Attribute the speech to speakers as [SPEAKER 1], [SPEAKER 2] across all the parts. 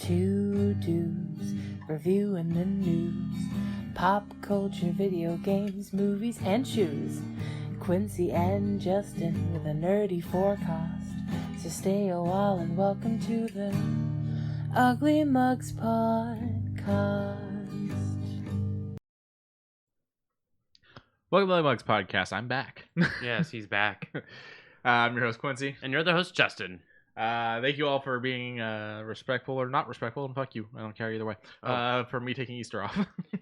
[SPEAKER 1] Two dudes reviewing the news, pop culture, video games, movies, and shoes. Quincy and Justin with a nerdy forecast. So stay a while and welcome to the Ugly Mugs Podcast.
[SPEAKER 2] Welcome to the Mugs Podcast. I'm back.
[SPEAKER 3] Yes, he's back.
[SPEAKER 2] I'm your host, Quincy.
[SPEAKER 3] And you're the host, Justin.
[SPEAKER 2] Thank you all for being respectful or not respectful, and fuck you. I don't care either way. For me taking Easter off.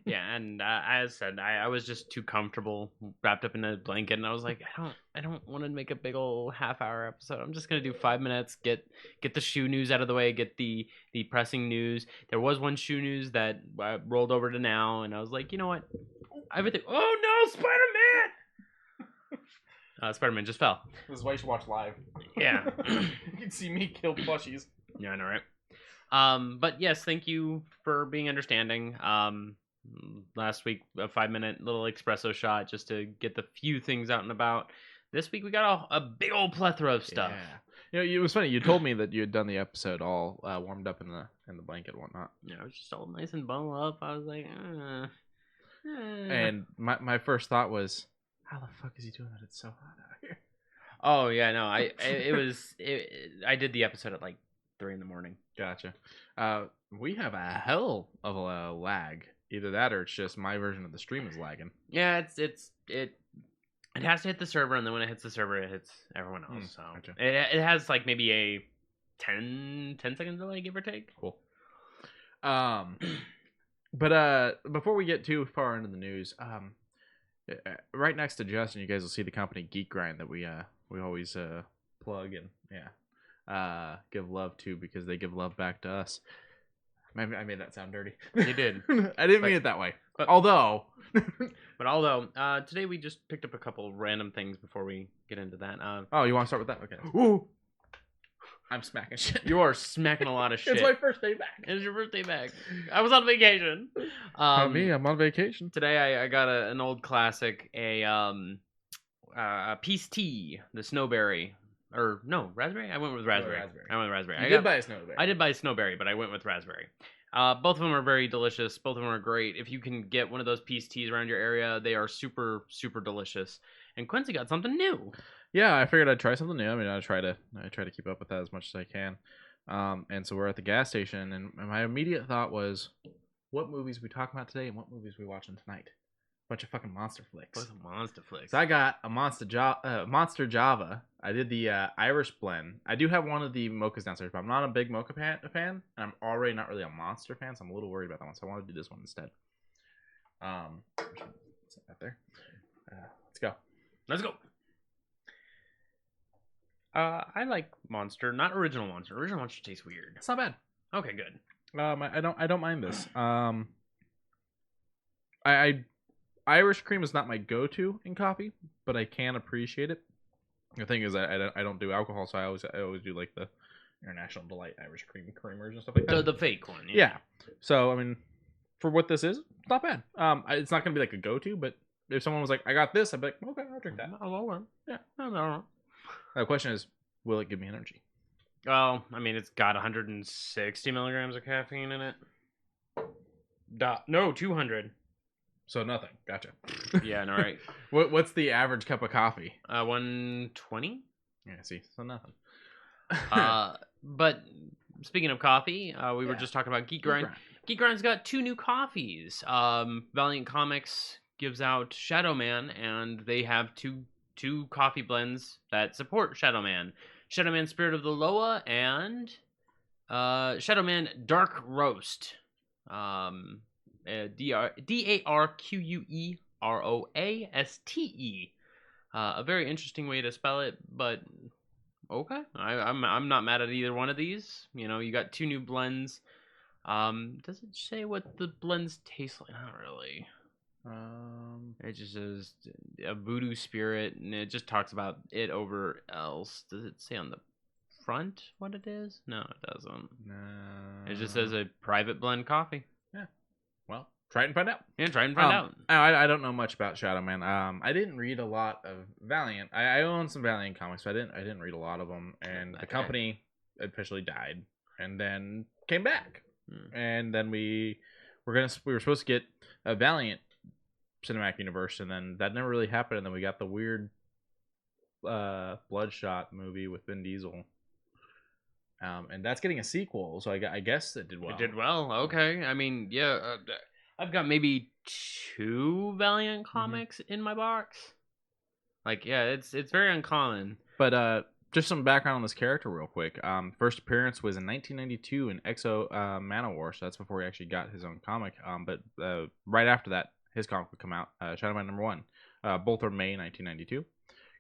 [SPEAKER 3] Yeah, and as said, I was just too comfortable wrapped up in a blanket, and I was like, I don't want to make a big old half-hour episode. I'm just gonna do 5 minutes, get the shoe news out of the way, get the pressing news. There was one shoe news that rolled over to now, and I was like, you know what? Everything. Oh no, Spider-Man! Spider-Man just fell.
[SPEAKER 2] This is why you should watch live.
[SPEAKER 3] Yeah.
[SPEAKER 2] You can see me kill plushies.
[SPEAKER 3] Yeah, I know, right? But yes, thank you for being understanding. Last week, a 5-minute little espresso shot just to get the few things out and about. This week, we got a big old plethora of stuff.
[SPEAKER 2] Yeah. You know, it was funny. You told me that you had done the episode all warmed up in the blanket and whatnot.
[SPEAKER 3] Yeah, I was just all nice and bundled up. I was like,
[SPEAKER 2] And my first thought was, how the fuck is he doing that? It's so hot out here.
[SPEAKER 3] Oh yeah, no, I did the episode at like 3 a.m.
[SPEAKER 2] Gotcha. We have a hell of a lag. Either that or it's just my version of the stream is lagging.
[SPEAKER 3] Yeah, it has to hit the server, and then when it hits the server, it hits everyone else. So
[SPEAKER 2] gotcha.
[SPEAKER 3] it has like maybe a 10 second delay, give or take.
[SPEAKER 2] Cool. But before we get too far into the news, right next to Justin, you guys will see the company Geek Grind that we always plug and give love to because they give love back to us. I made that sound dirty.
[SPEAKER 3] You did.
[SPEAKER 2] I didn't mean it that way. Although
[SPEAKER 3] today we just picked up a couple random things before we get into that.
[SPEAKER 2] oh, you want to start with that? Okay. Ooh. I'm smacking shit.
[SPEAKER 3] You are smacking a lot of shit.
[SPEAKER 2] It's my first day back.
[SPEAKER 3] It's your birthday back. I was on vacation.
[SPEAKER 2] Me, I'm on vacation.
[SPEAKER 3] Today I got an old classic, a Peace Tea, the Snowberry. Or no, raspberry? I went with raspberry. I went with raspberry.
[SPEAKER 2] I did buy a snowberry.
[SPEAKER 3] I did buy a snowberry, but I went with raspberry. Both of them are very delicious. Both of them are great. If you can get one of those Peace Teas around your area, they are super, super delicious. And Quincy got something new.
[SPEAKER 2] Yeah, I figured I'd try something new. I mean, I try to keep up with that as much as I can. And so we're at the gas station, and my immediate thought was, what movies we talking about today, and what movies we watching tonight? Bunch of fucking monster flicks.
[SPEAKER 3] What's a monster flick?
[SPEAKER 2] So I got a Monster Java. I did the Irish blend. I do have one of the mochas downstairs, but I'm not a big mocha fan, and I'm already not really a monster fan, so I'm a little worried about that one. So I want to do this one instead. Set that there. Let's go.
[SPEAKER 3] Let's go. I like Monster, not Original Monster. Original Monster tastes weird.
[SPEAKER 2] It's not bad.
[SPEAKER 3] Okay, good.
[SPEAKER 2] I don't mind this. Irish cream is not my go-to in coffee, but I can appreciate it. The thing is, I don't do alcohol, so I always do like the International Delight Irish creamers and stuff like that.
[SPEAKER 3] The fake one.
[SPEAKER 2] Yeah. So I mean, for what this is, it's not bad. It's not gonna be like a go-to, but if someone was like, "I got this," I'd be like, "Okay, I'll drink that." Yeah.
[SPEAKER 3] No.
[SPEAKER 2] The question is, will it give me energy?
[SPEAKER 3] Well, I mean, it's got 160 milligrams of caffeine in it. No, 200.
[SPEAKER 2] So nothing. Gotcha.
[SPEAKER 3] Yeah, no, right.
[SPEAKER 2] What's the average cup of coffee?
[SPEAKER 3] 120.
[SPEAKER 2] Yeah, see, so nothing.
[SPEAKER 3] But speaking of coffee, we were just talking about Geek Grind. Geek Grind's got 2 new coffees. Valiant Comics gives out Shadow Man, and they have two coffee blends that support Shadow Man. Shadow Man Spirit of the Loa and Shadow Man Dark Roast. DARQUEROASTE. A very interesting way to spell it, but okay. I'm not mad at either one of these. You know, you got 2 new blends. Does it say what the blends taste like? Not really. It just says a voodoo spirit, and it just talks about it over else. Does it say on the front what it is? No, it doesn't.
[SPEAKER 2] No.
[SPEAKER 3] It just says a private blend coffee.
[SPEAKER 2] Yeah. Well, try it and find out.
[SPEAKER 3] Yeah, try and find out.
[SPEAKER 2] I don't know much about Shadow Man. I didn't read a lot of Valiant. I own some Valiant comics, but I didn't read a lot of them. And the company officially died, and then came back. And then we were supposed to get a Valiant cinematic universe, and then that never really happened. And then we got the weird Bloodshot movie with Vin Diesel. And that's getting a sequel, so I guess it did well.
[SPEAKER 3] It did well. Okay. I mean, yeah, I've got maybe 2 Valiant comics in my box. Like, yeah, it's very uncommon.
[SPEAKER 2] But just some background on this character real quick. First appearance was in 1992 in Exo Manowar, so that's before he actually got his own comic. But right after that, his comic would come out, Shadowman #1. Both are May 1992.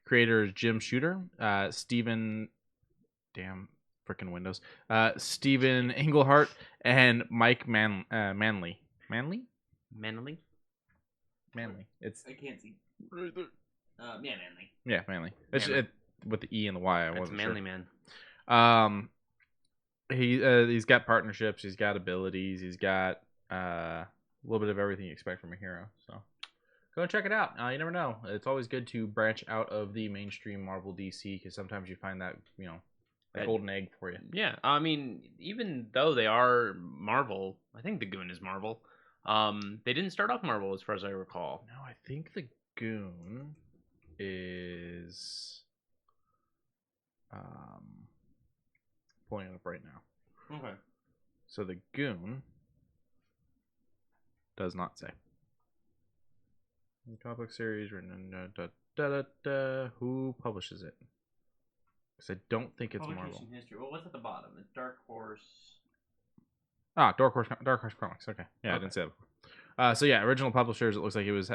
[SPEAKER 2] Creator is Jim Shooter, Stephen... Damn... Freaking Windows. Stephen Englehart and Mike Manley. Manley?
[SPEAKER 3] Manly?
[SPEAKER 2] Manley. It's
[SPEAKER 4] I can't see.
[SPEAKER 2] right there.
[SPEAKER 4] Yeah, Manly.
[SPEAKER 2] Yeah, Manley. It's
[SPEAKER 3] Manly.
[SPEAKER 2] with the E and the Y. I
[SPEAKER 3] It's
[SPEAKER 2] wasn't
[SPEAKER 3] Manly
[SPEAKER 2] sure.
[SPEAKER 3] Man.
[SPEAKER 2] He's got partnerships. He's got abilities. He's got a little bit of everything you expect from a hero. So go and check it out. You never know. It's always good to branch out of the mainstream Marvel DC because sometimes you find that a golden egg for you.
[SPEAKER 3] Yeah, I mean, even though they are Marvel, I think the Goon is Marvel. They didn't start off Marvel as far as I recall.
[SPEAKER 2] No, I think the Goon is pulling it up right now.
[SPEAKER 3] Okay.
[SPEAKER 2] So the Goon does not say. The comic book series written who publishes it? Because I don't think it's Marvel.
[SPEAKER 3] History. Well, what's at the bottom? It's Dark Horse.
[SPEAKER 2] Dark Horse Comics. Okay, yeah, I didn't say that before. So yeah, original publishers. It looks like it was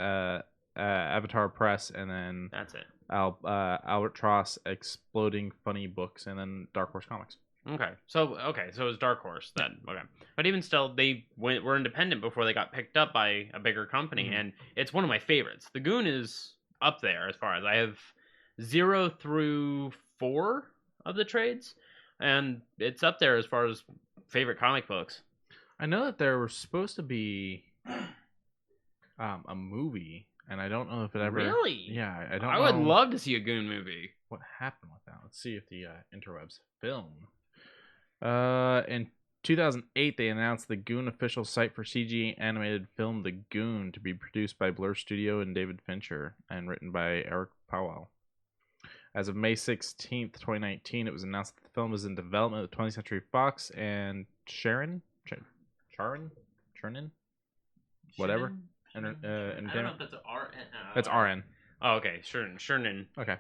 [SPEAKER 2] Avatar Press, and then
[SPEAKER 3] That's it.
[SPEAKER 2] Albatross Exploding Funny Books, and then Dark Horse Comics.
[SPEAKER 3] Okay, so it was Dark Horse then. Okay, but even still, they were independent before they got picked up by a bigger company, and it's one of my favorites. The Goon is up there as far as I have 0 through 4 of the trades, and it's up there as far as favorite comic books.
[SPEAKER 2] I know that there was supposed to be a movie, and I don't know if it ever.
[SPEAKER 3] Really?
[SPEAKER 2] Yeah, I don't.
[SPEAKER 3] I would love to see a Goon movie.
[SPEAKER 2] What happened with that? Let's see if the interwebs film. In 2008, they announced the Goon official site for CG animated film The Goon to be produced by Blur Studio and David Fincher and written by Eric Powell. As of May 16th, 2019, it was announced that the film is in development with 20th Century Fox and Sharon, whatever.
[SPEAKER 3] I don't know if that's RN.
[SPEAKER 2] That's RN.
[SPEAKER 3] Oh, okay, Shernin.
[SPEAKER 2] Okay.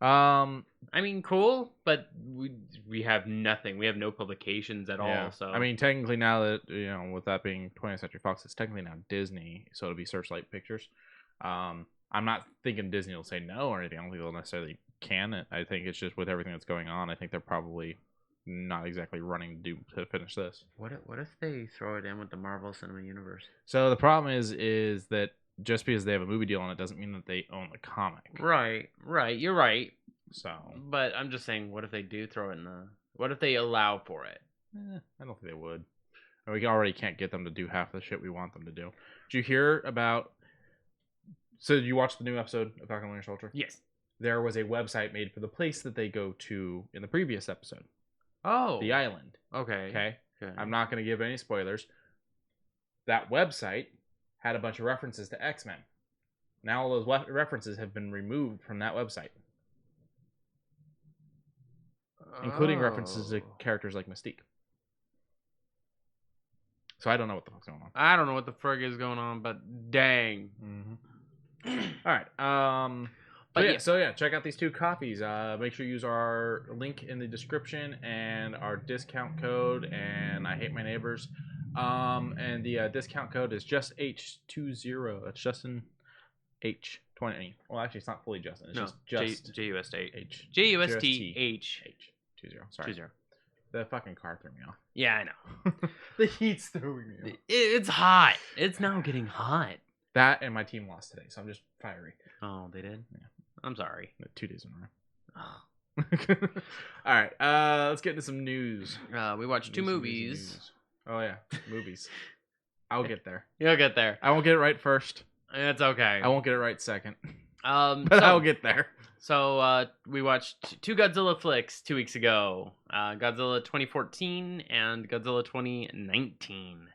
[SPEAKER 3] I mean, cool, but we have nothing. We have no publications at all. So
[SPEAKER 2] I mean, technically now that with that being 20th Century Fox, it's technically now Disney, so it'll be Searchlight Pictures. I'm not thinking Disney will say no or anything. I don't think they'll necessarily can. I think it's just with everything that's going on. I think they're probably not exactly running to finish this.
[SPEAKER 3] What if they throw it in with the Marvel Cinema Universe?
[SPEAKER 2] So the problem is that just because they have a movie deal on it doesn't mean that they own the comic.
[SPEAKER 3] Right. You're right.
[SPEAKER 2] So,
[SPEAKER 3] but I'm just saying, what if they do throw it in the? What if they allow for it?
[SPEAKER 2] I don't think they would. We already can't get them to do half the shit we want them to do. Did you hear about? So did you watch the new episode of Falcon and Winter Soldier?
[SPEAKER 3] Yes.
[SPEAKER 2] There was a website made for the place that they go to in the previous episode.
[SPEAKER 3] Oh.
[SPEAKER 2] The island.
[SPEAKER 3] Okay.
[SPEAKER 2] I'm not going to give any spoilers. That website had a bunch of references to X-Men. Now all those references have been removed from that website. Including references to characters like Mystique. So I don't know what the fuck's going on.
[SPEAKER 3] I don't know what the frig is going on, but dang.
[SPEAKER 2] Mm-hmm. All right. So check out these 2 copies. Make sure you use our link in the description and our discount code. And I hate my neighbors. And the discount code is just H20. It's Justin H20. Well, actually, it's not fully Justin. It's just
[SPEAKER 3] JUST
[SPEAKER 2] H.
[SPEAKER 3] JUST H.
[SPEAKER 2] H20. Sorry.
[SPEAKER 3] 20.
[SPEAKER 2] The fucking car threw me off.
[SPEAKER 3] Yeah, I know.
[SPEAKER 2] The heat's throwing me off.
[SPEAKER 3] It's hot. It's now getting hot.
[SPEAKER 2] That and my team lost today, so I'm just fiery.
[SPEAKER 3] Oh, they did?
[SPEAKER 2] Yeah.
[SPEAKER 3] I'm sorry.
[SPEAKER 2] 2 days in a row. All right, let's get into some news.
[SPEAKER 3] We watched 2 movies.
[SPEAKER 2] News. Oh yeah, movies. I'll get there.
[SPEAKER 3] You'll get there.
[SPEAKER 2] I won't get it right first.
[SPEAKER 3] It's okay.
[SPEAKER 2] I won't get it right second. But I'll get there.
[SPEAKER 3] So we watched two Godzilla flicks 2 weeks ago. Godzilla 2014 and Godzilla 2019.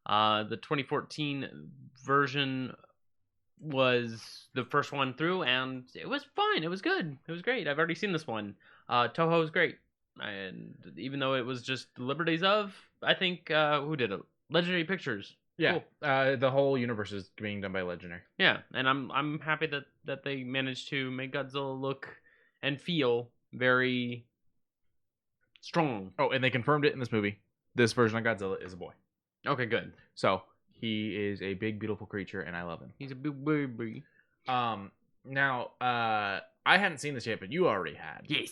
[SPEAKER 3] The 2014 version was the first one through, and it was fine. It was good. It was great. I've already seen this one. Toho was great. And even though it was just the Liberties of, I think, who did it? Legendary Pictures.
[SPEAKER 2] Yeah,
[SPEAKER 3] Cool.
[SPEAKER 2] the whole universe is being done by Legendary.
[SPEAKER 3] Yeah, and I'm happy that they managed to make Godzilla look and feel very strong.
[SPEAKER 2] Oh, and they confirmed it in this movie. This version of Godzilla is a boy.
[SPEAKER 3] Okay, good.
[SPEAKER 2] So he is a big, beautiful creature, and I love him.
[SPEAKER 3] He's a big baby.
[SPEAKER 2] Now, I hadn't seen this yet, but you already had.
[SPEAKER 3] Yes.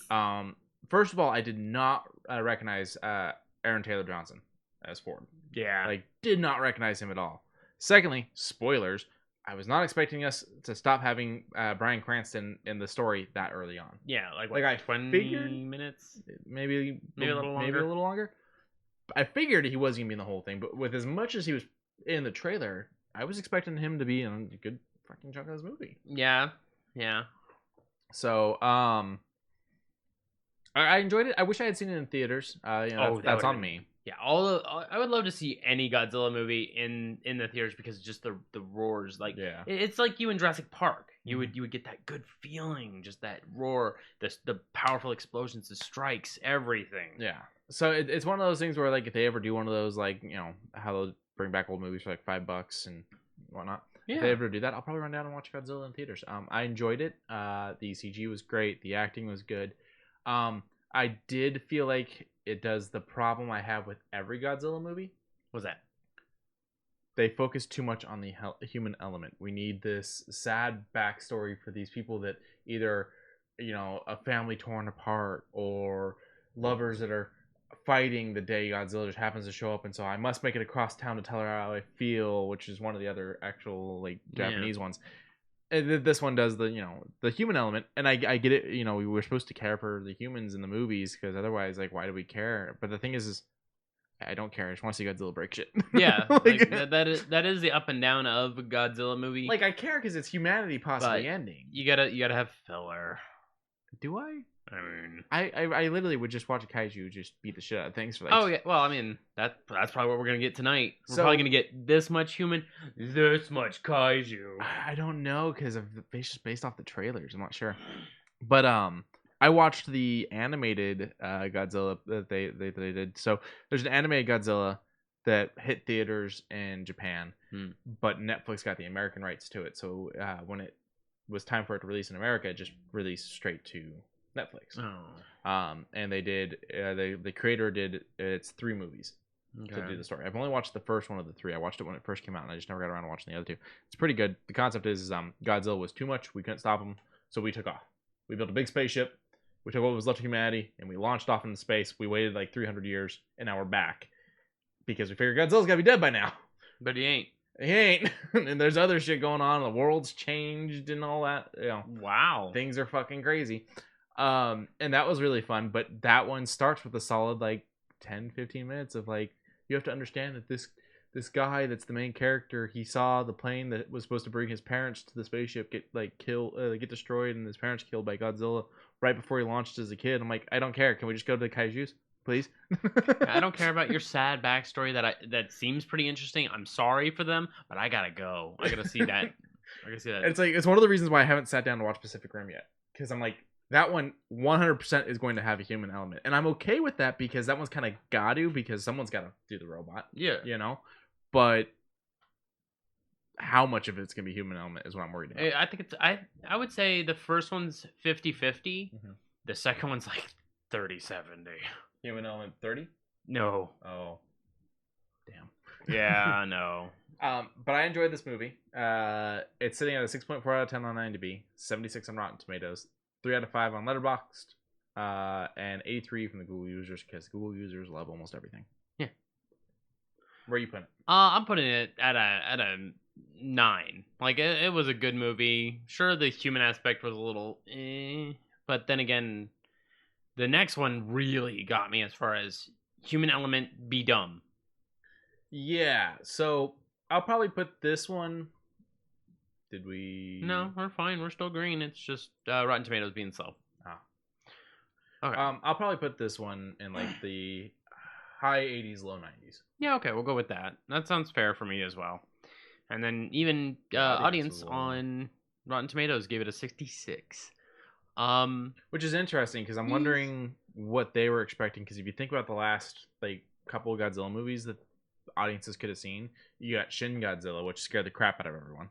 [SPEAKER 2] First of all, I did not recognize Aaron Taylor Johnson as Ford.
[SPEAKER 3] Yeah.
[SPEAKER 2] Like, did not recognize him at all. Secondly, spoilers. I was not expecting us to stop having Bryan Cranston in the story that early on.
[SPEAKER 3] Yeah, like
[SPEAKER 2] I
[SPEAKER 3] 20
[SPEAKER 2] figured
[SPEAKER 3] minutes?
[SPEAKER 2] maybe
[SPEAKER 3] a little longer.
[SPEAKER 2] Maybe a little longer. I figured he was gonna be in the whole thing, but with as much as he was in the trailer, I was expecting him to be in a good fucking chunk of this movie.
[SPEAKER 3] Yeah.
[SPEAKER 2] So, I enjoyed it. I wish I had seen it in theaters. That's on me.
[SPEAKER 3] Yeah, I would love to see any Godzilla movie in the theaters because just the roars, like it's like you in Jurassic Park. You would get that good feeling, just that roar, the powerful explosions, the strikes, everything.
[SPEAKER 2] Yeah. So it's one of those things where like if they ever do one of those like how they'll bring back old movies for like $5 and whatnot. Yeah. If they ever do that, I'll probably run down and watch Godzilla in theaters. I enjoyed it. The CG was great. The acting was good. I did feel like it does the problem I have with every Godzilla movie.
[SPEAKER 3] What's that?
[SPEAKER 2] They focus too much on the human element. We need this sad backstory for these people that either, a family torn apart or lovers that are fighting the day Godzilla just happens to show up, and so I must make it across town to tell her how I feel, which is one of the other actual like Japanese ones. And this one does the human element, and I get it. We were supposed to care for the humans in the movies because otherwise, like, why do we care? But the thing is I don't care. I just want to see Godzilla break shit.
[SPEAKER 3] Yeah, that is the up and down of a Godzilla movie.
[SPEAKER 2] Like, I care because it's humanity possibly ending.
[SPEAKER 3] You gotta have filler.
[SPEAKER 2] Do I?
[SPEAKER 3] I mean,
[SPEAKER 2] I literally would just watch a kaiju just beat the shit out of things for like.
[SPEAKER 3] Oh yeah, well I mean that's probably what we're gonna get tonight. We're probably gonna get this much human, this much kaiju.
[SPEAKER 2] I don't know because it's just based off the trailers. I'm not sure, but I watched the animated Godzilla that they did. So there's an animated Godzilla that hit theaters in Japan, but Netflix got the American rights to it. So when it was time for it to release in America, it just released straight to Netflix. And they did the creator did it's 3 movies to do the story. I've only watched the first one of the 3. I watched it when it first came out, and I just never got around to watching the other 2. It's pretty good. The concept is Godzilla was too much. We couldn't stop him, so we took off. We built a big spaceship. We took what was left of humanity, and we launched off into space. We waited like 300 years, and now we're back because we figured Godzilla's gotta be dead by now.
[SPEAKER 3] But he ain't.
[SPEAKER 2] He ain't. And there's other shit going on. The world's changed and all that.
[SPEAKER 3] Wow.
[SPEAKER 2] Things are fucking crazy. And that was really fun, but that one starts with a solid like 10-15 minutes of like you have to understand that this guy that's the main character, he saw the plane that was supposed to bring his parents to the spaceship get destroyed and his parents killed by Godzilla right before he launched as a kid. I'm like, I don't care. Can we just go to the kaijus, please?
[SPEAKER 3] I don't care about your sad backstory that seems pretty interesting. I'm sorry for them, but I gotta go. I gotta see that.
[SPEAKER 2] It's one of the reasons why I haven't sat down to watch Pacific Rim yet, because I'm like, that one 100% is going to have a human element, and I'm okay with that because that one's kind of got to, because someone's got to do the robot.
[SPEAKER 3] Yeah,
[SPEAKER 2] but how much of it's gonna be human element is what I'm worried about.
[SPEAKER 3] I think it's I would say the first one's 50-50. The second one's like 30-70.
[SPEAKER 2] Human element 30?
[SPEAKER 3] No.
[SPEAKER 2] Oh, damn.
[SPEAKER 3] Yeah, no.
[SPEAKER 2] But I enjoyed this movie. It's sitting at a 6.4 out of 10 on IMDb, 76 on Rotten Tomatoes, 3 out of 5 on Letterboxd, and 83 from the Google users, because Google users love almost everything.
[SPEAKER 3] Yeah.
[SPEAKER 2] Where are you putting it?
[SPEAKER 3] I'm putting it at a 9. Like it was a good movie. Sure, the human aspect was a little, but then again, the next one really got me as far as human element be dumb.
[SPEAKER 2] Yeah, so I'll probably put this one Did we?
[SPEAKER 3] No, we're fine. We're still green. It's just Rotten Tomatoes being slow.
[SPEAKER 2] Ah.
[SPEAKER 3] Okay.
[SPEAKER 2] I'll probably put this one in like the high 80s, low 90s.
[SPEAKER 3] Yeah, okay, we'll go with that. That sounds fair for me as well. And then even
[SPEAKER 2] The
[SPEAKER 3] audience
[SPEAKER 2] audience was low.
[SPEAKER 3] on Rotten Tomatoes gave it a 66.
[SPEAKER 2] Which is interesting because I'm wondering what they were expecting. Because if you think about the last like couple of Godzilla movies that audiences could have seen, you got Shin Godzilla, which scared the crap out of everyone.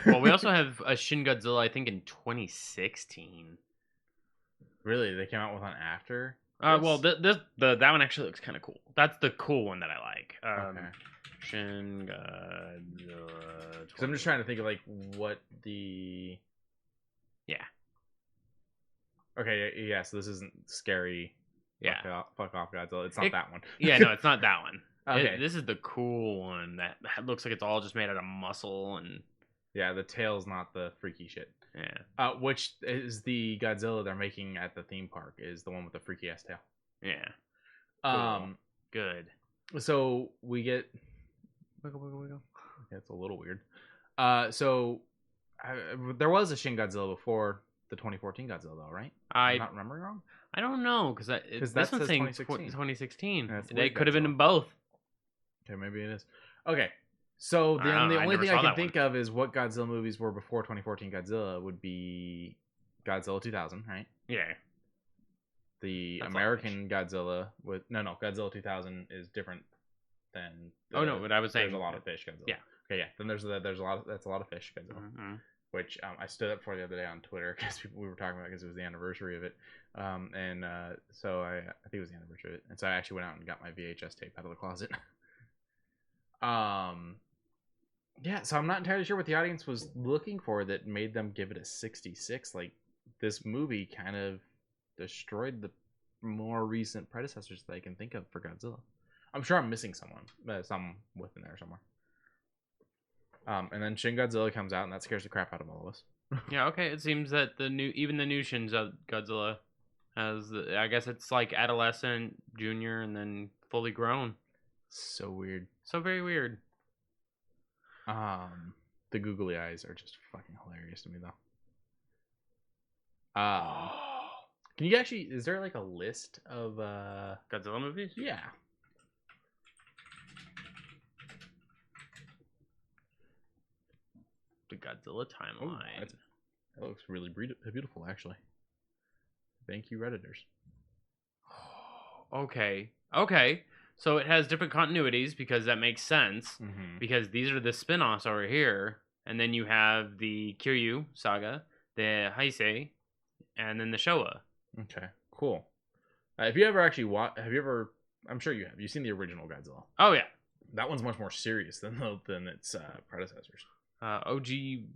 [SPEAKER 3] Well, we also have a Shin Godzilla, I think, in 2016.
[SPEAKER 2] Really, they came out with one after.
[SPEAKER 3] Well, that one actually looks kind of cool. That's the cool one that I like.
[SPEAKER 2] Okay.
[SPEAKER 3] Shin Godzilla.
[SPEAKER 2] Because I'm just trying to think of like what the.
[SPEAKER 3] Yeah.
[SPEAKER 2] Okay. Yeah. So this isn't scary.
[SPEAKER 3] Yeah.
[SPEAKER 2] Fuck off, Godzilla. It's not that one.
[SPEAKER 3] Yeah. No, it's not that one.
[SPEAKER 2] Okay.
[SPEAKER 3] This is the cool one that looks like it's all just made out of muscle and.
[SPEAKER 2] Yeah, the tail's not the freaky shit.
[SPEAKER 3] Yeah.
[SPEAKER 2] Which is the Godzilla they're making at the theme park is the one with the freaky ass tail.
[SPEAKER 3] Yeah.
[SPEAKER 2] Cool.
[SPEAKER 3] Good.
[SPEAKER 2] So we get.
[SPEAKER 3] Wiggle.
[SPEAKER 2] Yeah, it's a little weird. There was a Shin Godzilla before the 2014 Godzilla, though, right? I'm not remembering wrong.
[SPEAKER 3] I don't know because this one's saying 2016. It could have been in both.
[SPEAKER 2] Okay, maybe it is. Okay. So the only thing I can think of is what Godzilla movies were before 2014 Godzilla would be Godzilla 2000, right?
[SPEAKER 3] Yeah.
[SPEAKER 2] The American Godzilla with Godzilla 2000 is different than.
[SPEAKER 3] But I was saying
[SPEAKER 2] there's a lot of fish Godzilla.
[SPEAKER 3] Yeah.
[SPEAKER 2] Okay, yeah. Then there's a lot of fish Godzilla, which I stood up for the other day on Twitter because we were talking about because it was the anniversary of it, so I think it was the anniversary of it, and so I actually went out and got my VHS tape out of the closet. Yeah, so I'm not entirely sure what the audience was looking for that made them give it a 66. Like, this movie kind of destroyed the more recent predecessors that I can think of for Godzilla. I'm sure I'm missing some within there somewhere. And then Shin Godzilla comes out, and that scares the crap out of all of us.
[SPEAKER 3] Yeah, okay. It seems that the new Shin Godzilla has, I guess it's like adolescent, junior, and then fully grown.
[SPEAKER 2] So weird.
[SPEAKER 3] So very weird.
[SPEAKER 2] The googly eyes are just fucking hilarious to me, though. Can you actually? Is there like a list of
[SPEAKER 3] Godzilla movies?
[SPEAKER 2] Yeah.
[SPEAKER 3] The Godzilla timeline.
[SPEAKER 2] That looks really beautiful, actually. Thank you, Redditors.
[SPEAKER 3] Okay. So it has different continuities because that makes sense.
[SPEAKER 2] Mm-hmm.
[SPEAKER 3] Because these are the spin-offs over here. And then you have the Kiryu saga, the Heisei, and then the Showa.
[SPEAKER 2] Okay, cool. Have you ever actually I'm sure you have. You've seen the original Godzilla.
[SPEAKER 3] Oh, yeah.
[SPEAKER 2] That one's much more serious than its predecessors.
[SPEAKER 3] OG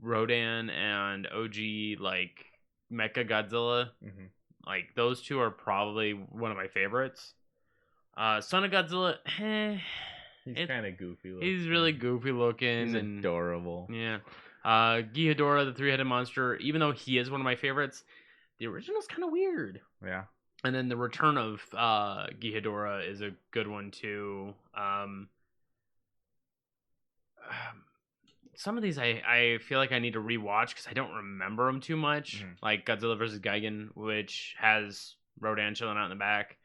[SPEAKER 3] Rodan and OG, like, Mecha Godzilla.
[SPEAKER 2] Mm-hmm.
[SPEAKER 3] Like, those two are probably one of my favorites. Son of Godzilla,
[SPEAKER 2] he's kind of goofy looking.
[SPEAKER 3] He's really goofy looking.
[SPEAKER 2] He's adorable.
[SPEAKER 3] Yeah. Ghidorah, the three-headed monster, even though he is one of my favorites, the original's kind of weird.
[SPEAKER 2] Yeah.
[SPEAKER 3] And then the return of Ghidorah is a good one, too. Some of these I feel like I need to rewatch because I don't remember them too much.
[SPEAKER 2] Mm-hmm.
[SPEAKER 3] Like Godzilla vs. Gigan, which has Rodan chilling out in the back.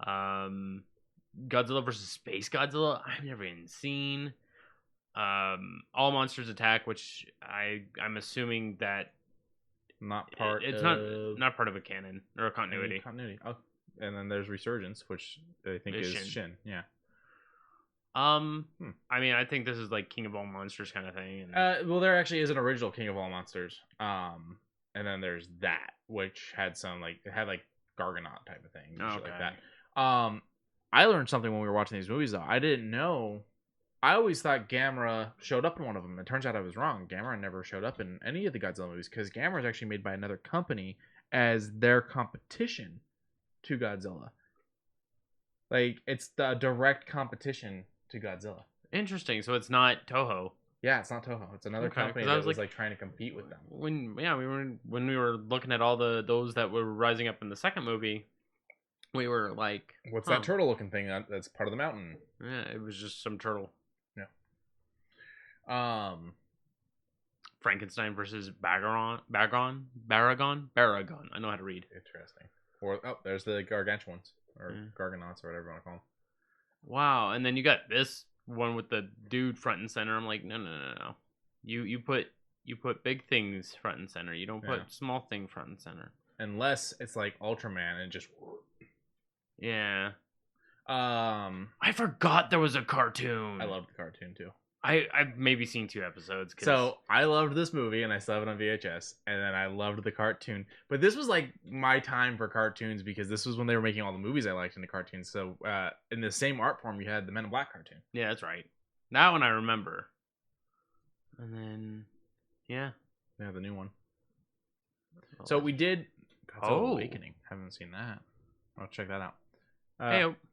[SPEAKER 3] Godzilla vs. Space Godzilla, I've never even seen. All Monsters Attack, which I'm assuming that
[SPEAKER 2] not part
[SPEAKER 3] of a canon or a continuity.
[SPEAKER 2] Oh, and then there's Resurgence, which I think is Shin. Yeah.
[SPEAKER 3] I mean, I think this is like King of All Monsters kind of thing.
[SPEAKER 2] Well, there actually is an original King of All Monsters. And then there's that, which had Gargonaut type of thing, shit like that. I learned something when we were watching these movies, though. I didn't know. I always thought Gamera showed up in one of them. It turns out I was wrong. Gamera never showed up in any of the Godzilla movies because Gamera is actually made by another company as their competition to Godzilla. Like, it's the direct competition to Godzilla.
[SPEAKER 3] Interesting. So it's not Toho.
[SPEAKER 2] Yeah, it's not Toho. It's another company that was like trying to compete with them.
[SPEAKER 3] When we were looking at all those that were rising up in the second movie, we were like,
[SPEAKER 2] what's that turtle looking thing that's part of the mountain?
[SPEAKER 3] Yeah, it was just some turtle.
[SPEAKER 2] Yeah.
[SPEAKER 3] Frankenstein versus Baragon. I know how to read.
[SPEAKER 2] Interesting. Or there's the gargantuans or garganauts or whatever you want to call them.
[SPEAKER 3] Wow, and then you got this one with the dude front and center. I'm like, no. You put big things front and center. You don't put small thing front and center.
[SPEAKER 2] Unless it's like Ultraman and just.
[SPEAKER 3] Yeah. I forgot there was a cartoon.
[SPEAKER 2] I loved the cartoon too.
[SPEAKER 3] I've maybe seen 2 episodes.
[SPEAKER 2] So I loved this movie and I still have it on VHS, and then I loved the cartoon. But this was like my time for cartoons because this was when they were making all the movies I liked in the cartoons. So in the same art form, you had the Men in Black cartoon.
[SPEAKER 3] Yeah, that's right. That one I remember. And then, yeah,
[SPEAKER 2] the new one. So we did Godzilla Awakening. Haven't seen that. I'll check that out.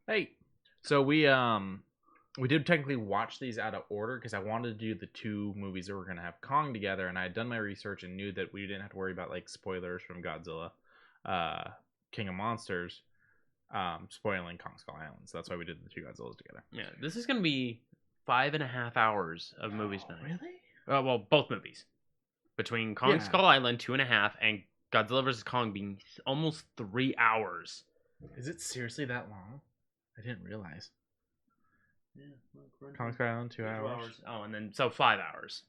[SPEAKER 2] Hey. So we did technically watch these out of order because I wanted to do the 2 movies that were going to have Kong together, and I had done my research and knew that we didn't have to worry about like spoilers from Godzilla, King of Monsters, spoiling Kong Skull Island. So that's why we did the 2 Godzillas together.
[SPEAKER 3] Yeah, this is going to be 5.5 hours of movies night.
[SPEAKER 2] Really?
[SPEAKER 3] Well, both movies. Between Kong Skull Island, 2.5, and Godzilla vs. Kong being almost 3 hours.
[SPEAKER 2] Is it seriously that long? I didn't realize.
[SPEAKER 3] Yeah.
[SPEAKER 2] Kong Skull Island, 2 hours.
[SPEAKER 3] Oh, and then, 5 hours.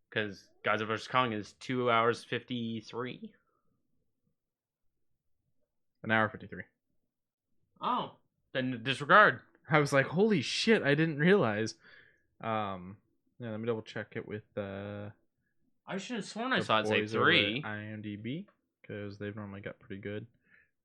[SPEAKER 3] Because Godzilla vs. Kong is 2 hours 53.
[SPEAKER 2] An hour 53.
[SPEAKER 3] Oh. Then disregard.
[SPEAKER 2] I was like, holy shit, I didn't realize. Yeah, let me double check it with
[SPEAKER 3] I should have sworn I saw it say 3.
[SPEAKER 2] IMDb, because they've normally got pretty good.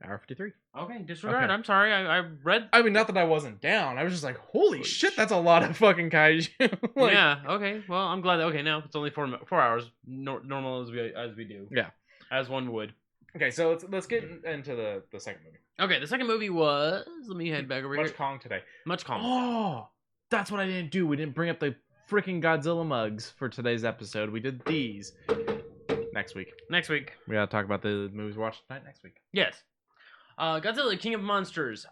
[SPEAKER 2] Hour 53.
[SPEAKER 3] Okay, disregard. Okay. I'm sorry. I read.
[SPEAKER 2] I mean, not that I wasn't down. I was just like, holy shit, that's a lot of fucking kaiju. Like,
[SPEAKER 3] yeah. Okay. Well, I'm glad. Okay, now it's only 4 hours. Normal as we do.
[SPEAKER 2] Yeah.
[SPEAKER 3] As one would.
[SPEAKER 2] Okay, so let's get into the second movie.
[SPEAKER 3] Okay, the second movie was. Let me head back over here.
[SPEAKER 2] Much Kong today.
[SPEAKER 3] Much Kong.
[SPEAKER 2] Oh, that's what I didn't do. We didn't bring up the freaking Godzilla mugs for today's episode. We did these next week. We gotta talk about the movies we watched tonight next week.
[SPEAKER 3] Yes. Godzilla, King of Monsters.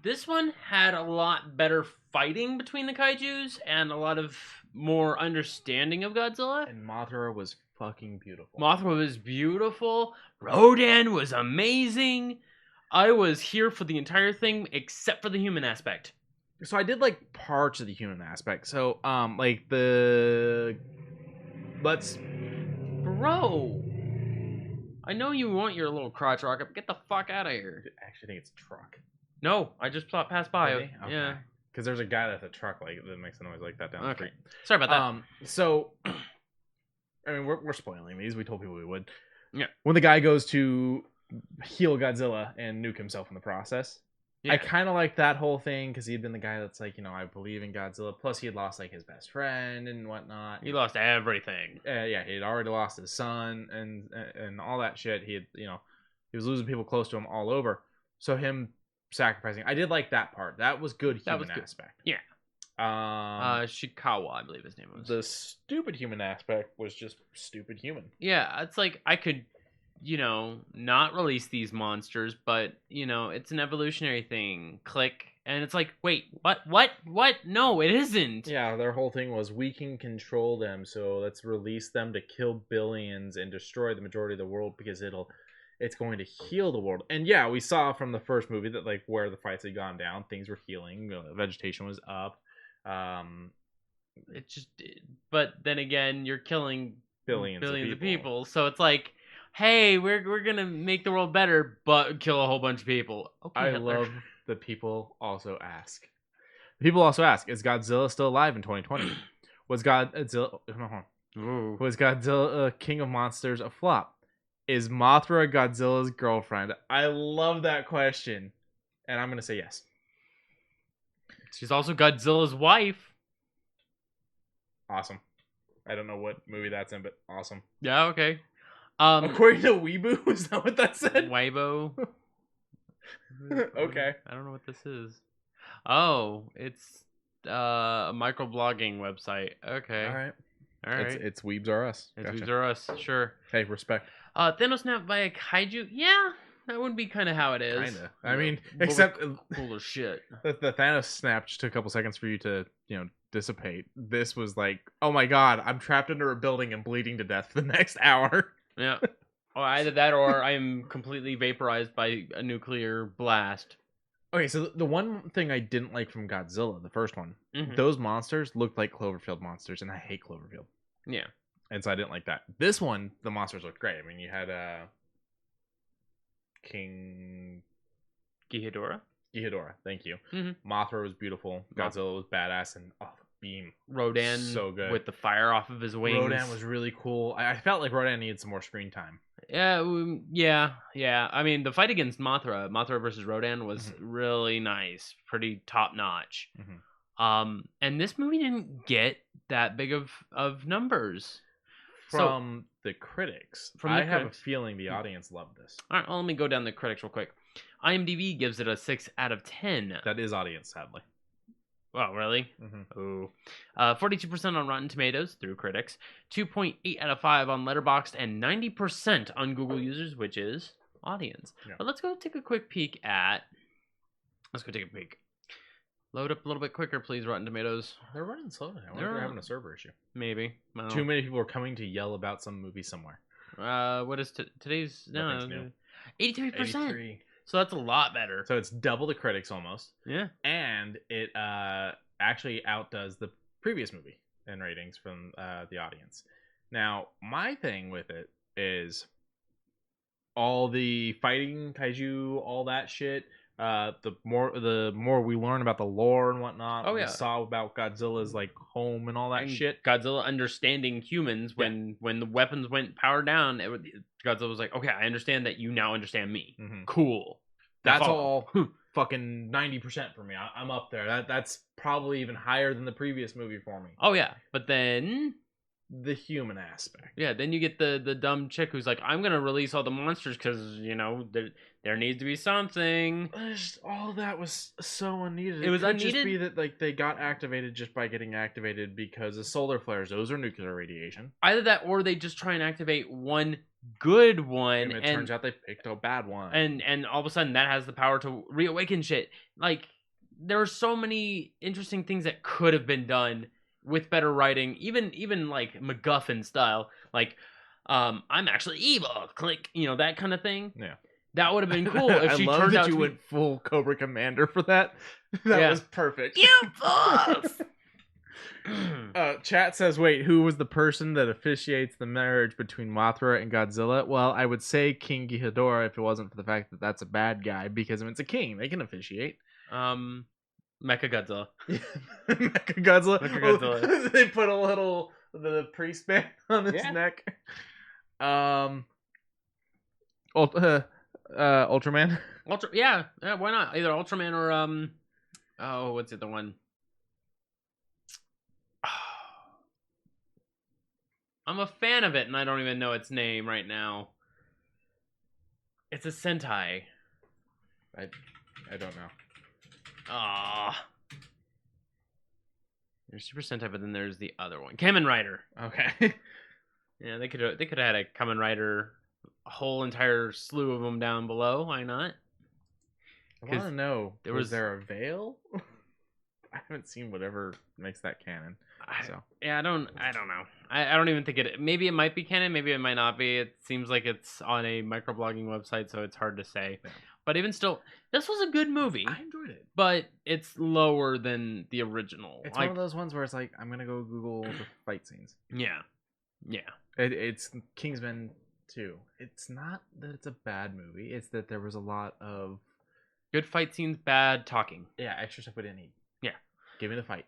[SPEAKER 3] This one had a lot better fighting between the kaijus and a lot of more understanding of Godzilla.
[SPEAKER 2] And Mothra was fucking beautiful.
[SPEAKER 3] Mothra was beautiful. Rodan was amazing. I was here for the entire thing except for the human aspect.
[SPEAKER 2] So I did like parts of the human aspect. So like
[SPEAKER 3] Bro. I know you want your little crotch rocket, but get the fuck out of here.
[SPEAKER 2] I actually think it's a truck.
[SPEAKER 3] No, I just passed by.
[SPEAKER 2] Really? Okay.
[SPEAKER 3] Yeah.
[SPEAKER 2] Because there's a guy that's a truck like that makes a noise like that down the street.
[SPEAKER 3] Sorry about that.
[SPEAKER 2] So, I mean, we're spoiling these. We told people we would.
[SPEAKER 3] Yeah.
[SPEAKER 2] When the guy goes to heal Godzilla and nuke himself in the process. Yeah. I kind of like that whole thing because he'd been the guy that's like, I believe in Godzilla. Plus, he had lost like his best friend and whatnot.
[SPEAKER 3] He lost everything.
[SPEAKER 2] Yeah, he had already lost his son and all that shit. He had, he was losing people close to him all over. So him sacrificing, I did like that part. That was good human aspect.
[SPEAKER 3] Yeah. Shikawa, I believe his name was.
[SPEAKER 2] The stupid human aspect was just stupid human.
[SPEAKER 3] Yeah, it's like I could. Not release these monsters, but, it's an evolutionary thing. Click. And it's like, wait, what? No, it isn't.
[SPEAKER 2] Yeah, their whole thing was we can control them, so let's release them to kill billions and destroy the majority of the world because it's going to heal the world. And yeah, we saw from the first movie that like where the fights had gone down, things were healing, vegetation was up.
[SPEAKER 3] But then again, you're killing
[SPEAKER 2] billions of people.
[SPEAKER 3] So it's like, hey, we're gonna make the world better, but kill a whole bunch of people. Okay,
[SPEAKER 2] I love the people also ask. People also ask, is Godzilla still alive in 2020? Was Godzilla King of Monsters a flop? Is Mothra Godzilla's girlfriend? I love that question, and I'm gonna say yes.
[SPEAKER 3] She's also Godzilla's wife.
[SPEAKER 2] Awesome. I don't know what movie that's in, but awesome.
[SPEAKER 3] Yeah, okay.
[SPEAKER 2] According to Weibo, is that what that said?
[SPEAKER 3] Weibo.
[SPEAKER 2] Okay.
[SPEAKER 3] I don't know what this is. Oh, it's a microblogging website. Okay.
[SPEAKER 2] All right. It's Weebs R Us.
[SPEAKER 3] It's Weebs R Us. Sure.
[SPEAKER 2] Hey, respect.
[SPEAKER 3] Thanos snapped by a kaiju. Yeah. that would be kind of how it is.
[SPEAKER 2] Kinda. I mean,
[SPEAKER 3] But
[SPEAKER 2] except
[SPEAKER 3] cool as shit.
[SPEAKER 2] the Thanos snap just took a couple seconds for you to, dissipate. This was like, oh my god, I'm trapped under a building and bleeding to death for the next hour.
[SPEAKER 3] Yeah. Or either that, or I'm completely vaporized by a nuclear blast.
[SPEAKER 2] Okay, so the one thing I didn't like from Godzilla, the first one,
[SPEAKER 3] Mhm.
[SPEAKER 2] those monsters looked like Cloverfield monsters, and I hate Cloverfield.
[SPEAKER 3] Yeah.
[SPEAKER 2] And so I didn't like that. This one, the monsters looked great. I mean, you had King
[SPEAKER 3] Ghidorah.
[SPEAKER 2] thank you.
[SPEAKER 3] Mhm.
[SPEAKER 2] Mothra was beautiful. Godzilla was badass, and the beam.
[SPEAKER 3] Rodan,
[SPEAKER 2] So good.
[SPEAKER 3] with the fire off of his wings.
[SPEAKER 2] Rodan was really cool. I felt like Rodan needed some more screen time.
[SPEAKER 3] Yeah. I mean, the fight against Mothra versus Rodan was really nice, pretty top notch. And this movie didn't get that big of numbers
[SPEAKER 2] From the critics. I have a
[SPEAKER 3] critics.
[SPEAKER 2] feeling the audience loved this.
[SPEAKER 3] All right, well, let me go down the critics real quick. IMDb gives it a 6 out of 10.
[SPEAKER 2] That is audience, sadly.
[SPEAKER 3] Oh, really? Oh. 42% on Rotten Tomatoes through critics, 2.8 out of 5 on Letterboxd, and 90% on Google users, which is audience.
[SPEAKER 2] Yeah.
[SPEAKER 3] But let's go take a quick peek at... Let's go take a peek. Load up a little bit quicker, please, Rotten Tomatoes.
[SPEAKER 2] They're running slow now. I wonder if they're having a server issue.
[SPEAKER 3] Maybe.
[SPEAKER 2] Too many people are coming to yell about some movie somewhere.
[SPEAKER 3] What is today's... No,
[SPEAKER 2] Nothing's new.
[SPEAKER 3] 83%.
[SPEAKER 2] 83.
[SPEAKER 3] So that's a lot better.
[SPEAKER 2] So it's double the critics almost.
[SPEAKER 3] Yeah.
[SPEAKER 2] And it actually outdoes the previous movie in ratings from the audience. Now, my thing with it is all the fighting, kaiju, all that shit. The more we learn about the lore and whatnot.
[SPEAKER 3] Oh, yeah.
[SPEAKER 2] We saw about Godzilla's like home and all that shit.
[SPEAKER 3] Godzilla understanding humans when the weapons went power down. Godzilla was like, okay, I understand that you now understand me. Cool.
[SPEAKER 2] That's all fucking 90% for me. I'm up there. That's probably even higher than the previous movie for me.
[SPEAKER 3] Oh yeah, but then
[SPEAKER 2] the human aspect.
[SPEAKER 3] Yeah, then you get the dumb chick who's like, I'm gonna release all the monsters because there needs to be something.
[SPEAKER 2] All that was so unneeded.
[SPEAKER 3] It was
[SPEAKER 2] could
[SPEAKER 3] unneeded.
[SPEAKER 2] Just be that like they got activated just by getting activated because of solar flares. Those are nuclear radiation.
[SPEAKER 3] Either that, or they just try and activate one good one,
[SPEAKER 2] and it turns out they picked a bad one.
[SPEAKER 3] And all of a sudden that has the power to reawaken shit. Like there are so many interesting things that could have been done with better writing, even like MacGuffin style, like I'm actually evil, click, that kind of thing.
[SPEAKER 2] Yeah,
[SPEAKER 3] that would have been cool if she turned out
[SPEAKER 2] you went full Cobra Commander for that. That was perfect.
[SPEAKER 3] You boss.
[SPEAKER 2] Chat says, wait, who was the person that officiates the marriage between Mothra and Godzilla? Well, I would say King Ghidorah if it wasn't for the fact that that's a bad guy, because if it's a king, they can officiate.
[SPEAKER 3] Mechagodzilla.
[SPEAKER 2] Mechagodzilla.
[SPEAKER 3] Mechagodzilla.
[SPEAKER 2] They put the priest band on his neck. Ultraman.
[SPEAKER 3] Yeah, why not? Either Ultraman or what's the other one? I'm a fan of it, and I don't even know its name right now. It's a Sentai.
[SPEAKER 2] I don't know.
[SPEAKER 3] There's Super Sentai, but then there's the other one, Kamen Rider.
[SPEAKER 2] Okay.
[SPEAKER 3] Yeah, they could have had a Kamen Rider, a whole entire slew of them down below. Why not?
[SPEAKER 2] I want to know.
[SPEAKER 3] Was
[SPEAKER 2] there a veil? I haven't seen whatever makes that canon. So
[SPEAKER 3] I don't know. I don't even think it. Maybe it might be canon. Maybe it might not be. It seems like it's on a microblogging website, so it's hard to say. Yeah. But even still, this was a good movie.
[SPEAKER 2] I enjoyed it,
[SPEAKER 3] but it's lower than the original.
[SPEAKER 2] It's one of those ones where it's like I'm gonna go Google the fight scenes.
[SPEAKER 3] Yeah.
[SPEAKER 2] It's Kingsman 2. It's not that it's a bad movie. It's that there was a lot of
[SPEAKER 3] good fight scenes, bad talking.
[SPEAKER 2] Yeah, extra stuff we didn't need.
[SPEAKER 3] Yeah,
[SPEAKER 2] give me the fight.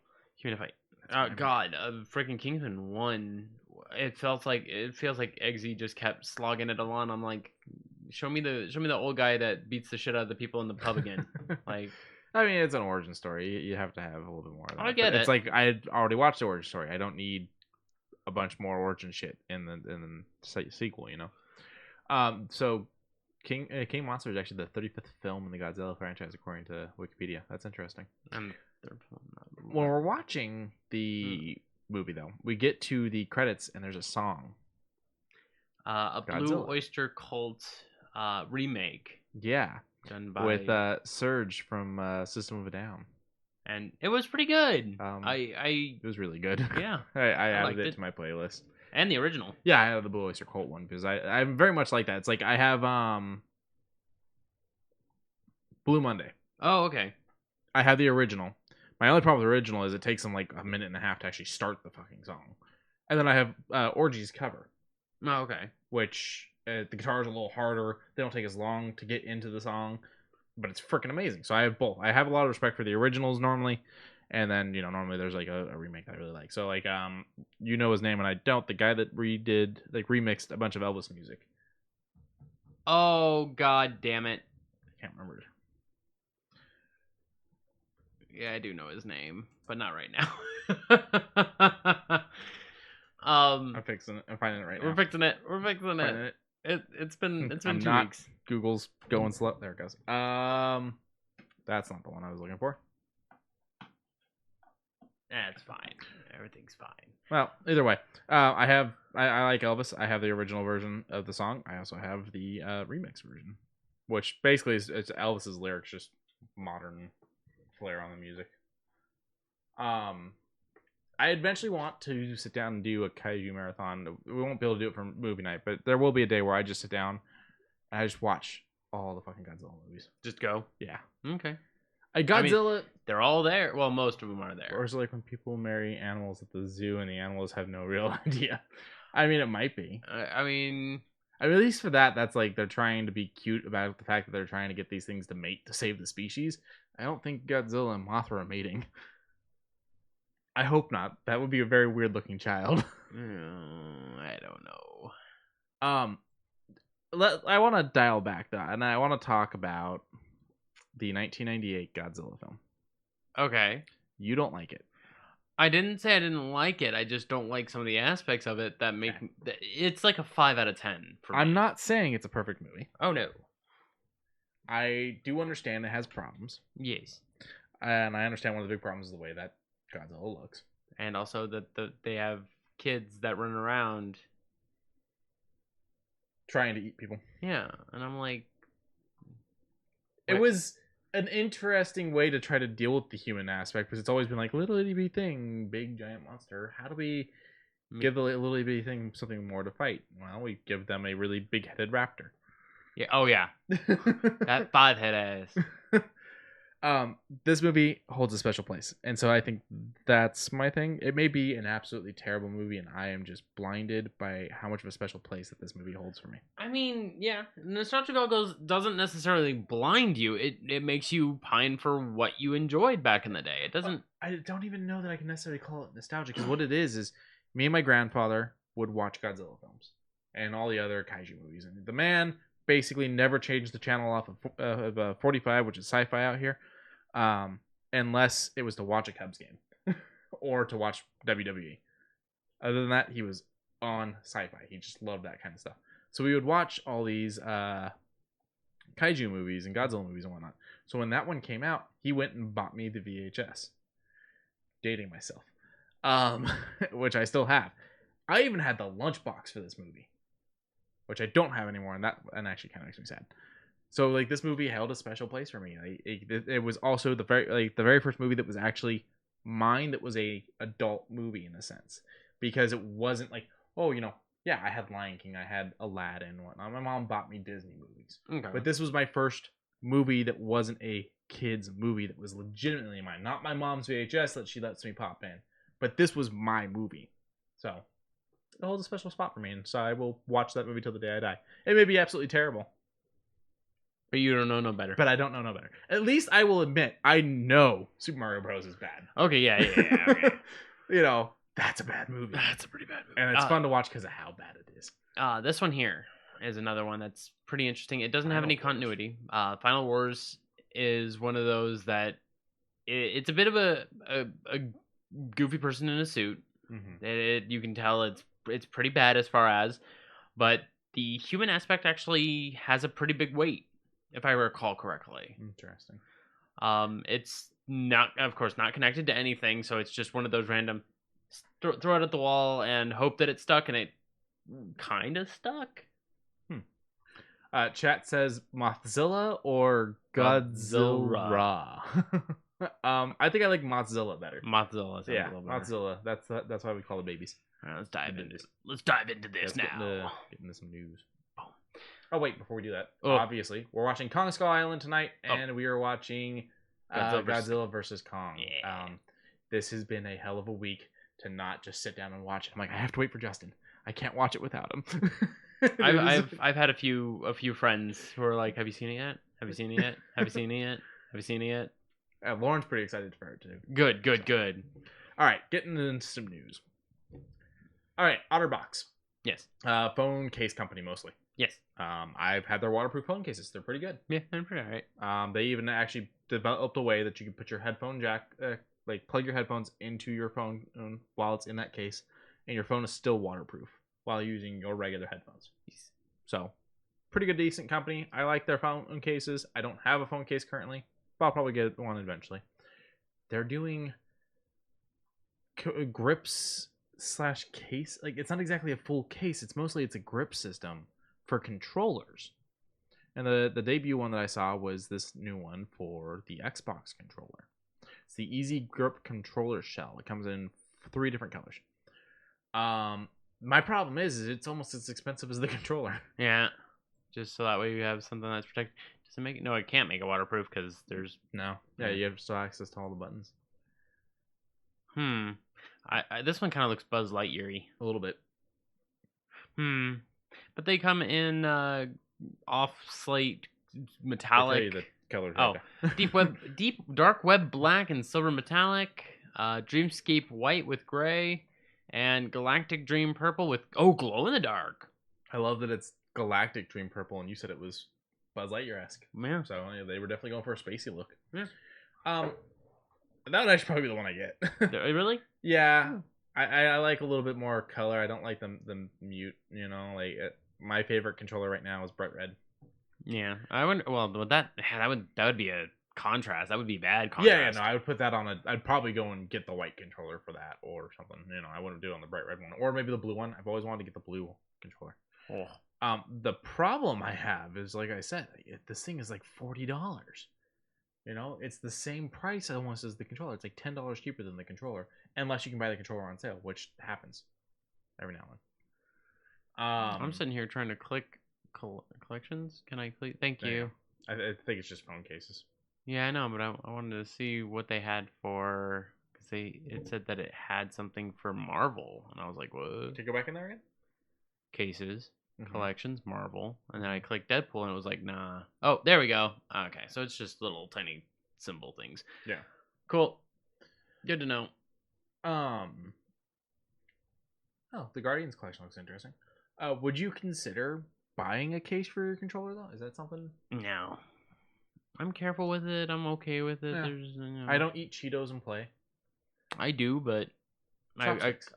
[SPEAKER 3] God, freaking Kingsman 1. It feels like Eggsy just kept slogging it along. I'm like, show me the old guy that beats the shit out of the people in the pub again. Like,
[SPEAKER 2] I mean, it's an origin story. You have to have a little bit more of that.
[SPEAKER 3] I get it.
[SPEAKER 2] It's like I had already watched the origin story. I don't need a bunch more origin shit in the sequel. So King Monster is actually the 35th film in the Godzilla franchise, according to Wikipedia. That's interesting. When we're watching the movie, though, we get to the credits and there's a song.
[SPEAKER 3] A Blue Oyster Cult remake.
[SPEAKER 2] Yeah,
[SPEAKER 3] done by
[SPEAKER 2] with Surge from System of a Down.
[SPEAKER 3] and it was pretty good.
[SPEAKER 2] It was really good.
[SPEAKER 3] Yeah,
[SPEAKER 2] I added
[SPEAKER 3] liked
[SPEAKER 2] it
[SPEAKER 3] it.
[SPEAKER 2] to my playlist.
[SPEAKER 3] And the original.
[SPEAKER 2] Yeah, I have the Blue Oyster Cult one because I'm very much like that. It's like I have Blue Monday.
[SPEAKER 3] Oh, okay.
[SPEAKER 2] I have the original. My only problem with the original is it takes them like a minute and a half to actually start the fucking song. And then I have Orgy's cover,
[SPEAKER 3] Oh, okay.
[SPEAKER 2] which the guitars are a little harder. They don't take as long to get into the song, but it's freaking amazing. So I have both. I have a lot of respect for the originals normally, and then normally there's like a remake that I really like. So like his name and I don't. The guy that remixed a bunch of Elvis music.
[SPEAKER 3] Oh, god damn it.
[SPEAKER 2] I can't remember.
[SPEAKER 3] Yeah, I do know his name, but not right now.
[SPEAKER 2] I'm fixing it. I'm finding it right now.
[SPEAKER 3] We're fixing it.
[SPEAKER 2] Finding it.
[SPEAKER 3] It's been
[SPEAKER 2] I'm
[SPEAKER 3] 2
[SPEAKER 2] not-
[SPEAKER 3] weeks.
[SPEAKER 2] Google's going slow. There it goes. That's not the one I was looking for.
[SPEAKER 3] That's fine. Everything's fine.
[SPEAKER 2] Well, either way, I like Elvis. I have the original version of the song. I also have the remix version, which basically is it's Elvis's lyrics, just modern flair on the music. I eventually want to sit down and do a kaiju marathon. We won't be able to do it for movie night, but there will be a day where I just sit down and I just watch all the fucking Godzilla movies.
[SPEAKER 3] Just go.
[SPEAKER 2] Yeah.
[SPEAKER 3] Okay.
[SPEAKER 2] Godzilla.
[SPEAKER 3] They're all there. Well, most of them are there.
[SPEAKER 2] Or is it like when people marry animals at the zoo and the animals have no real idea? I mean, it might be.
[SPEAKER 3] I mean,
[SPEAKER 2] at least for that's like they're trying to be cute about the fact that they're trying to get these things to mate to save the species. I don't think Godzilla and Mothra are mating. I hope not. That would be a very weird looking child.
[SPEAKER 3] I don't know.
[SPEAKER 2] I want to dial back though, and I want to talk about the 1998 Godzilla film.
[SPEAKER 3] Okay.
[SPEAKER 2] You don't like it.
[SPEAKER 3] I didn't say I didn't like it. I just don't like some of the aspects of it that make it's like a 5 out of 10 for me.
[SPEAKER 2] I'm not saying it's a perfect movie.
[SPEAKER 3] Oh no.
[SPEAKER 2] I do understand it has problems.
[SPEAKER 3] Yes.
[SPEAKER 2] And I understand one of the big problems is the way that Godzilla looks.
[SPEAKER 3] And also that they have kids that run around
[SPEAKER 2] trying to eat people.
[SPEAKER 3] Yeah, and I'm like...
[SPEAKER 2] It was an interesting way to try to deal with the human aspect, because it's always been like, little itty bitty thing, big giant monster. How do we give the little itty bitty thing something more to fight? Well, we give them a really big-headed raptor.
[SPEAKER 3] Yeah. Oh, yeah. That 5-head ass.
[SPEAKER 2] This movie holds a special place, and so I think that's my thing. It may be an absolutely terrible movie, and I am just blinded by how much of a special place that this movie holds for me.
[SPEAKER 3] I mean, yeah, nostalgia goggles doesn't necessarily blind you. It makes you pine for what you enjoyed back in the day. It doesn't.
[SPEAKER 2] I don't even know that I can necessarily call it nostalgia, because what it is me and my grandfather would watch Godzilla films and all the other kaiju movies, and the man basically never changed the channel off of 45, which is sci-fi out here, unless it was to watch a Cubs game or to watch WWE. Other than that, he was on sci-fi. He just loved that kind of stuff. So we would watch all these kaiju movies and Godzilla movies and whatnot. So when that one came out, he went and bought me the VHS. Dating myself. Which I still have. I even had the lunchbox for this movie, which I don't have anymore, and that actually kind of makes me sad. So like this movie held a special place for me. It was also the very first movie that was actually mine, that was a adult movie in a sense, because it wasn't like, oh, yeah, I had Lion King, I had Aladdin and whatnot. My mom bought me Disney movies, but this was my first movie that wasn't a kid's movie, that was legitimately mine, not my mom's VHS that she lets me pop in, but this was my movie. So it holds a special spot for me, and so I will watch that movie till the day I die. It may be absolutely terrible,
[SPEAKER 3] but you don't know no better.
[SPEAKER 2] But I don't know no better. At least I will admit, I know Super Mario Bros. Is bad.
[SPEAKER 3] Okay, yeah. Okay.
[SPEAKER 2] That's a bad movie.
[SPEAKER 3] That's a pretty bad movie.
[SPEAKER 2] And it's fun to watch because of how bad it is.
[SPEAKER 3] This one here is another one that's pretty interesting. It doesn't have any continuity. Final Wars is one of those that it's a bit of a goofy person in a suit. Mm-hmm. You can tell it's pretty bad as far as, but the human aspect actually has a pretty big weight, if I recall correctly.
[SPEAKER 2] Interesting.
[SPEAKER 3] It's not, of course, not connected to anything, so it's just one of those random throw it at the wall and hope that it stuck, and it kind of stuck.
[SPEAKER 2] Chat says Mothzilla or Godzilla. I think I like Mothzilla better.
[SPEAKER 3] Mothzilla sounds a
[SPEAKER 2] Yeah,
[SPEAKER 3] little better.
[SPEAKER 2] Mothzilla. That's why we call the babies.
[SPEAKER 3] All right, let's dive
[SPEAKER 2] The
[SPEAKER 3] into
[SPEAKER 2] news.
[SPEAKER 3] Let's dive into this
[SPEAKER 2] Let's
[SPEAKER 3] now.
[SPEAKER 2] get into some news. Oh wait, before we do that,
[SPEAKER 3] Oh.
[SPEAKER 2] obviously we're watching Kong Skull Island tonight, and we are watching
[SPEAKER 3] Godzilla
[SPEAKER 2] versus Kong.
[SPEAKER 3] Yeah.
[SPEAKER 2] This has been a hell of a week to not just sit down and watch it. I'm like, I have to wait for Justin. I can't watch it without him.
[SPEAKER 3] I've had a few friends who are like, "Have you seen it yet? Have you seen it yet? Have you seen it yet? Have you seen it yet?"
[SPEAKER 2] Lauren's pretty excited for it too.
[SPEAKER 3] Good.
[SPEAKER 2] All right, getting into some news. All right, OtterBox.
[SPEAKER 3] Yes.
[SPEAKER 2] Phone case company mostly.
[SPEAKER 3] Yes.
[SPEAKER 2] I've had their waterproof phone cases. They're pretty good.
[SPEAKER 3] Yeah, they're pretty alright.
[SPEAKER 2] They even actually developed a way that you can put your headphone jack, like plug your headphones into your phone while it's in that case, and your phone is still waterproof while using your regular headphones. So, pretty good, decent company. I like their phone cases. I don't have a phone case currently, but I'll probably get one eventually. They're doing grips / case. Like, it's not exactly a full case. It's a grip system for controllers. And the debut one that I saw was this new one for the Xbox controller. It's the Easy Grip controller shell. It comes in 3 different colors. My problem is it's almost as expensive as the controller.
[SPEAKER 3] Yeah. Just so that way you have something that's protected. Does it make it? No, it can't make it waterproof because there's
[SPEAKER 2] No. Yeah, you have still access to all the buttons.
[SPEAKER 3] This one kind of looks Buzz Lightyear-y.
[SPEAKER 2] A little bit.
[SPEAKER 3] But they come in off slate metallic.
[SPEAKER 2] The colors.
[SPEAKER 3] Oh,
[SPEAKER 2] right
[SPEAKER 3] deep dark web black and silver metallic, dreamscape white with gray, and galactic dream purple with glow in the dark.
[SPEAKER 2] I love that it's galactic dream purple, and you said it was Buzz Lightyear-esque.
[SPEAKER 3] Yeah.
[SPEAKER 2] So they were definitely going for a spacey look.
[SPEAKER 3] Yeah.
[SPEAKER 2] That would actually probably be the one I get.
[SPEAKER 3] Really?
[SPEAKER 2] Yeah. I like a little bit more color. I don't like the mute. My favorite controller right now is bright red.
[SPEAKER 3] Yeah, I wouldn't. Well, that would be a contrast. That would be bad contrast.
[SPEAKER 2] Yeah, no, I would put that on I'd probably go and get the white controller for that or something. I wouldn't do it on the bright red one, or maybe the blue one. I've always wanted to get the blue controller.
[SPEAKER 3] Oh.
[SPEAKER 2] The problem I have is, like I said, this thing is like $40. It's the same price almost as the controller. It's like $10 cheaper than the controller, unless you can buy the controller on sale, which happens every now and then.
[SPEAKER 3] I'm sitting here trying to click collections. Can I click? Thank you.
[SPEAKER 2] I think it's just phone cases.
[SPEAKER 3] Yeah, I know, but I wanted to see what they had for, because it said that it had something for Marvel, and I was like, what?
[SPEAKER 2] Can you go back in there again?
[SPEAKER 3] Cases, collections, Marvel, and then I clicked Deadpool, and it was like, nah. Oh, there we go. Okay, so it's just little tiny symbol things.
[SPEAKER 2] Yeah.
[SPEAKER 3] Cool. Good to know.
[SPEAKER 2] The Guardians collection looks interesting. Would you consider buying a case for your controller though? Is that something?
[SPEAKER 3] No. I'm careful with it. I'm okay with it.
[SPEAKER 2] Yeah.
[SPEAKER 3] There's,
[SPEAKER 2] I don't eat Cheetos and play.
[SPEAKER 3] I do, but
[SPEAKER 2] Chopsticks.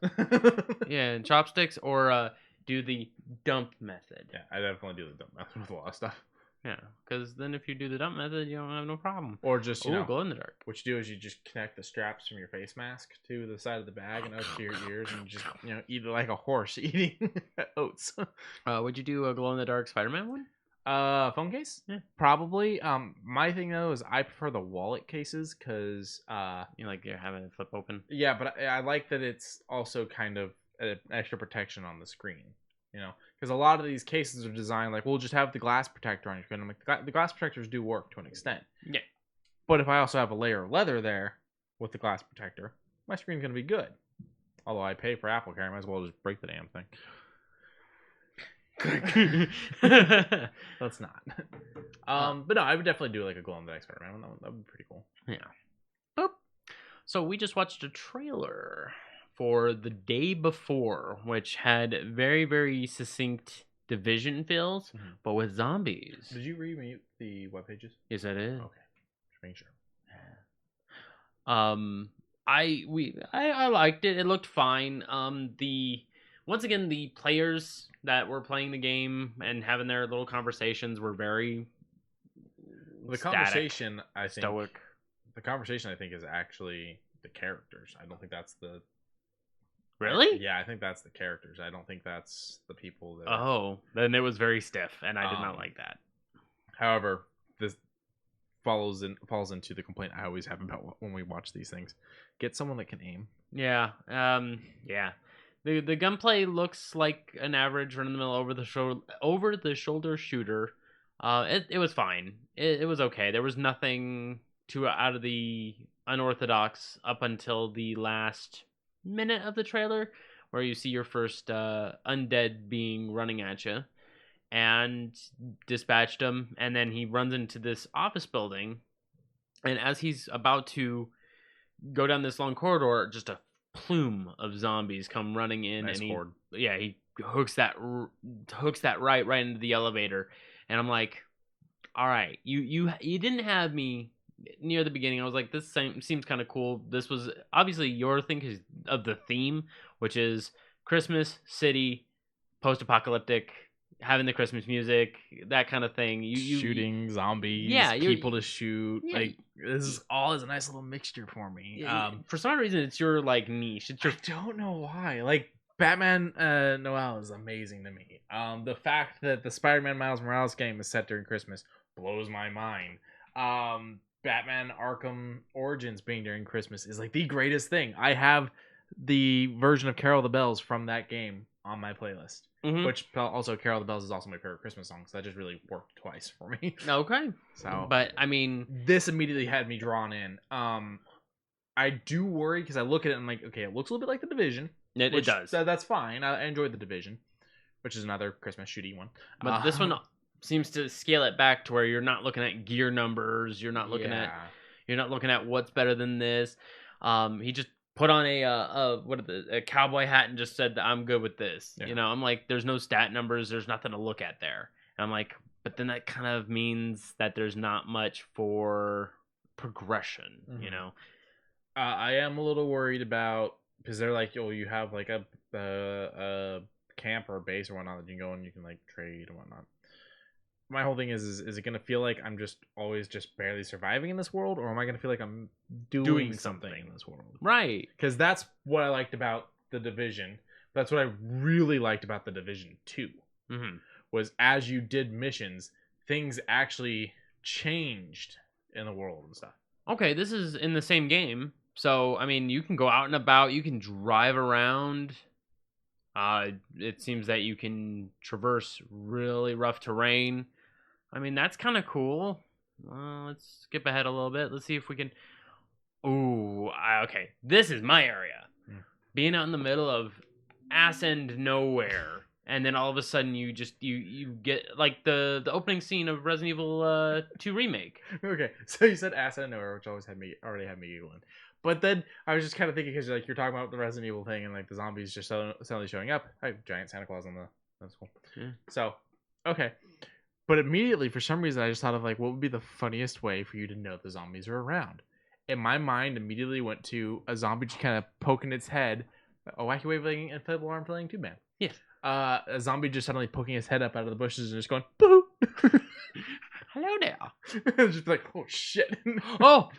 [SPEAKER 3] yeah, chopsticks or do the dump method.
[SPEAKER 2] Yeah, I definitely do the dump method with a lot of stuff.
[SPEAKER 3] Yeah, because then if you do the dump method, you don't have no problem.
[SPEAKER 2] Or just
[SPEAKER 3] glow in the dark.
[SPEAKER 2] What you do is you just connect the straps from your face mask to the side of the bag and up to your ears, and you just eat like a horse eating oats.
[SPEAKER 3] Would you do a glow in the dark Spider-Man one?
[SPEAKER 2] Phone case?
[SPEAKER 3] Yeah,
[SPEAKER 2] probably. My thing though is I prefer the wallet cases because
[SPEAKER 3] you like you're having it flip open.
[SPEAKER 2] Yeah, but I like that it's also kind of an extra protection on the screen. Because a lot of these cases are designed like, we'll just have the glass protector on your screen. I'm like, the glass protectors do work to an extent.
[SPEAKER 3] Yeah.
[SPEAKER 2] But if I also have a layer of leather there with the glass protector, my screen's going to be good. Although I pay for Apple Care, I might as well just break the damn thing. Let's not. But no, I would definitely do like a glow in the dark Spider-Man. That would be pretty cool.
[SPEAKER 3] Yeah. Boop. So we just watched a trailer for The Day Before, which had very, very succinct Division feels, but with zombies.
[SPEAKER 2] Did you remute the web pages?
[SPEAKER 3] Yes, I did.
[SPEAKER 2] Okay, just making sure.
[SPEAKER 3] I liked it. It looked fine. Once again, the players that were playing the game and having their little conversations were very
[SPEAKER 2] conversation. I think
[SPEAKER 3] stoic.
[SPEAKER 2] The conversation I think is actually the characters. I don't think that's the
[SPEAKER 3] Really?
[SPEAKER 2] Yeah, I think that's the characters. I don't think that's the people that.
[SPEAKER 3] Oh, then it was very stiff, and I did not like that.
[SPEAKER 2] However, this falls into the complaint I always have about when we watch these things. Get someone that can aim.
[SPEAKER 3] Yeah. Yeah. The gunplay looks like an average run of the mill over the shoulder shooter. It was fine. It was okay. There was nothing too out of the unorthodox up until the last minute of the trailer, where you see your first undead being running at you, and dispatched him, and then he runs into this office building, and as he's about to go down this long corridor, just a plume of zombies come running in,
[SPEAKER 2] Nice
[SPEAKER 3] and
[SPEAKER 2] horde.
[SPEAKER 3] he hooks that right into the elevator, and I'm like, all right, you didn't have me near the beginning. I was like, this seems kind of cool. This was obviously your thing because of the theme, which is Christmas city, post-apocalyptic, having the Christmas music, that kind of thing.
[SPEAKER 2] Shooting zombies,
[SPEAKER 3] yeah,
[SPEAKER 2] people to shoot.
[SPEAKER 3] Yeah.
[SPEAKER 2] Like this is all is a nice little mixture for me.
[SPEAKER 3] For some reason, it's your like niche. It's your
[SPEAKER 2] I don't know why. Like Batman Noel is amazing to me. The fact that the Spider-Man Miles Morales game is set during Christmas blows my mind. Batman Arkham Origins being during Christmas is like the greatest thing. I have the version of Carol of the Bells from that game on my playlist.
[SPEAKER 3] Mhm.
[SPEAKER 2] Which also Carol of the Bells is also my favorite Christmas song, so that just really worked twice for me.
[SPEAKER 3] Okay.
[SPEAKER 2] So,
[SPEAKER 3] but I mean,
[SPEAKER 2] this immediately had me drawn in. I do worry because I look at it and I'm like, okay, it looks a little bit like The Division.
[SPEAKER 3] it does.
[SPEAKER 2] That's fine. I enjoyed The Division, which is another Christmas shooty one.
[SPEAKER 3] But this one seems to scale it back to where you're not looking at gear numbers. You're not looking at what's better than this. He just put on a cowboy hat and just said, I'm good with this.
[SPEAKER 2] Yeah.
[SPEAKER 3] You know, I'm like, there's no stat numbers. There's nothing to look at there. And I'm like, but then that kind of means that there's not much for progression,
[SPEAKER 2] Mm-hmm.
[SPEAKER 3] you know?
[SPEAKER 2] I am a little worried about, because they're like, oh, you have like a camp or a base or whatnot that you can go and you can like trade and whatnot. My whole thing is it going to feel like I'm just always just barely surviving in this world, or am I going to feel like I'm doing something in this world?
[SPEAKER 3] Right.
[SPEAKER 2] Because that's what I liked about The Division. That's what I really liked about The Division 2.
[SPEAKER 3] Mm-hmm.
[SPEAKER 2] Was as you did missions, things actually changed in the world and stuff.
[SPEAKER 3] Okay, this is in the same game. So, I mean, you can go out and about. You can drive around. It seems that you can traverse really rough terrain. I mean, that's kind of cool. Let's skip ahead a little bit. Let's see if we can... Ooh, okay. This is my area. Being out in the middle of ass end nowhere, and then all of a sudden you get like the opening scene of Resident Evil 2 remake.
[SPEAKER 2] Okay, so you said ass end nowhere, which already had me giggling. But then I was just kind of thinking because like you're talking about the Resident Evil thing and like the zombies just suddenly showing up. I have giant Santa Claus on the. That's cool.
[SPEAKER 3] Yeah.
[SPEAKER 2] So, okay. But immediately, for some reason, I just thought of like, what would be the funniest way for you to know the zombies are around? And my mind immediately went to a zombie just kind of poking its head, a wacky waving inflatable arm flailing tube man.
[SPEAKER 3] Yes.
[SPEAKER 2] A zombie just suddenly poking his head up out of the bushes and just going, boo!
[SPEAKER 3] Hello there.
[SPEAKER 2] Just like, oh shit. Oh,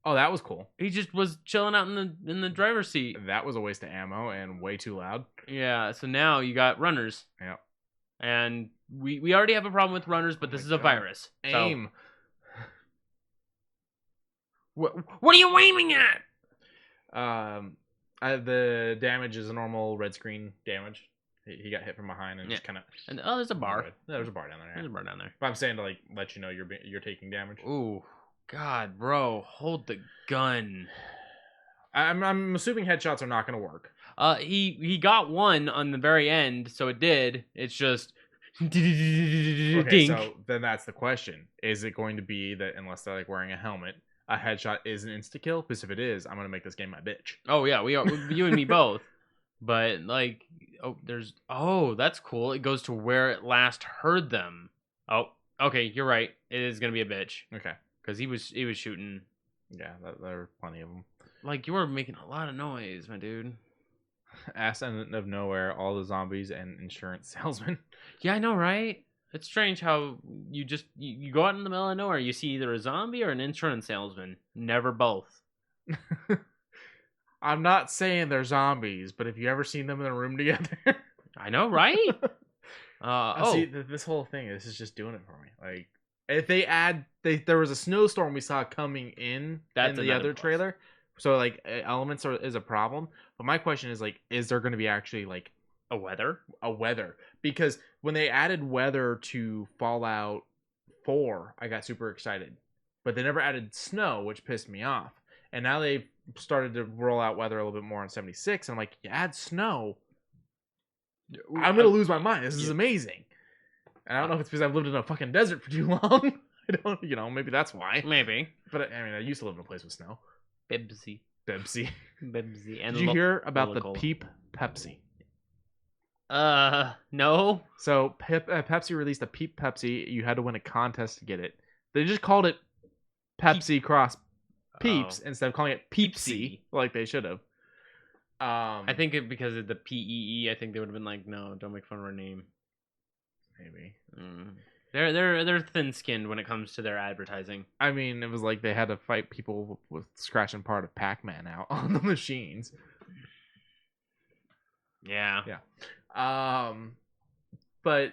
[SPEAKER 2] that was cool.
[SPEAKER 3] He just was chilling out in the driver's seat.
[SPEAKER 2] That was a waste of ammo and way too loud.
[SPEAKER 3] Yeah, so now you got runners.
[SPEAKER 2] Yeah.
[SPEAKER 3] And we already have a problem with runners, but this is a virus.
[SPEAKER 2] Aim.
[SPEAKER 3] So, what are you aiming at?
[SPEAKER 2] The damage is a normal red screen damage. He got hit from behind and just kind of.
[SPEAKER 3] And there's a bar.
[SPEAKER 2] There's a bar down there. Yeah.
[SPEAKER 3] There's a bar down there.
[SPEAKER 2] But I'm saying to like let you know you're taking damage.
[SPEAKER 3] Ooh, God, bro, hold the gun.
[SPEAKER 2] I'm assuming headshots are not going to work.
[SPEAKER 3] He got one on the very end, so it did. It's just
[SPEAKER 2] Okay,
[SPEAKER 3] dink.
[SPEAKER 2] so then that's the question: is it going to be that unless they're like wearing a helmet, a headshot is an insta kill? Because if it is, I'm going to make this game my bitch.
[SPEAKER 3] Oh yeah, we are you and me both. But like, that's cool. It goes to where it last heard them. Oh, okay, you're right. It is gonna be a bitch.
[SPEAKER 2] Okay,
[SPEAKER 3] because he was shooting.
[SPEAKER 2] Yeah, there were plenty of them.
[SPEAKER 3] Like, you were making a lot of noise, my dude.
[SPEAKER 2] Ass end of nowhere, all the zombies and insurance salesmen.
[SPEAKER 3] Yeah, I know, right? It's strange how you just you go out in the middle of nowhere, you see either a zombie or an insurance salesman. Never both.
[SPEAKER 2] I'm not saying they're zombies, but have you ever seen them in a room together?
[SPEAKER 3] I know, right?
[SPEAKER 2] See, this whole thing, this is just doing it for me. Like, if they add, there was a snowstorm we saw coming in the other
[SPEAKER 3] plus.
[SPEAKER 2] trailer, so like elements is a problem. But my question is like, is there going to be actually like
[SPEAKER 3] a weather?
[SPEAKER 2] Because when they added weather to Fallout 4, I got super excited, but they never added snow, which pissed me off. And now they've started to roll out weather a little bit more on 76. And I'm like, you add snow, I'm gonna lose my mind. This is amazing. And I don't know if it's because I've lived in a fucking desert for too long. I don't, maybe that's why.
[SPEAKER 3] Maybe.
[SPEAKER 2] But I mean, I used to live in a place with snow.
[SPEAKER 3] Bibsy.
[SPEAKER 2] And Did you hear about the Peep Pepsi?
[SPEAKER 3] No.
[SPEAKER 2] So Pepsi released a Peep Pepsi. You had to win a contest to get it. They just called it Pepsi cross Peeps instead of calling it Peepsy like they should have.
[SPEAKER 3] I think because of the PEE, I think they would have been like, no, don't make fun of our name.
[SPEAKER 2] Maybe.
[SPEAKER 3] They're thin-skinned when it comes to their advertising.
[SPEAKER 2] I mean, it was like they had to fight people with scratching part of Pac-Man out on the machines.
[SPEAKER 3] Yeah.
[SPEAKER 2] But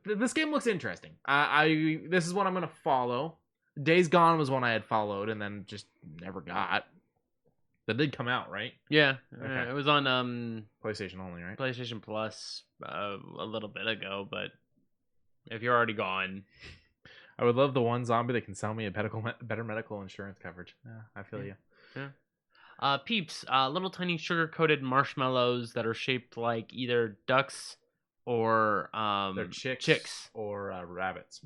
[SPEAKER 2] this game looks interesting. This is what I'm gonna follow. Days Gone was one I had followed and then just never got. That did come out, right?
[SPEAKER 3] Yeah.
[SPEAKER 2] Okay.
[SPEAKER 3] It was on
[SPEAKER 2] PlayStation only, right?
[SPEAKER 3] PlayStation Plus a little bit ago, but if you're already gone,
[SPEAKER 2] I would love the one zombie that can sell me a better medical insurance coverage. Yeah, I feel you.
[SPEAKER 3] Yeah. Peeps, little tiny sugar-coated marshmallows that are shaped like either ducks or
[SPEAKER 2] they're chicks or rabbits.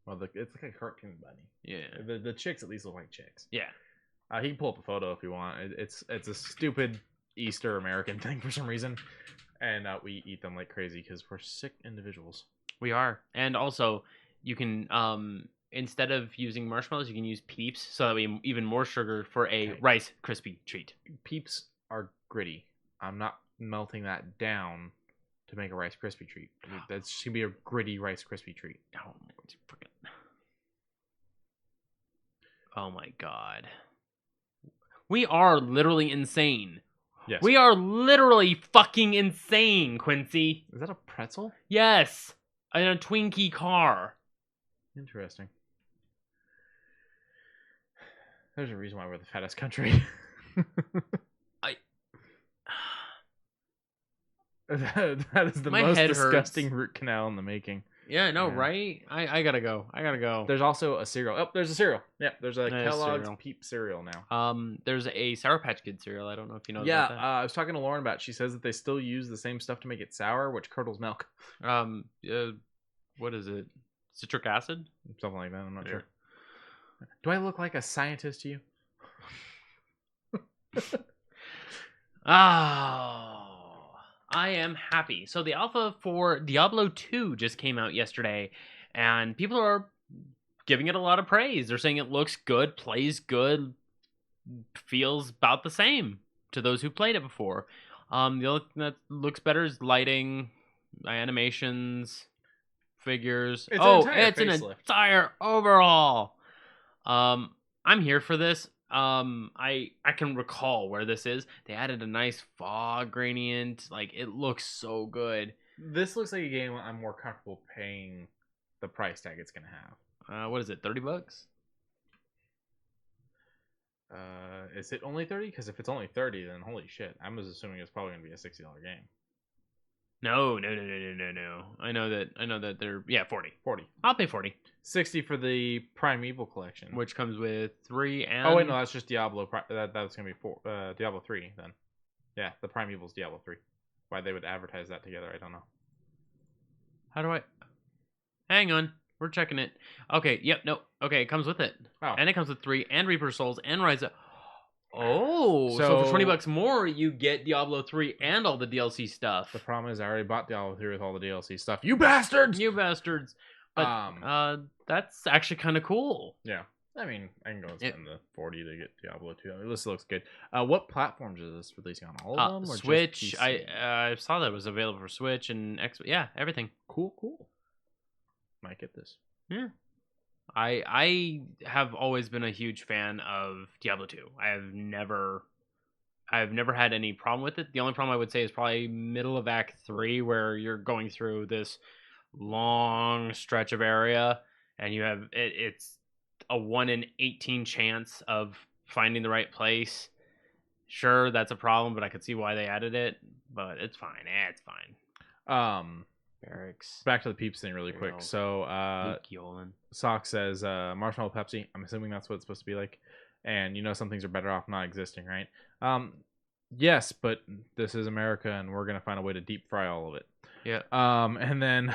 [SPEAKER 2] Well, it's like a cartoon bunny.
[SPEAKER 3] Yeah.
[SPEAKER 2] The chicks at least look like chicks.
[SPEAKER 3] Yeah.
[SPEAKER 2] He can pull up a photo if you want. It's a stupid Easter American thing for some reason, and we eat them like crazy because we're sick individuals.
[SPEAKER 3] We are, and also you can instead of using marshmallows, you can use Peeps, so that we even more sugar for a Rice Krispie treat.
[SPEAKER 2] Peeps are gritty. I'm not melting that down to make a Rice Krispie treat. That's just gonna be a gritty Rice Krispie treat.
[SPEAKER 3] Oh my god. We are literally insane.
[SPEAKER 2] Yes.
[SPEAKER 3] We are literally fucking insane, Quincy.
[SPEAKER 2] Is that a pretzel?
[SPEAKER 3] Yes. In a Twinkie car.
[SPEAKER 2] Interesting. There's a reason why we're the fattest country. That is the most disgusting root canal in the making.
[SPEAKER 3] Yeah, I know, right? I gotta go.
[SPEAKER 2] There's also a cereal. Oh, there's a cereal. Yeah, there's a Kellogg's Peep cereal now.
[SPEAKER 3] There's a Sour Patch Kid cereal. I don't know if you know
[SPEAKER 2] about
[SPEAKER 3] that.
[SPEAKER 2] I was talking to Lauren about it. She says that they still use the same stuff to make it sour, which curdles milk.
[SPEAKER 3] What is it? Citric acid?
[SPEAKER 2] Something like that. I'm not sure. Do I look like a scientist to you?
[SPEAKER 3] I am happy. So the alpha for Diablo 2 just came out yesterday, and people are giving it a lot of praise. They're saying it looks good, plays good, feels about the same to those who played it before. The only thing that looks better is lighting, animations, figures. It's an entire overhaul. I'm here for this. I can recall where this is. They added a nice fog gradient. Like, it looks so good.
[SPEAKER 2] This looks like a game I'm more comfortable paying the price tag it's gonna have.
[SPEAKER 3] What is it? $30?
[SPEAKER 2] Is it only 30? Because if it's only 30, then holy shit, I was assuming it's probably gonna be a $60 game.
[SPEAKER 3] No. I know that they're 40. I'll pay 40.
[SPEAKER 2] 60 for the Primeval collection,
[SPEAKER 3] which comes with 3 and.
[SPEAKER 2] Oh wait, no, that's just Diablo. That's gonna be Diablo 3 then. Yeah, the Primeval's Diablo 3. Why they would advertise that together, I don't know.
[SPEAKER 3] How do I? Hang on, we're checking it. Okay, yep, no. Okay, it comes with it.
[SPEAKER 2] Oh.
[SPEAKER 3] And it comes with 3 and Reaper Souls and Rise Up. Oh, so for $20 more, you get Diablo 3 and all the DLC stuff.
[SPEAKER 2] The problem is I already bought Diablo 3 with all the DLC stuff. You bastards!
[SPEAKER 3] But that's actually kind of cool.
[SPEAKER 2] Yeah. I mean, I can go and spend the $40 to get Diablo 2. I mean, this looks good. What platforms is this releasing on? All of them? Or
[SPEAKER 3] Switch.
[SPEAKER 2] Just PC?
[SPEAKER 3] I saw that it was available for Switch and Xbox. Yeah, everything.
[SPEAKER 2] Cool. Might get this.
[SPEAKER 3] Yeah. I have always been a huge fan of Diablo 2. I have never I've never had any problem with it. The only problem I would say is probably middle of Act 3, where you're going through this long stretch of area, and you have it's a 1 in 18 chance of finding the right place. Sure, that's a problem, but I could see why they added it. But it's fine. It's fine. Barracks.
[SPEAKER 2] Back to the Peeps thing really quick. So
[SPEAKER 3] Luke Yolen.
[SPEAKER 2] Sock says marshmallow Pepsi. I'm assuming that's what it's supposed to be like. And some things are better off not existing, right? Yes, but this is America, and we're gonna find a way to deep fry all of it.
[SPEAKER 3] Yeah.
[SPEAKER 2] And then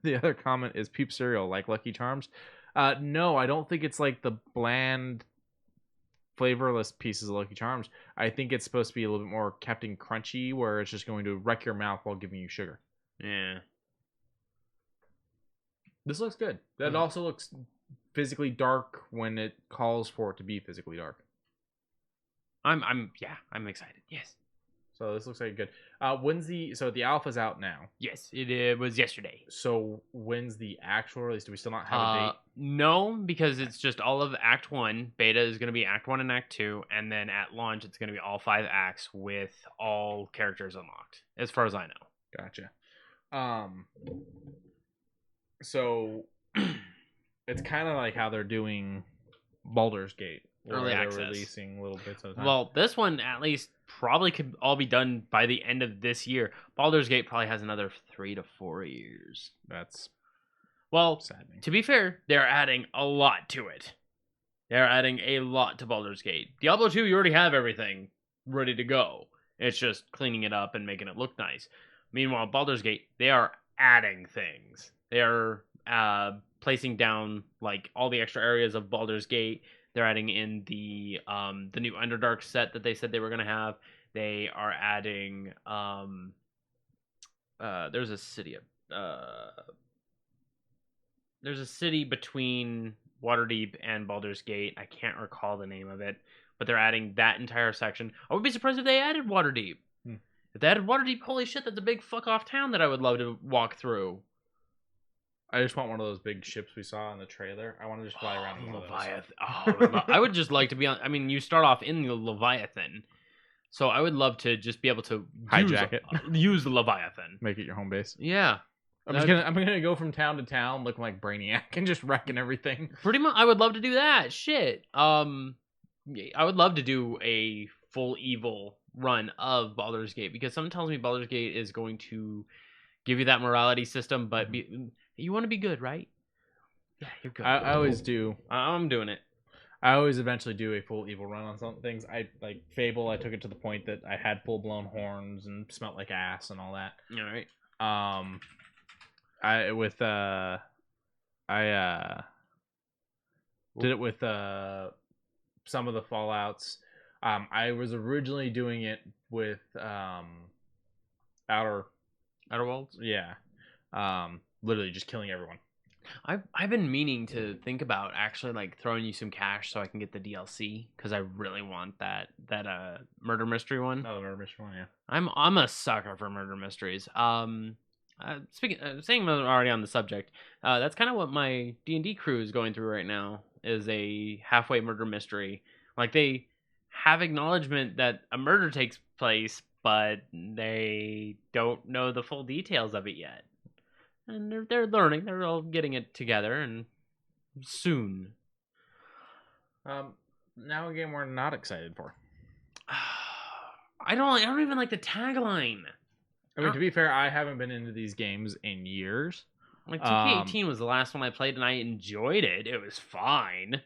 [SPEAKER 2] the other comment is Peep cereal like Lucky Charms. No, I don't think it's like the bland, flavorless pieces of Lucky Charms. I think it's supposed to be a little bit more Captain Crunchy, where it's just going to wreck your mouth while giving you sugar.
[SPEAKER 3] Yeah.
[SPEAKER 2] This looks good. That also looks physically dark when it calls for it to be physically dark.
[SPEAKER 3] I'm excited. Yes.
[SPEAKER 2] So this looks like good. When's the alpha's out now?
[SPEAKER 3] Yes, it was yesterday.
[SPEAKER 2] So when's the actual release? Do we still not have a date?
[SPEAKER 3] No, because it's just all of Act 1. Beta is going to be Act 1 and Act 2, and then at launch it's going to be all 5 acts with all characters unlocked, as far as I know.
[SPEAKER 2] Gotcha. So it's kind of like how they're doing Baldur's Gate.
[SPEAKER 3] Early access.
[SPEAKER 2] They're releasing little bits at a time.
[SPEAKER 3] Well, this one at least probably could all be done by the end of this year. Baldur's Gate probably has another 3 to 4 years.
[SPEAKER 2] That's
[SPEAKER 3] saddening. To be fair, they're adding a lot to it. They're adding a lot to Baldur's Gate. Diablo 2, you already have everything ready to go. It's just cleaning it up and making it look nice. Meanwhile, Baldur's Gate, they are adding things. They are placing down like all the extra areas of Baldur's Gate. They're adding in the new Underdark set that they said they were going to have. They are adding there's a city between Waterdeep and Baldur's Gate. I can't recall the name of it, but they're adding that entire section. I would be surprised if they added Waterdeep. If they added Waterdeep, holy shit, that's a big fuck off town that I would love to walk through.
[SPEAKER 2] I just want one of those big ships we saw in the trailer. I want to just fly around in one of
[SPEAKER 3] Leviathan. I would just like to be on. I mean, you start off in the Leviathan, so I would love to just be able to
[SPEAKER 2] hijack it,
[SPEAKER 3] use the Leviathan,
[SPEAKER 2] make it your home base.
[SPEAKER 3] Yeah,
[SPEAKER 2] I'm gonna go from town to town looking like Brainiac and just wrecking everything.
[SPEAKER 3] Pretty much, I would love to do that. Shit. I would love to do a full evil run of Baldur's Gate, because someone tells me Baldur's Gate is going to give you that morality system, but you want to be good, right? Yeah, you're good.
[SPEAKER 2] I always do.
[SPEAKER 3] I'm doing it.
[SPEAKER 2] I always eventually do a full evil run on some things. I like Fable. I took it to the point that I had full blown horns and smelled like ass and all that.
[SPEAKER 3] All right.
[SPEAKER 2] I did it with some of the Fallouts. I was originally doing it with Outer
[SPEAKER 3] Worlds.
[SPEAKER 2] Yeah. Literally just killing everyone.
[SPEAKER 3] I've been meaning to think about actually like throwing you some cash so I can get the DLC, because I really want that murder mystery one.
[SPEAKER 2] Oh, the murder mystery one, yeah.
[SPEAKER 3] I'm a sucker for murder mysteries. Saying already on the subject, that's kind of what my D&D crew is going through right now, is a halfway murder mystery. Like, they have acknowledgement that a murder takes place, but they don't know the full details of it yet. And they're learning. They're all getting it together, and soon.
[SPEAKER 2] Now a game we're not excited for.
[SPEAKER 3] I don't even like the tagline.
[SPEAKER 2] I mean, to be fair, I haven't been into these games in years.
[SPEAKER 3] Like, 2K18 was the last one I played, and I enjoyed it. It was fine.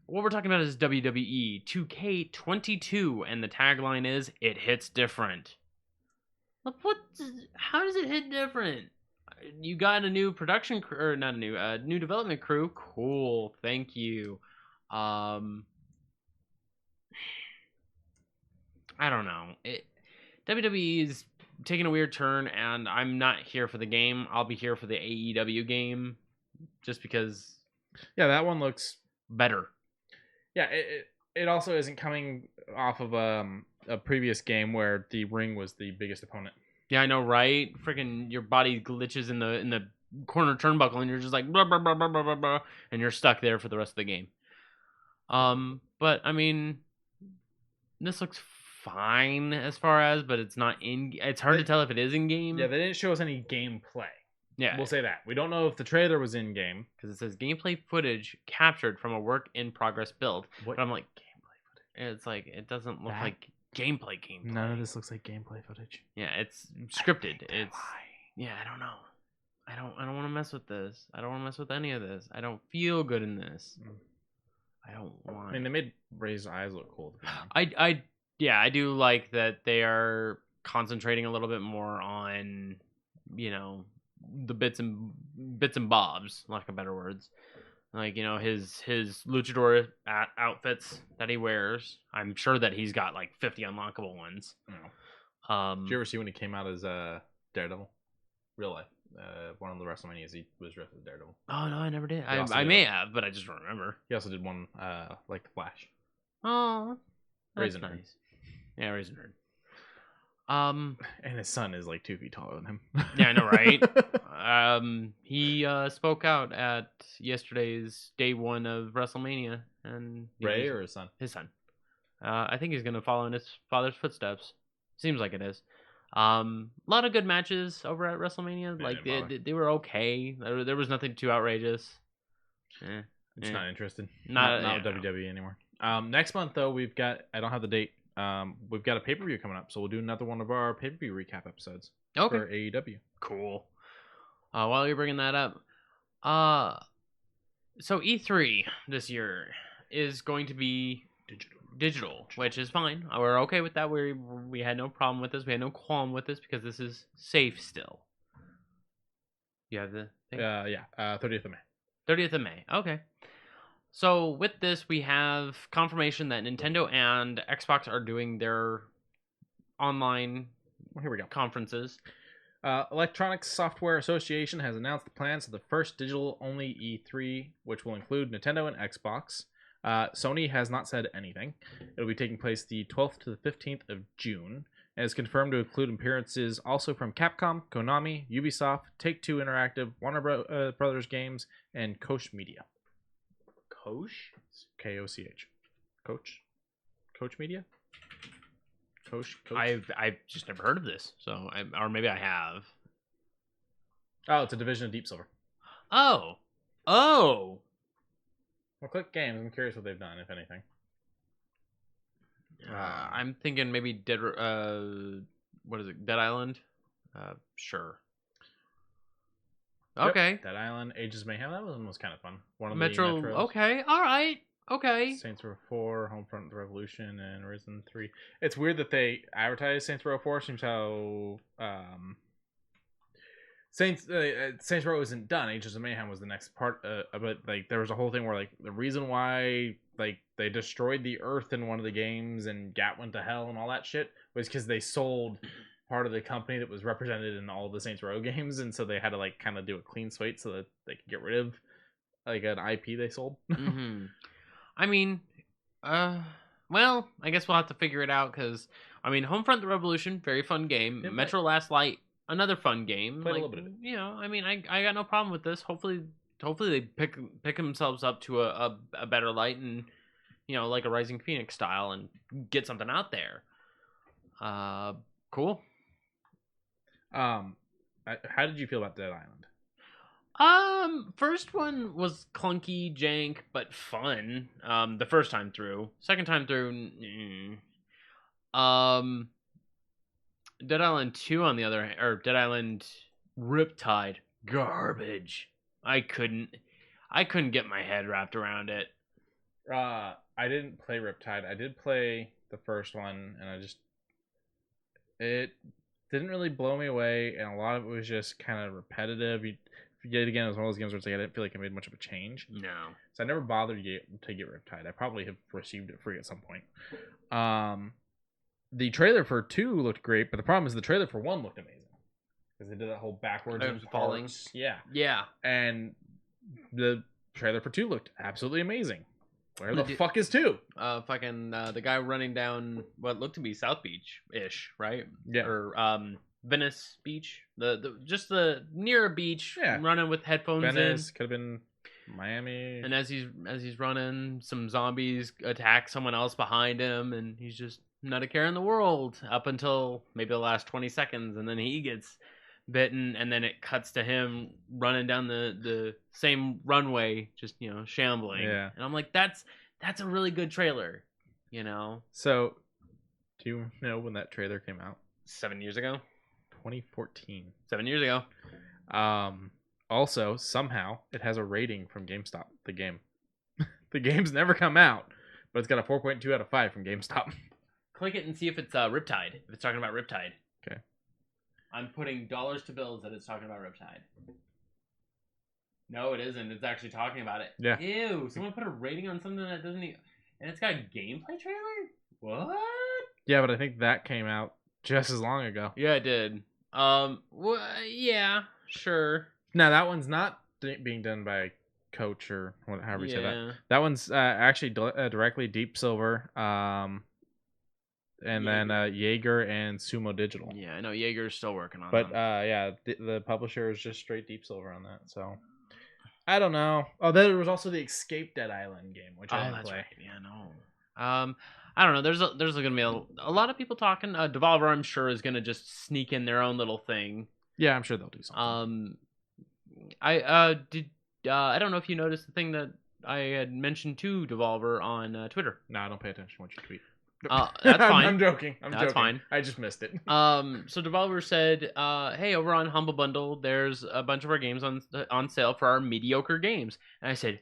[SPEAKER 3] What we're talking about is WWE 2K22, and the tagline is, "It hits different." Like, how does it hit different? You got a new production crew, or not a new development crew. Cool, thank you. I don't know. WWE is taking a weird turn, and I'm not here for the game. I'll be here for the AEW game, just because.
[SPEAKER 2] Yeah, that one looks
[SPEAKER 3] better.
[SPEAKER 2] Yeah, it also isn't coming off of a previous game where the ring was the biggest opponent.
[SPEAKER 3] Yeah, I know, right? Freaking your body glitches in the corner turnbuckle, and you're just like blah, blah, blah, blah, blah, blah, and you're stuck there for the rest of the game. But I mean, this looks fine as far as, but it's not in. It's hard to tell if it is in game.
[SPEAKER 2] Yeah, they didn't show us any gameplay.
[SPEAKER 3] Yeah,
[SPEAKER 2] We'll say that. We don't know if the trailer was in game
[SPEAKER 3] because it says gameplay footage captured from a work in progress build.
[SPEAKER 2] What?
[SPEAKER 3] But I'm like, gameplay footage. It's like it doesn't look like gameplay.
[SPEAKER 2] None of this looks like gameplay footage.
[SPEAKER 3] Yeah, it's scripted. It's yeah, I don't know. I don't want to mess with this. I don't want to mess with any of this. I don't feel good in this. I don't want.
[SPEAKER 2] I mean, they made Ray's eyes look cool.
[SPEAKER 3] I do like that they are concentrating a little bit more on, the bits and bobs, lack of better words. Like, his luchador outfits that he wears. I'm sure that he's got like 50 unlockable ones.
[SPEAKER 2] Did you ever see when he came out as Daredevil? Real life. One of the WrestleManias, he was dressed as Daredevil.
[SPEAKER 3] Oh no, I never did. I may have, but I just don't remember.
[SPEAKER 2] He also did one like the Flash.
[SPEAKER 3] Oh, that's
[SPEAKER 2] Raisin
[SPEAKER 3] nice.
[SPEAKER 2] Nerd.
[SPEAKER 3] Yeah, Raisin Nerd.
[SPEAKER 2] And his son is like 2 feet taller than him.
[SPEAKER 3] Yeah, I know, right? He spoke out at yesterday's day 1 of WrestleMania, and
[SPEAKER 2] Ray or his son?
[SPEAKER 3] His son. I think he's gonna follow in his father's footsteps. Seems like it is. A lot of good matches over at WrestleMania.
[SPEAKER 2] Yeah,
[SPEAKER 3] like they were okay. There was nothing too outrageous.
[SPEAKER 2] I'm just not interested.
[SPEAKER 3] Not
[SPEAKER 2] WWE anymore. Next month though, we've got, I don't have the date. We've got a pay-per-view coming up, so we'll do another one of our pay-per-view recap episodes for AEW.
[SPEAKER 3] Cool. While you're bringing that up, so E3 this year is going to be digital, which is fine. We're okay with that. We had no problem with this. We had no qualm with this because this is safe still. You have the thing?
[SPEAKER 2] 30th of May.
[SPEAKER 3] 30th of May. Okay. So with this, we have confirmation that Nintendo and Xbox are doing their online conferences.
[SPEAKER 2] Electronic Software Association has announced the plans for the first digital-only E3, which will include Nintendo and Xbox. Sony has not said anything. It'll be taking place the 12th to the 15th of June, and is confirmed to include appearances also from Capcom, Konami, Ubisoft, Take-Two Interactive, Warner Brothers Games, and Koch Media.
[SPEAKER 3] Koch?
[SPEAKER 2] K-O-C-H. Koch Media? Koch?
[SPEAKER 3] I've just never heard of this, so or maybe I have.
[SPEAKER 2] Oh, it's a division of Deep Silver.
[SPEAKER 3] Oh!
[SPEAKER 2] Well, click games. I'm curious what they've done, if anything.
[SPEAKER 3] I'm thinking maybe Dead Island? Sure. Okay.
[SPEAKER 2] Yep. Dead Island, Ages of Mayhem. That one was kind of fun. One of
[SPEAKER 3] Metro.
[SPEAKER 2] the Metros.
[SPEAKER 3] Okay. All right. Okay.
[SPEAKER 2] Saints Row 4, Homefront Revolution, and Risen 3. It's weird that they advertise Saints Row 4. Seems how Saints Row isn't done. Ages of Mayhem was the next part. But like there was a whole thing where like the reason why like they destroyed the Earth in one of the games and Gat went to hell and all that shit was because they sold part of the company that was represented in all the Saints Row games, and so they had to like kind of do a clean slate so that they could get rid of like an IP they sold.
[SPEAKER 3] Mm-hmm. I mean, well, I guess we'll have to figure it out because I mean, Homefront: The Revolution, very fun game.
[SPEAKER 2] Yeah,
[SPEAKER 3] Metro Last Light, another fun game.
[SPEAKER 2] Played a little bit of it.
[SPEAKER 3] You know, I mean, I got no problem with this. Hopefully they pick themselves up to a better light and like a Rising Phoenix style and get something out there. Cool.
[SPEAKER 2] How did you feel about Dead Island?
[SPEAKER 3] First one was clunky, jank, but fun. The first time through. Second time through, Dead Island 2 on the other hand, or Dead Island Riptide, garbage. I couldn't get my head wrapped around it.
[SPEAKER 2] I didn't play Riptide. I did play the first one, and it didn't really blow me away, and a lot of it was just kind of repetitive. If you get it again, it was one of those games where it's like I didn't feel like it made much of a change.
[SPEAKER 3] No.
[SPEAKER 2] So I never bothered to get Riptide. I probably have received it free at some point. The trailer for 2 looked great, but the problem is the trailer for 1 looked amazing. Because they did that whole backwards and
[SPEAKER 3] falling.
[SPEAKER 2] Yeah.
[SPEAKER 3] Yeah.
[SPEAKER 2] And the trailer for 2 looked absolutely amazing. Where the fuck is 2?
[SPEAKER 3] The guy running down what looked to be South Beach-ish, right?
[SPEAKER 2] Yeah.
[SPEAKER 3] Or Venice Beach, the near a beach, running with headphones
[SPEAKER 2] Venice could have been Miami.
[SPEAKER 3] And as he's running, some zombies attack someone else behind him, and he's just not a care in the world up until maybe the last 20 seconds, and then he gets bitten, and then it cuts to him running down the same runway, just shambling.
[SPEAKER 2] Yeah.
[SPEAKER 3] And I'm like, that's a really good trailer,
[SPEAKER 2] So, do you know when that trailer came out?
[SPEAKER 3] 7 years ago.
[SPEAKER 2] 2014.
[SPEAKER 3] 7 years ago.
[SPEAKER 2] Also, somehow it has a rating from GameStop. The game. The game's never come out, but it's got a 4.2 out of 5 from GameStop.
[SPEAKER 3] Click it and see if it's Riptide. If it's talking about Riptide.
[SPEAKER 2] Okay.
[SPEAKER 3] I'm putting dollars to bills that it's talking about Riptide. No, it isn't. It's actually talking about it.
[SPEAKER 2] Yeah.
[SPEAKER 3] Ew. Someone put a rating on something that doesn't even... And it's got a gameplay trailer? What?
[SPEAKER 2] Yeah, but I think that came out just as long ago.
[SPEAKER 3] Yeah, it did. Yeah, sure.
[SPEAKER 2] Now, that one's not being done by Coach or however you say that. That one's actually directly Deep Silver, and then Jaeger and Sumo Digital.
[SPEAKER 3] Yeah, I know Jaeger's still working on
[SPEAKER 2] But
[SPEAKER 3] them.
[SPEAKER 2] yeah, the publisher is just straight Deep Silver on that. So I don't know. Oh, there was also the Escape Dead Island game, which I didn't play.
[SPEAKER 3] Right. Yeah, no. I don't know. There's gonna be a lot of people talking. Devolver, I'm sure, is gonna just sneak in their own little thing.
[SPEAKER 2] Yeah, I'm sure they'll do something.
[SPEAKER 3] I don't know if you noticed the thing that I had mentioned to Devolver on Twitter.
[SPEAKER 2] No, I don't pay attention to what you tweet.
[SPEAKER 3] That's fine.
[SPEAKER 2] I'm joking.
[SPEAKER 3] That's fine.
[SPEAKER 2] I just missed it.
[SPEAKER 3] So Devolver said, hey, over on Humble Bundle, there's a bunch of our games on sale for our mediocre games. And I said,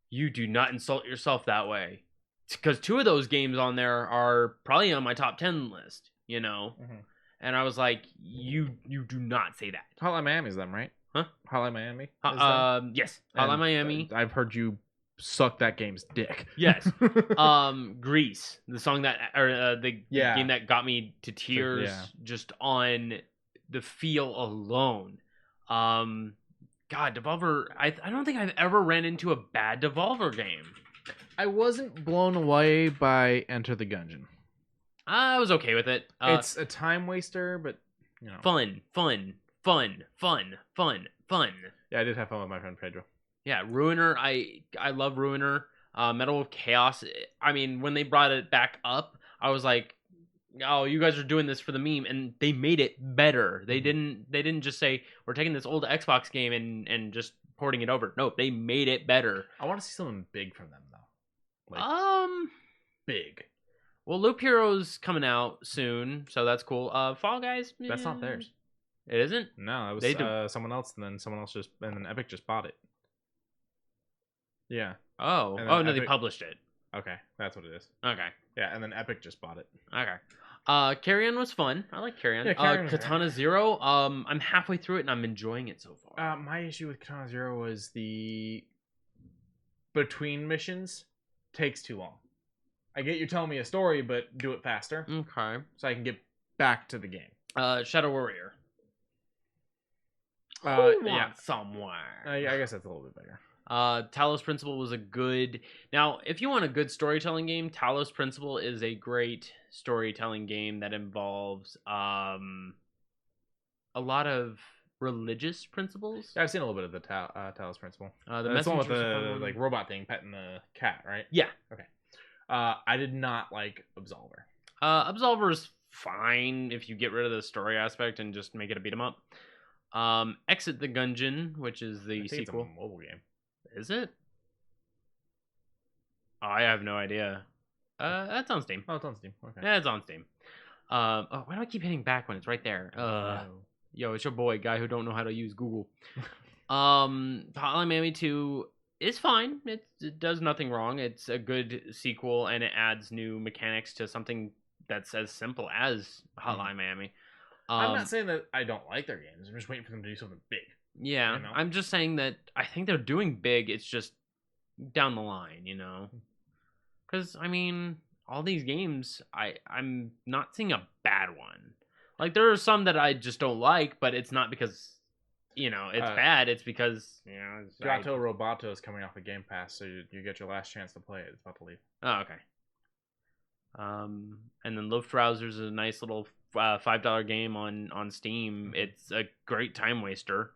[SPEAKER 3] you do not insult yourself that way. Because 2 of those games on there are probably on my top 10 list,
[SPEAKER 2] Mm-hmm.
[SPEAKER 3] And I was like, you do not say that.
[SPEAKER 2] Hotline Miami's them, right?
[SPEAKER 3] Huh?
[SPEAKER 2] Hotline Miami?
[SPEAKER 3] Yes. Hotline Miami.
[SPEAKER 2] I've heard you suck that game's dick.
[SPEAKER 3] Yes. Grease, the song that, or the game that got me to tears just on the feel alone. God, Devolver, I don't think I've ever ran into a bad Devolver game.
[SPEAKER 2] I wasn't blown away by Enter the Gungeon.
[SPEAKER 3] I was okay with it.
[SPEAKER 2] It's a time waster, but
[SPEAKER 3] fun.
[SPEAKER 2] Yeah, I did have fun with my friend Pedro.
[SPEAKER 3] Yeah, Ruiner. I love Ruiner. Metal of Chaos. I mean, when they brought it back up, I was like, "Oh, you guys are doing this for the meme," and they made it better. They didn't just say we're taking this old Xbox game and just porting it over. No, they made it better.
[SPEAKER 2] I want to see something big from them though. Big.
[SPEAKER 3] Well, Loop Hero's coming out soon, so that's cool. Fall Guys.
[SPEAKER 2] That's not theirs.
[SPEAKER 3] It isn't?
[SPEAKER 2] No, it was someone else, and then Epic just bought it. Yeah.
[SPEAKER 3] Oh.
[SPEAKER 2] No,
[SPEAKER 3] Epic... they published it.
[SPEAKER 2] Okay, that's what it is.
[SPEAKER 3] Okay.
[SPEAKER 2] Yeah, and then Epic just bought it.
[SPEAKER 3] Okay. Carrion was fun. I like Carrion.
[SPEAKER 2] Yeah,
[SPEAKER 3] Katana Zero. I'm halfway through it and I'm enjoying it so far.
[SPEAKER 2] My issue with Katana Zero was the between missions takes too long. I get you telling me a story, but do it faster.
[SPEAKER 3] Okay.
[SPEAKER 2] So I can get back to the game.
[SPEAKER 3] Shadow Warrior. Somewhere.
[SPEAKER 2] I guess that's a little bit better.
[SPEAKER 3] Talos Principle was a good... Now, if you want a good storytelling game, Talos Principle is a great storytelling game that involves a lot of religious principles.
[SPEAKER 2] I've seen a little bit of the Talos Principle.
[SPEAKER 3] That's
[SPEAKER 2] one with the robot thing petting the cat, right?
[SPEAKER 3] Yeah.
[SPEAKER 2] Okay. I did not like Absolver.
[SPEAKER 3] Absolver is fine if you get rid of the story aspect and just make it a beat 'em up. Exit the Gungeon, which is the sequel.
[SPEAKER 2] It's a mobile game.
[SPEAKER 3] Is it? Oh, I have no idea. That's on Steam.
[SPEAKER 2] Oh, it's on Steam. Okay.
[SPEAKER 3] Yeah, it's on Steam. Why do I keep hitting back when it's right there? Yo, it's your boy, guy who don't know how to use Google. Hotline Miami 2 is fine. It does nothing wrong. It's a good sequel, and it adds new mechanics to something that's as simple as Hotline Miami.
[SPEAKER 2] I'm not saying that I don't like their games. I'm just waiting for them to do something big.
[SPEAKER 3] Yeah, I'm just saying that I think they're doing big. It's just down the line, Because, I mean, all these games, I'm not seeing a bad one. Like, there are some that I just don't like, but it's not because, it's bad. It's because,
[SPEAKER 2] Gato Roboto is coming off of Game Pass, so you get your last chance to play it. It's about to leave.
[SPEAKER 3] Oh, okay. And then Luftrausers is a nice little $5 game on Steam. It's a great time waster.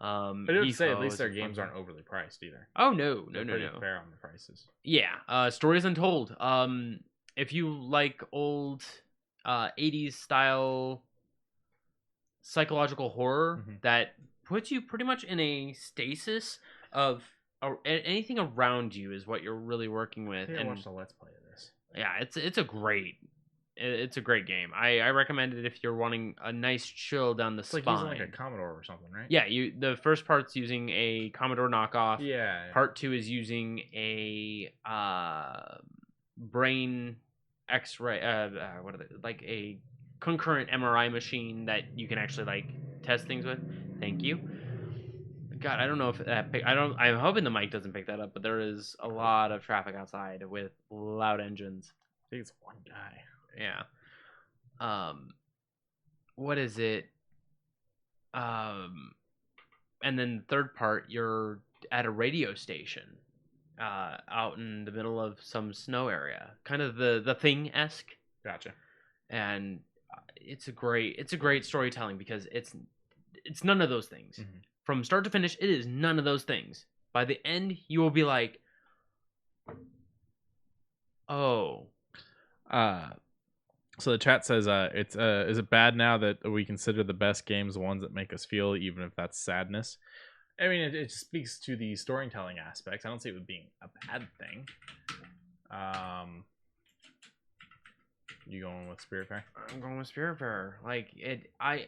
[SPEAKER 2] I didn't say at least their games aren't overly priced either.
[SPEAKER 3] Oh no,
[SPEAKER 2] They're pretty fair on the prices.
[SPEAKER 3] Yeah, Stories Untold. if you like old 80s style psychological horror that puts you pretty much in a stasis of anything around you is what you're really working with.
[SPEAKER 2] I
[SPEAKER 3] and
[SPEAKER 2] watched a Let's Play of this.
[SPEAKER 3] Yeah, it's a great game. I recommend it if you're wanting a nice chill down the spine.
[SPEAKER 2] Like using like a Commodore or something, right?
[SPEAKER 3] Yeah, the first part's using a Commodore knockoff.
[SPEAKER 2] Yeah.
[SPEAKER 3] Part 2 is using a brain X-ray. What are they, like a concurrent MRI machine that you can actually like test things with. Thank you. God, I don't know if that. I'm hoping the mic doesn't pick that up, but there is a lot of traffic outside with loud engines.
[SPEAKER 2] I think it's one guy.
[SPEAKER 3] Yeah. What is it? And then the third part, you're at a radio station, out in the middle of some snow area, kind of the Thing-esque.
[SPEAKER 2] Gotcha.
[SPEAKER 3] And it's a great storytelling because it's none of those things. Mm-hmm. From start to finish, it is none of those things. By the end, you will be like, oh.
[SPEAKER 2] So the chat says, is it bad now that we consider the best games the ones that make us feel, even if that's sadness? I mean, it speaks to the storytelling aspects. I don't see it being a bad thing. You going with Spiritfarer?
[SPEAKER 3] I'm going with Spiritfarer. Like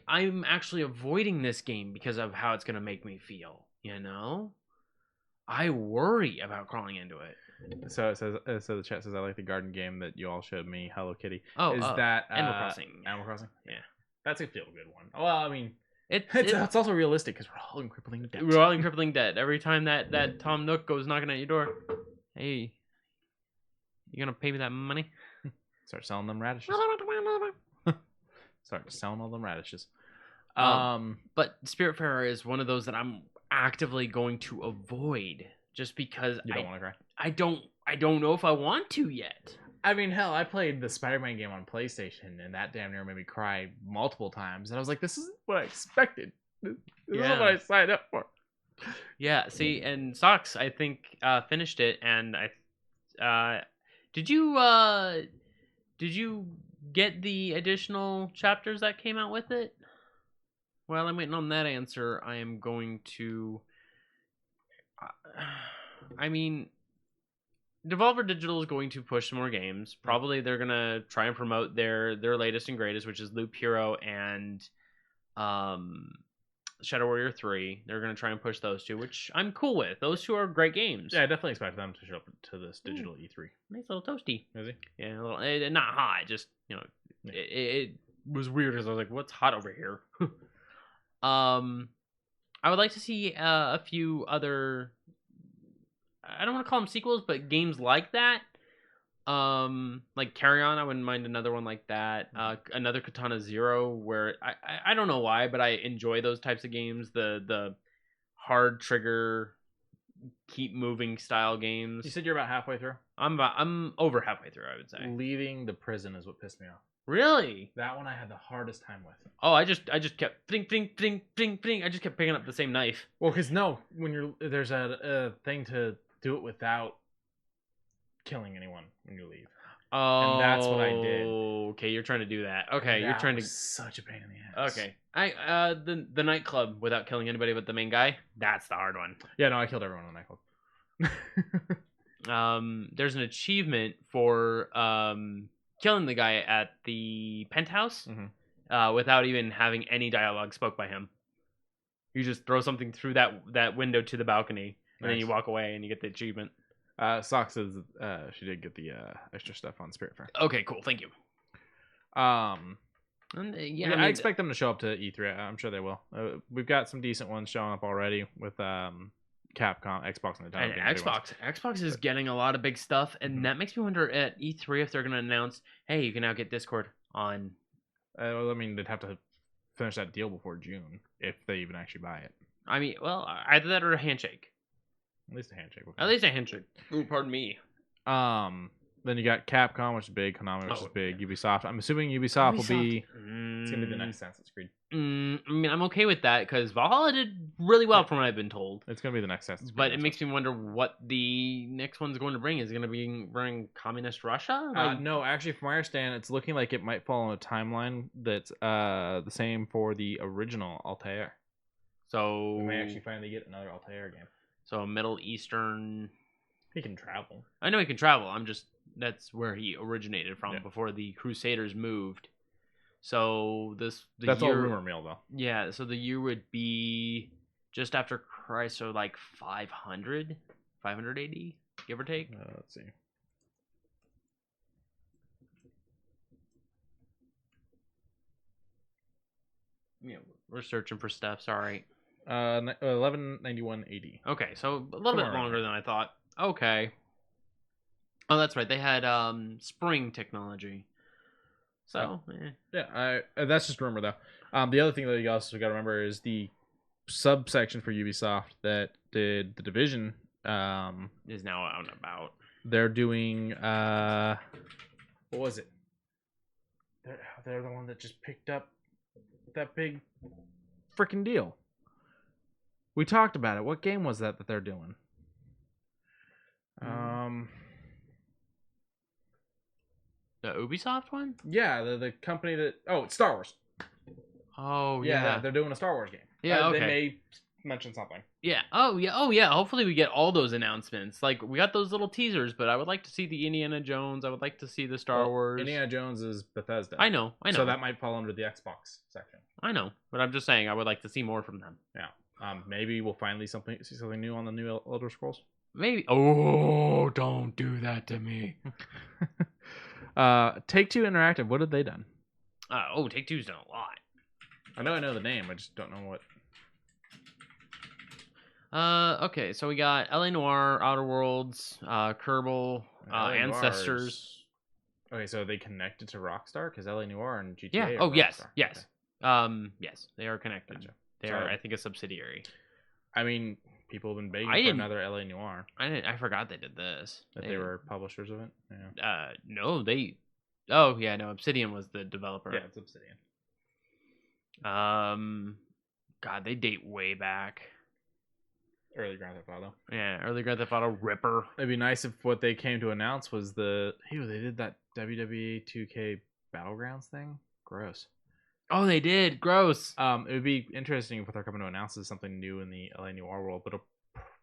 [SPEAKER 3] I'm actually avoiding this game because of how it's gonna make me feel. You know, I worry about crawling into it.
[SPEAKER 2] So it says. So the chat says, I like the garden game that you all showed me, Hello Kitty.
[SPEAKER 3] Oh,
[SPEAKER 2] is that
[SPEAKER 3] Animal Crossing?
[SPEAKER 2] Animal Crossing.
[SPEAKER 3] Yeah,
[SPEAKER 2] that's a feel good one. Well, I mean,
[SPEAKER 3] it's
[SPEAKER 2] also realistic because we're all in crippling debt.
[SPEAKER 3] We're all in crippling debt. Every time that Tom Nook goes knocking at your door, hey, you gonna pay me that money?
[SPEAKER 2] Start selling them radishes. Start selling all them radishes.
[SPEAKER 3] But Spiritfarer is one of those that I'm actively going to avoid just because
[SPEAKER 2] you don't want to cry.
[SPEAKER 3] I don't know if I want to yet.
[SPEAKER 2] I mean, hell, I played the Spider-Man game on PlayStation, and that damn near made me cry multiple times. And I was like, "This isn't what I expected. This isn't what I signed up for."
[SPEAKER 3] Yeah. See, and Socks, I think finished it, and did you get the additional chapters that came out with it? While I'm waiting on that answer, I am going to. I mean, Devolver Digital is going to push some more games. Probably they're gonna try and promote their latest and greatest, which is Loop Hero and Shadow Warrior 3. They're gonna try and push those two, which I'm cool with. Those two are great games.
[SPEAKER 2] Yeah, I definitely expect them to show up to this digital E3.
[SPEAKER 3] Nice little toasty.
[SPEAKER 2] Is he?
[SPEAKER 3] Yeah, a little, not hot. Just it was weird because I was like, "What's hot over here?" I would like to see a few other. I don't want to call them sequels, but games like that. Like Carry On, I wouldn't mind another one like that. Another Katana Zero, where I don't know why, but I enjoy those types of games. The hard trigger, keep moving style games.
[SPEAKER 2] You said you're about halfway through?
[SPEAKER 3] I'm over halfway through, I would say.
[SPEAKER 2] Leaving the prison is what pissed me off.
[SPEAKER 3] Really?
[SPEAKER 2] That one I had the hardest time with.
[SPEAKER 3] Oh, I just kept bling bling bling bling bling. I just kept picking up the same knife.
[SPEAKER 2] Well, because when there's a thing to do it without killing anyone when you leave.
[SPEAKER 3] Oh,
[SPEAKER 2] and that's what I did.
[SPEAKER 3] Okay, you're trying to do that. Okay, you're trying to.
[SPEAKER 2] Such a pain in the ass.
[SPEAKER 3] Okay, the nightclub without killing anybody but the main guy. That's the hard one.
[SPEAKER 2] Yeah, no, I killed everyone in the
[SPEAKER 3] nightclub. There's an achievement for killing the guy at the penthouse without even having any dialogue spoke by him. You just throw something through that window to the balcony, and then you walk away and you get the achievement.
[SPEAKER 2] Sock says she did get the extra stuff on Spiritfarer.
[SPEAKER 3] Okay, cool. Thank you.
[SPEAKER 2] I expect them to show up to E3. I'm sure they will. We've got some decent ones showing up already with Capcom, Xbox, and Nintendo.
[SPEAKER 3] And Xbox is getting a lot of big stuff, and that makes me wonder at E3 if they're going to announce, hey, you can now get Discord on.
[SPEAKER 2] Well, I mean, they'd have to finish that deal before June if they even actually buy it.
[SPEAKER 3] I mean, well, either that or a handshake.
[SPEAKER 2] At least a handshake.
[SPEAKER 3] At least a handshake. Ooh, pardon me.
[SPEAKER 2] Then you got Capcom, which is big. Konami, which is big. Ubisoft. I'm assuming Ubisoft will be. It's gonna be the next Assassin's Creed.
[SPEAKER 3] I mean, I'm okay with that because Valhalla did really well from what I've been told.
[SPEAKER 2] It's gonna be the next Assassin's Creed.
[SPEAKER 3] But it makes me wonder what the next one's going to bring. Is it going to bring communist Russia?
[SPEAKER 2] No, actually, from my understanding, it's looking like it might fall on a timeline that's the same for the original Altair.
[SPEAKER 3] So
[SPEAKER 2] we may actually finally get another Altair game.
[SPEAKER 3] So a Middle Eastern.
[SPEAKER 2] He can travel.
[SPEAKER 3] I know he can travel. That's where he originated from before the Crusaders moved. So that's
[SPEAKER 2] all rumor mill though.
[SPEAKER 3] Yeah, so the year would be just after Christ, so like 500 AD, give or take.
[SPEAKER 2] Let's see.
[SPEAKER 3] Yeah, we're searching for stuff. Sorry.
[SPEAKER 2] 1191 AD.
[SPEAKER 3] Okay, so a little bit longer than I thought. Okay. Oh, that's right. They had spring technology. So
[SPEAKER 2] that's just rumor though. The other thing that you also got to remember is the subsection for Ubisoft that did the Division
[SPEAKER 3] is now out and about.
[SPEAKER 2] They're doing what was it? They're the one that just picked up that big freaking deal. We talked about it. What game was that they're doing?
[SPEAKER 3] The Ubisoft one?
[SPEAKER 2] Yeah, the company that... Oh, it's Star Wars.
[SPEAKER 3] Oh, yeah.
[SPEAKER 2] They're doing a Star Wars game.
[SPEAKER 3] Yeah, okay.
[SPEAKER 2] They may mention something.
[SPEAKER 3] Yeah. Oh, yeah. Hopefully we get all those announcements. Like, we got those little teasers, but I would like to see the Indiana Jones. I would like to see the Star Wars.
[SPEAKER 2] Indiana Jones is Bethesda.
[SPEAKER 3] I know.
[SPEAKER 2] So that might fall under the Xbox section.
[SPEAKER 3] I know. But I'm just saying I would like to see more from them.
[SPEAKER 2] Yeah. Maybe we'll finally see something new on the new Elder Scrolls.
[SPEAKER 3] Maybe. Oh, don't do that to me.
[SPEAKER 2] Take-Two Interactive, what have they done?
[SPEAKER 3] Take-Two's done a lot.
[SPEAKER 2] I know the name, I just don't know what.
[SPEAKER 3] Okay, so we got LA Noire, Outer Worlds, Kerbal, Ancestors.
[SPEAKER 2] Okay, so are they connected to Rockstar? Because LA Noire and GTA
[SPEAKER 3] Yeah.
[SPEAKER 2] are Rockstar.
[SPEAKER 3] Yes. Yes, they are connected.
[SPEAKER 2] Gotcha.
[SPEAKER 3] They are, I think, a subsidiary.
[SPEAKER 2] I mean, people have been begging for another LA Noire.
[SPEAKER 3] I forgot they did this.
[SPEAKER 2] They were publishers of it?
[SPEAKER 3] Yeah. No, they... Oh, yeah, no, Obsidian was the developer.
[SPEAKER 2] Yeah, it's Obsidian.
[SPEAKER 3] God, they date way back.
[SPEAKER 2] Early Grand Theft Auto.
[SPEAKER 3] Yeah, early Grand Theft Auto Ripper.
[SPEAKER 2] It'd be nice if what they came to announce was they did that WWE 2K Battlegrounds thing. Gross.
[SPEAKER 3] Oh, they did. Gross.
[SPEAKER 2] It would be interesting if what they're coming to announce is something new in the LA Noire world, but it'll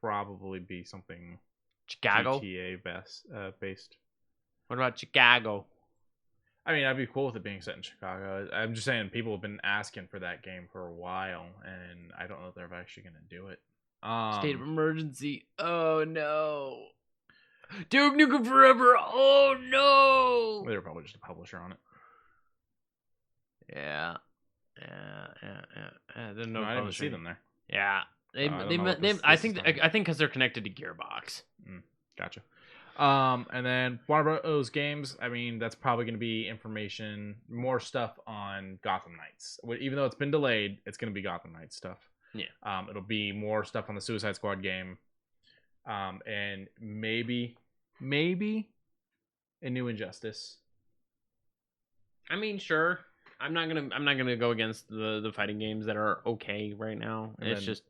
[SPEAKER 2] probably be something
[SPEAKER 3] Chicago
[SPEAKER 2] GTA based.
[SPEAKER 3] What about Chicago?
[SPEAKER 2] I mean, I'd be cool with it being set in Chicago. I'm just saying people have been asking for that game for a while, and I don't know if they're actually going to do it.
[SPEAKER 3] State of emergency. Oh no. Duke Nukem Forever. Oh no.
[SPEAKER 2] They were probably just a publisher on it.
[SPEAKER 3] Yeah. There's no
[SPEAKER 2] I didn't see them there.
[SPEAKER 3] Yeah. I think because they're connected to Gearbox.
[SPEAKER 2] Gotcha. And then Warner Bros. Games, I mean, that's probably going to be information, more stuff on Gotham Knights. Even though it's been delayed, it's going to be Gotham Knights stuff.
[SPEAKER 3] Yeah.
[SPEAKER 2] It'll be more stuff on the Suicide Squad game. And maybe a new Injustice.
[SPEAKER 3] I mean, sure. I'm not gonna go against the fighting games that are okay right now.
[SPEAKER 2] And
[SPEAKER 3] it's just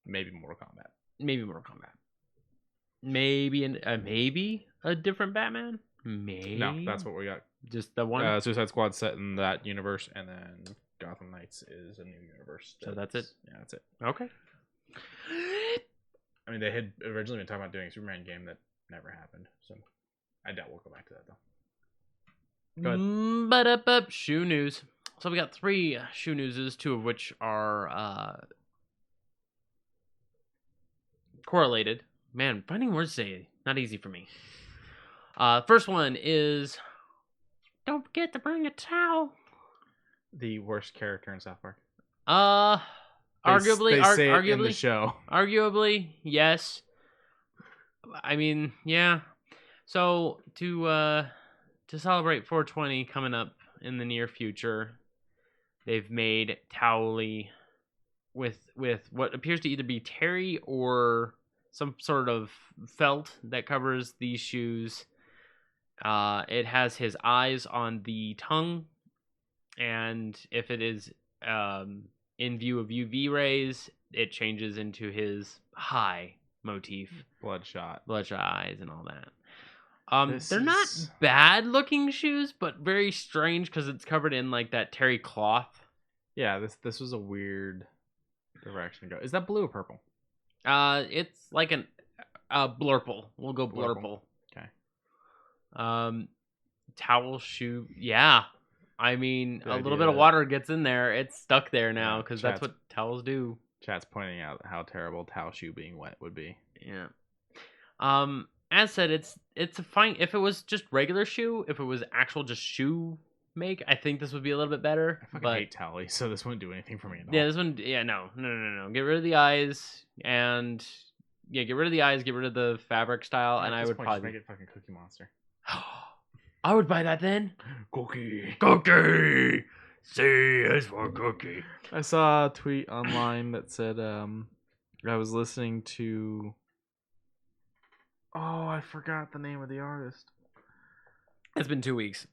[SPEAKER 2] maybe Mortal Kombat.
[SPEAKER 3] Maybe a different Batman. Maybe.
[SPEAKER 2] No, that's what we got.
[SPEAKER 3] Just the one.
[SPEAKER 2] Suicide Squad set in that universe, and then Gotham Knights is a new universe.
[SPEAKER 3] So that's it.
[SPEAKER 2] Yeah, that's it.
[SPEAKER 3] Okay.
[SPEAKER 2] I mean, they had originally been talking about doing a Superman game that never happened, so I doubt we'll go back to that though.
[SPEAKER 3] Go ahead. Shoe news. So we got 3 shoe newses, 2 of which are correlated. Man, finding words today, not easy for me. First one is, don't forget to bring a towel.
[SPEAKER 2] The worst character in South Park.
[SPEAKER 3] Arguably,
[SPEAKER 2] they say
[SPEAKER 3] arguably,
[SPEAKER 2] it in the show.
[SPEAKER 3] Arguably, yes. I mean, yeah. So to celebrate 420 coming up in the near future, they've made Towley with what appears to either be terry or some sort of felt that covers these shoes. It has his eyes on the tongue, and if it is in view of UV rays, it changes into his high motif,
[SPEAKER 2] Bloodshot
[SPEAKER 3] eyes, and all that. They're
[SPEAKER 2] is...
[SPEAKER 3] not bad looking shoes, but very strange because it's covered in like that terry cloth.
[SPEAKER 2] Yeah, this was a weird direction to go. Is that blue or purple?
[SPEAKER 3] It's like an blurple. We'll go blurple.
[SPEAKER 2] Okay.
[SPEAKER 3] Towel shoe. Yeah. I mean,
[SPEAKER 2] Good
[SPEAKER 3] a little
[SPEAKER 2] idea.
[SPEAKER 3] bit of water gets in there. It's stuck there now
[SPEAKER 2] Yeah,
[SPEAKER 3] because that's what towels do.
[SPEAKER 2] Chat's pointing out how terrible towel shoe being wet would be.
[SPEAKER 3] Yeah. As said, it's a fine. If it was just regular shoe, if it was actual just shoe make, I think this would be a little bit better.
[SPEAKER 2] I fucking hate Tally, so this wouldn't do anything for me at all.
[SPEAKER 3] Yeah, this one. Yeah, no. Get rid of the eyes and get rid of the eyes. Get rid of the fabric style, and I would probably
[SPEAKER 2] make it fucking Cookie Monster.
[SPEAKER 3] I would buy that then.
[SPEAKER 2] Cookie.
[SPEAKER 3] C is for cookie.
[SPEAKER 2] I saw a tweet online that said, I was listening to... Oh, I forgot the name of the artist.
[SPEAKER 3] It's been 2 weeks.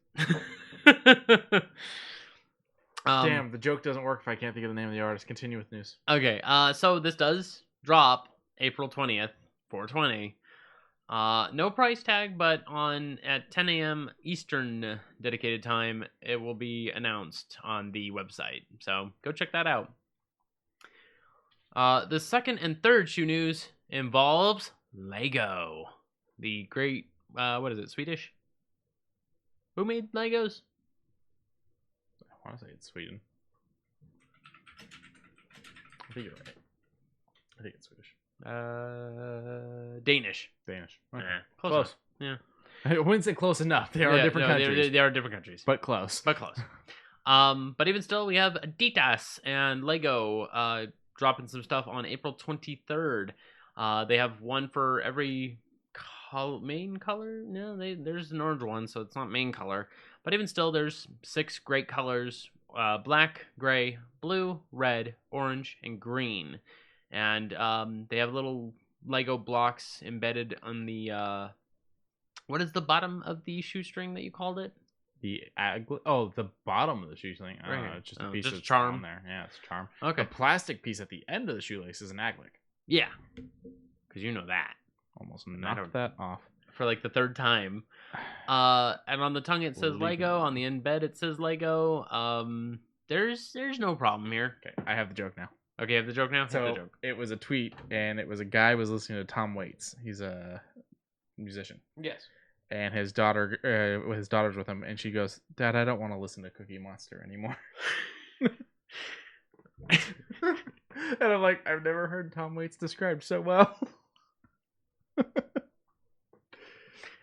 [SPEAKER 2] Damn, the joke doesn't work if I can't think of the name of the artist. Continue with news.
[SPEAKER 3] Okay, so this does drop April 20th, 420. No price tag, but at 10 a.m. Eastern dedicated time, it will be announced on the website. So go check that out. The second and third shoe news involves Lego. The great, what is it, Swedish? Who made Legos?
[SPEAKER 2] I want to say it's Sweden. I think you're right. I think it's Swedish.
[SPEAKER 3] Danish.
[SPEAKER 2] Okay.
[SPEAKER 3] Close. Yeah.
[SPEAKER 2] I wouldn't say close enough. They are different countries.
[SPEAKER 3] They are different countries.
[SPEAKER 2] But close.
[SPEAKER 3] But even still, we have Adidas and Lego dropping some stuff on April 23rd. They have one for every main color. No, there's an orange one, so it's not main color. But even still, there's 6 great colors: black, gray, blue, red, orange, and green. And they have little Lego blocks embedded on the what is the bottom of the shoestring that you called it?
[SPEAKER 2] The bottom of the shoestring.
[SPEAKER 3] Right here.
[SPEAKER 2] It's just a piece of
[SPEAKER 3] charm
[SPEAKER 2] on there. Yeah, it's charm.
[SPEAKER 3] Okay.
[SPEAKER 2] The plastic piece at the end of the shoelace is an aglet.
[SPEAKER 3] Yeah, because you know that.
[SPEAKER 2] Almost knocked that off
[SPEAKER 3] for like the third time. And on the tongue it says Lego. On the embed it says Lego. There's no problem here.
[SPEAKER 2] Okay, I have the joke now.
[SPEAKER 3] Okay, you have the joke now?
[SPEAKER 2] So it was a tweet, and it was a guy was listening to Tom Waits. He's a musician.
[SPEAKER 3] Yes.
[SPEAKER 2] And his daughter's with him, and she goes, "Dad, I don't want to listen to Cookie Monster anymore." And I'm like, I've never heard Tom Waits described so well.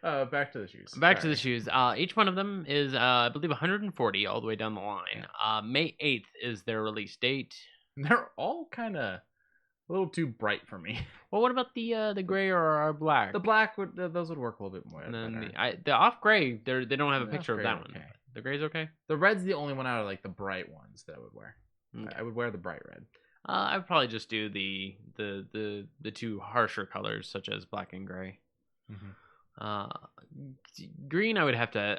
[SPEAKER 2] Back to the shoes.
[SPEAKER 3] To the shoes. Each one of them is, I believe, 140 all the way down the line. Yeah. May 8th is their release date.
[SPEAKER 2] They're all kind of a little too bright for me.
[SPEAKER 3] Well, what about the gray or black?
[SPEAKER 2] The black those would work a little bit more.
[SPEAKER 3] And then the off gray, they don't have a picture of that one.
[SPEAKER 2] Okay.
[SPEAKER 3] The gray's okay.
[SPEAKER 2] The red's the only one out of like the bright ones that I would wear. Okay. I would wear the bright red.
[SPEAKER 3] I would probably just do the 2 harsher colors such as black and gray. Mm-hmm. Green, I would have to.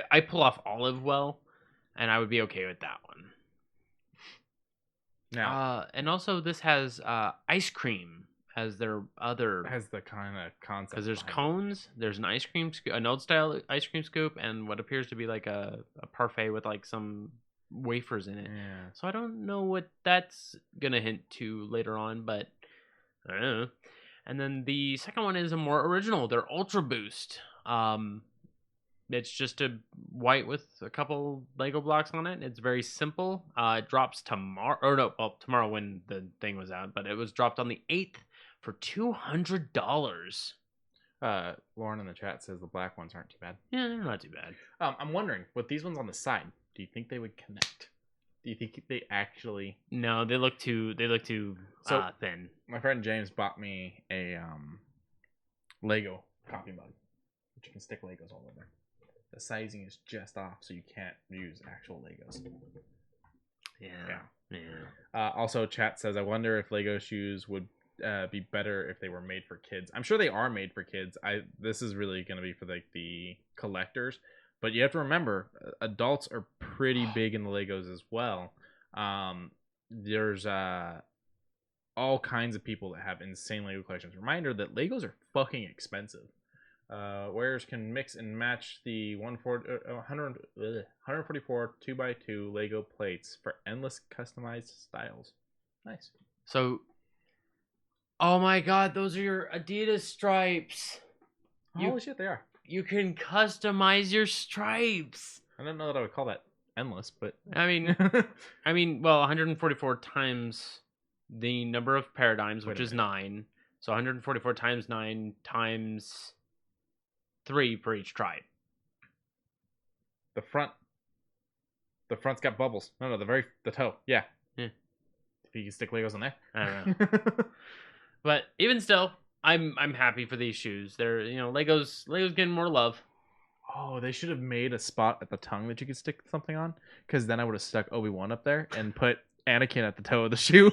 [SPEAKER 3] I pull off olive well, and I would be okay with that one. Now, and also this has ice cream as their other.
[SPEAKER 2] Has the kind of concept
[SPEAKER 3] because there's cones. There's an ice cream, an old style ice cream scoop, and what appears to be like a parfait with like some wafers in it.
[SPEAKER 2] Yeah.
[SPEAKER 3] So I don't know what that's gonna hint to later on, but I don't know. And then the second one is a more original. They're Ultra Boost. It's just a white with a couple Lego blocks on it. It's very simple. It drops tomorrow. Or no, well, tomorrow when the thing was out, but it was dropped on the 8th for $200.
[SPEAKER 2] Lauren in the chat says the black ones aren't too bad.
[SPEAKER 3] Yeah, they're not too bad.
[SPEAKER 2] I'm wondering, with these ones on the side, do you think they would connect? Do you think they actually?
[SPEAKER 3] No, they look too thin.
[SPEAKER 2] My friend James bought me a Lego coffee mug, which you can stick Legos all over. The sizing is just off, so you can't use actual Legos. Yeah. Also, chat says, I wonder if Lego shoes would be better if they were made for kids. I'm sure they are made for kids. This is really going to be for like the collectors, but you have to remember, adults are pretty big in the Legos as well. There's all kinds of people that have insane Lego collections. Reminder that Legos are fucking expensive. Wearers can mix and match the 144 2x2 Lego plates for endless customized styles. Nice.
[SPEAKER 3] So, oh my god, those are your Adidas stripes.
[SPEAKER 2] Holy shit, they are.
[SPEAKER 3] You can customize your stripes.
[SPEAKER 2] I don't know that I would call that endless, but
[SPEAKER 3] I mean, well, 144 times the number of paradigms, which is 9. So 144 times 9 times 3 per each tribe.
[SPEAKER 2] The front's got bubbles. No, the toe. Yeah. If you can stick Legos on there.
[SPEAKER 3] I don't know. But even still, I'm happy for these shoes. They're, Legos getting more love.
[SPEAKER 2] Oh, they should have made a spot at the tongue that you could stick something on, because then I would have stuck Obi-Wan up there and put Anakin at the toe of the shoe.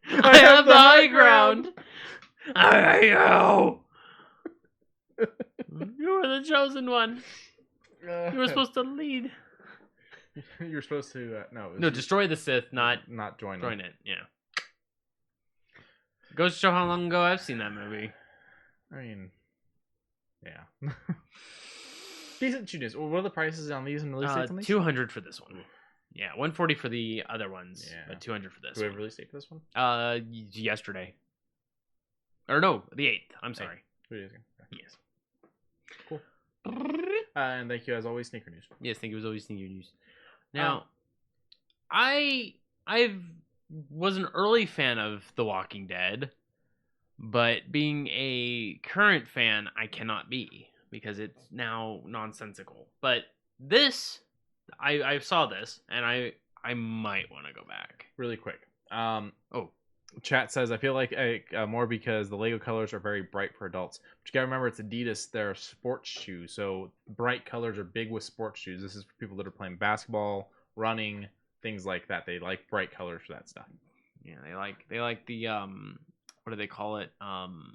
[SPEAKER 3] I have the high ground. I know. You were the chosen one. You were supposed to lead.
[SPEAKER 2] You were supposed to
[SPEAKER 3] no, destroy the Sith, not
[SPEAKER 2] join
[SPEAKER 3] it. Yeah. Goes to show how long ago I've seen that movie.
[SPEAKER 2] I mean, yeah. Decent shoes. Well, what are the prices on these and release dates on these?
[SPEAKER 3] $200 for this one. Yeah, $140 for the other ones, but $200 for this.
[SPEAKER 2] Do we have a release date for this one?
[SPEAKER 3] Yesterday. Or no, the 8th. I'm sorry.
[SPEAKER 2] 2 days ago. Okay.
[SPEAKER 3] Yes.
[SPEAKER 2] Cool. And thank you as always, Sneaker News.
[SPEAKER 3] Yes, thank you as always, Sneaker News. Now, I was an early fan of The Walking Dead, but being a current fan, I cannot be because it's now nonsensical. But this, I saw this, and I might want to go back.
[SPEAKER 2] Really quick. Chat says, I feel like more because the Lego colors are very bright for adults. But you gotta remember, it's Adidas. They're a sports shoe, so bright colors are big with sports shoes. This is for people that are playing basketball, running, things like that. They like bright colors for that stuff.
[SPEAKER 3] Yeah, they like the what do they call it?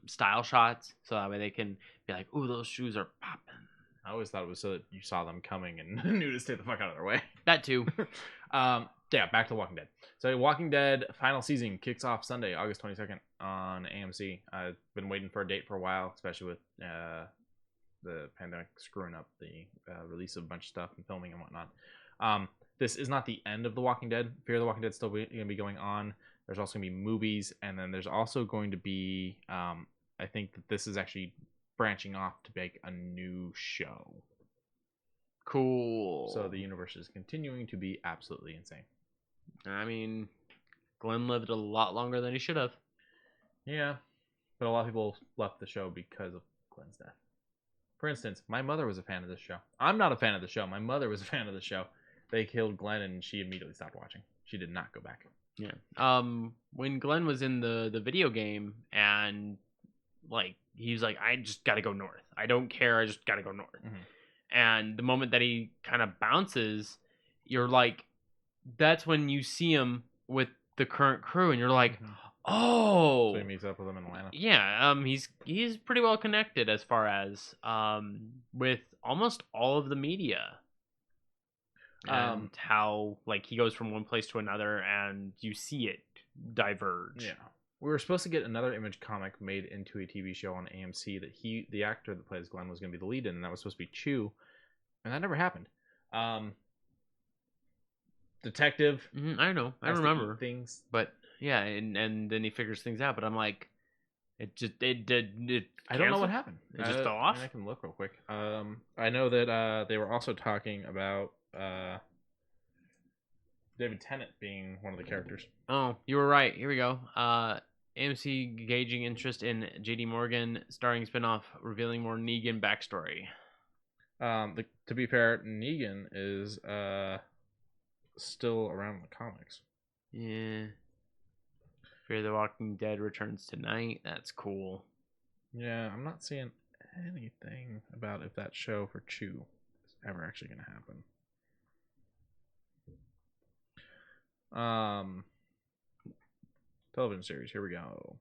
[SPEAKER 3] Style shots, so that way they can be like, "Ooh, those shoes are popping."
[SPEAKER 2] I always thought it was so that you saw them coming and knew to stay the fuck out of their way.
[SPEAKER 3] That too.
[SPEAKER 2] Yeah, back to Walking Dead. So Walking Dead final season kicks off Sunday, August 22nd on AMC. I've been waiting for a date for a while, especially with the pandemic screwing up the release of a bunch of stuff and filming and whatnot. This is not the end of The Walking Dead. Fear the Walking Dead is still going to be going on. There's also going to be movies, and then there's also going to be, I think that this is actually branching off to make a new show.
[SPEAKER 3] Cool.
[SPEAKER 2] So the universe is continuing to be absolutely insane.
[SPEAKER 3] I mean, Glenn lived a lot longer than he should have.
[SPEAKER 2] Yeah, but a lot of people left the show because of Glenn's death. For instance, my mother was a fan of this show. I'm not a fan of the show. My mother was a fan of the show. They killed Glenn, and she immediately stopped watching. She did not go back.
[SPEAKER 3] Yeah. When Glenn was in the video game, and he was like, I just gotta go north. I don't care. I just gotta go north. Mm-hmm. And the moment that he kind of bounces, you're like, that's when you see him with the current crew, and you're like, mm-hmm. Oh.
[SPEAKER 2] So he meets up with them in Atlanta.
[SPEAKER 3] Yeah. He's pretty well connected as far as with almost all of the media. And how he goes from one place to another, and you see it diverge.
[SPEAKER 2] Yeah, we were supposed to get another Image comic made into a TV show on AMC that the actor that plays Glenn was going to be the lead in, and that was supposed to be Chew, and that never happened. Detective.
[SPEAKER 3] Mm-hmm, I know. I remember
[SPEAKER 2] things,
[SPEAKER 3] but yeah, and then he figures things out. But I'm like, it did.
[SPEAKER 2] I don't know what happened.
[SPEAKER 3] It just fell off.
[SPEAKER 2] I can look real quick. I know that they were also talking about David Tennant being one of the characters.
[SPEAKER 3] Oh, you were right. Here we go. AMC gauging interest in J.D. Morgan starring spinoff revealing more Negan backstory.
[SPEAKER 2] To be fair, Negan is still around the comics.
[SPEAKER 3] Yeah. Fear the Walking Dead returns tonight. That's cool.
[SPEAKER 2] Yeah, I'm not seeing anything about if that show for Chew is ever actually going to happen. Television series, here we go.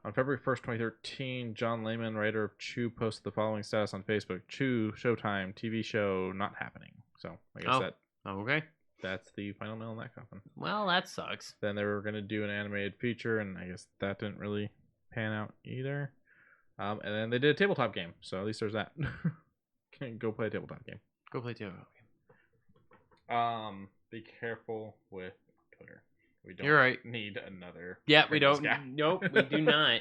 [SPEAKER 2] On February 1st, 2013, John Layman, writer of Chew, posted the following status on Facebook: Chew, Showtime, TV show not happening. So I guess that.
[SPEAKER 3] Oh, okay.
[SPEAKER 2] that's the final nail in that coffin.
[SPEAKER 3] Well, that sucks.
[SPEAKER 2] Then they were going to do an animated feature, and I guess that didn't really pan out either. And then they did a tabletop game, so at least there's that. Go play a tabletop game.
[SPEAKER 3] Go play tabletop game.
[SPEAKER 2] Be careful with Twitter. We don't
[SPEAKER 3] You're right.
[SPEAKER 2] need another.
[SPEAKER 3] Yeah, we
[SPEAKER 2] Pringles
[SPEAKER 3] don't.
[SPEAKER 2] guy.
[SPEAKER 3] Nope, we do not.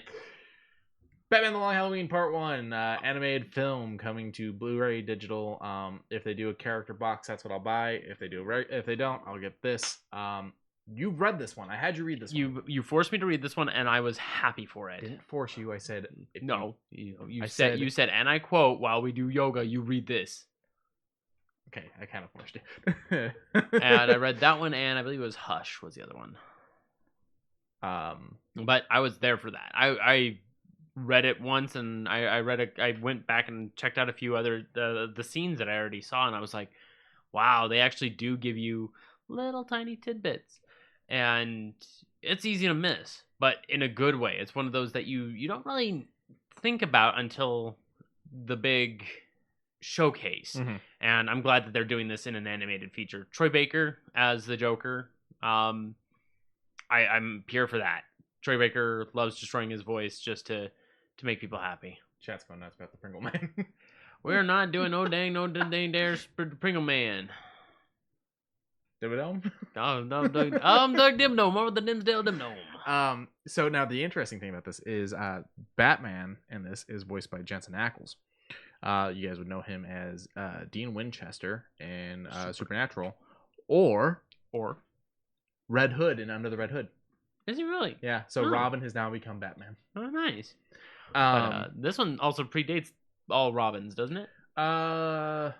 [SPEAKER 2] Batman: The Long Halloween Part 1, animated film coming to Blu-ray digital. If they do a character box, that's what I'll buy. If they do if they don't, I'll get this. You've read this one. I had you read this one.
[SPEAKER 3] You forced me to read this one, and I was happy for it.
[SPEAKER 2] I didn't force you. I said
[SPEAKER 3] no. You said, and I quote, while we do yoga, you read this.
[SPEAKER 2] Okay, I kind of forced it.
[SPEAKER 3] And I read that one, and I believe it was Hush was the other one. But I was there for that. I read it once, and I read it. I went back and checked out a few other the scenes that I already saw, and I was like, wow, they actually do give you little tiny tidbits, and it's easy to miss, but in a good way. It's one of those that you don't really think about until the big showcase.
[SPEAKER 2] Mm-hmm.
[SPEAKER 3] And I'm glad that they're doing this in an animated feature. Troy Baker as the Joker. I'm pure for that. Troy Baker loves destroying his voice just to make people happy.
[SPEAKER 2] Chat's going nuts about the Pringle Man.
[SPEAKER 3] We're not doing no dang dare Pringle Man.
[SPEAKER 2] Dimmadome?
[SPEAKER 3] Doug Dimdome over the Dimsdale Dimdome.
[SPEAKER 2] So now the interesting thing about this is Batman in this is voiced by Jensen Ackles. You guys would know him as Dean Winchester in Supernatural, or Red Hood in Under the Red Hood.
[SPEAKER 3] Is he really?
[SPEAKER 2] Yeah. So Robin has now become Batman.
[SPEAKER 3] Oh, nice. This one also predates all Robins, doesn't it?
[SPEAKER 2] I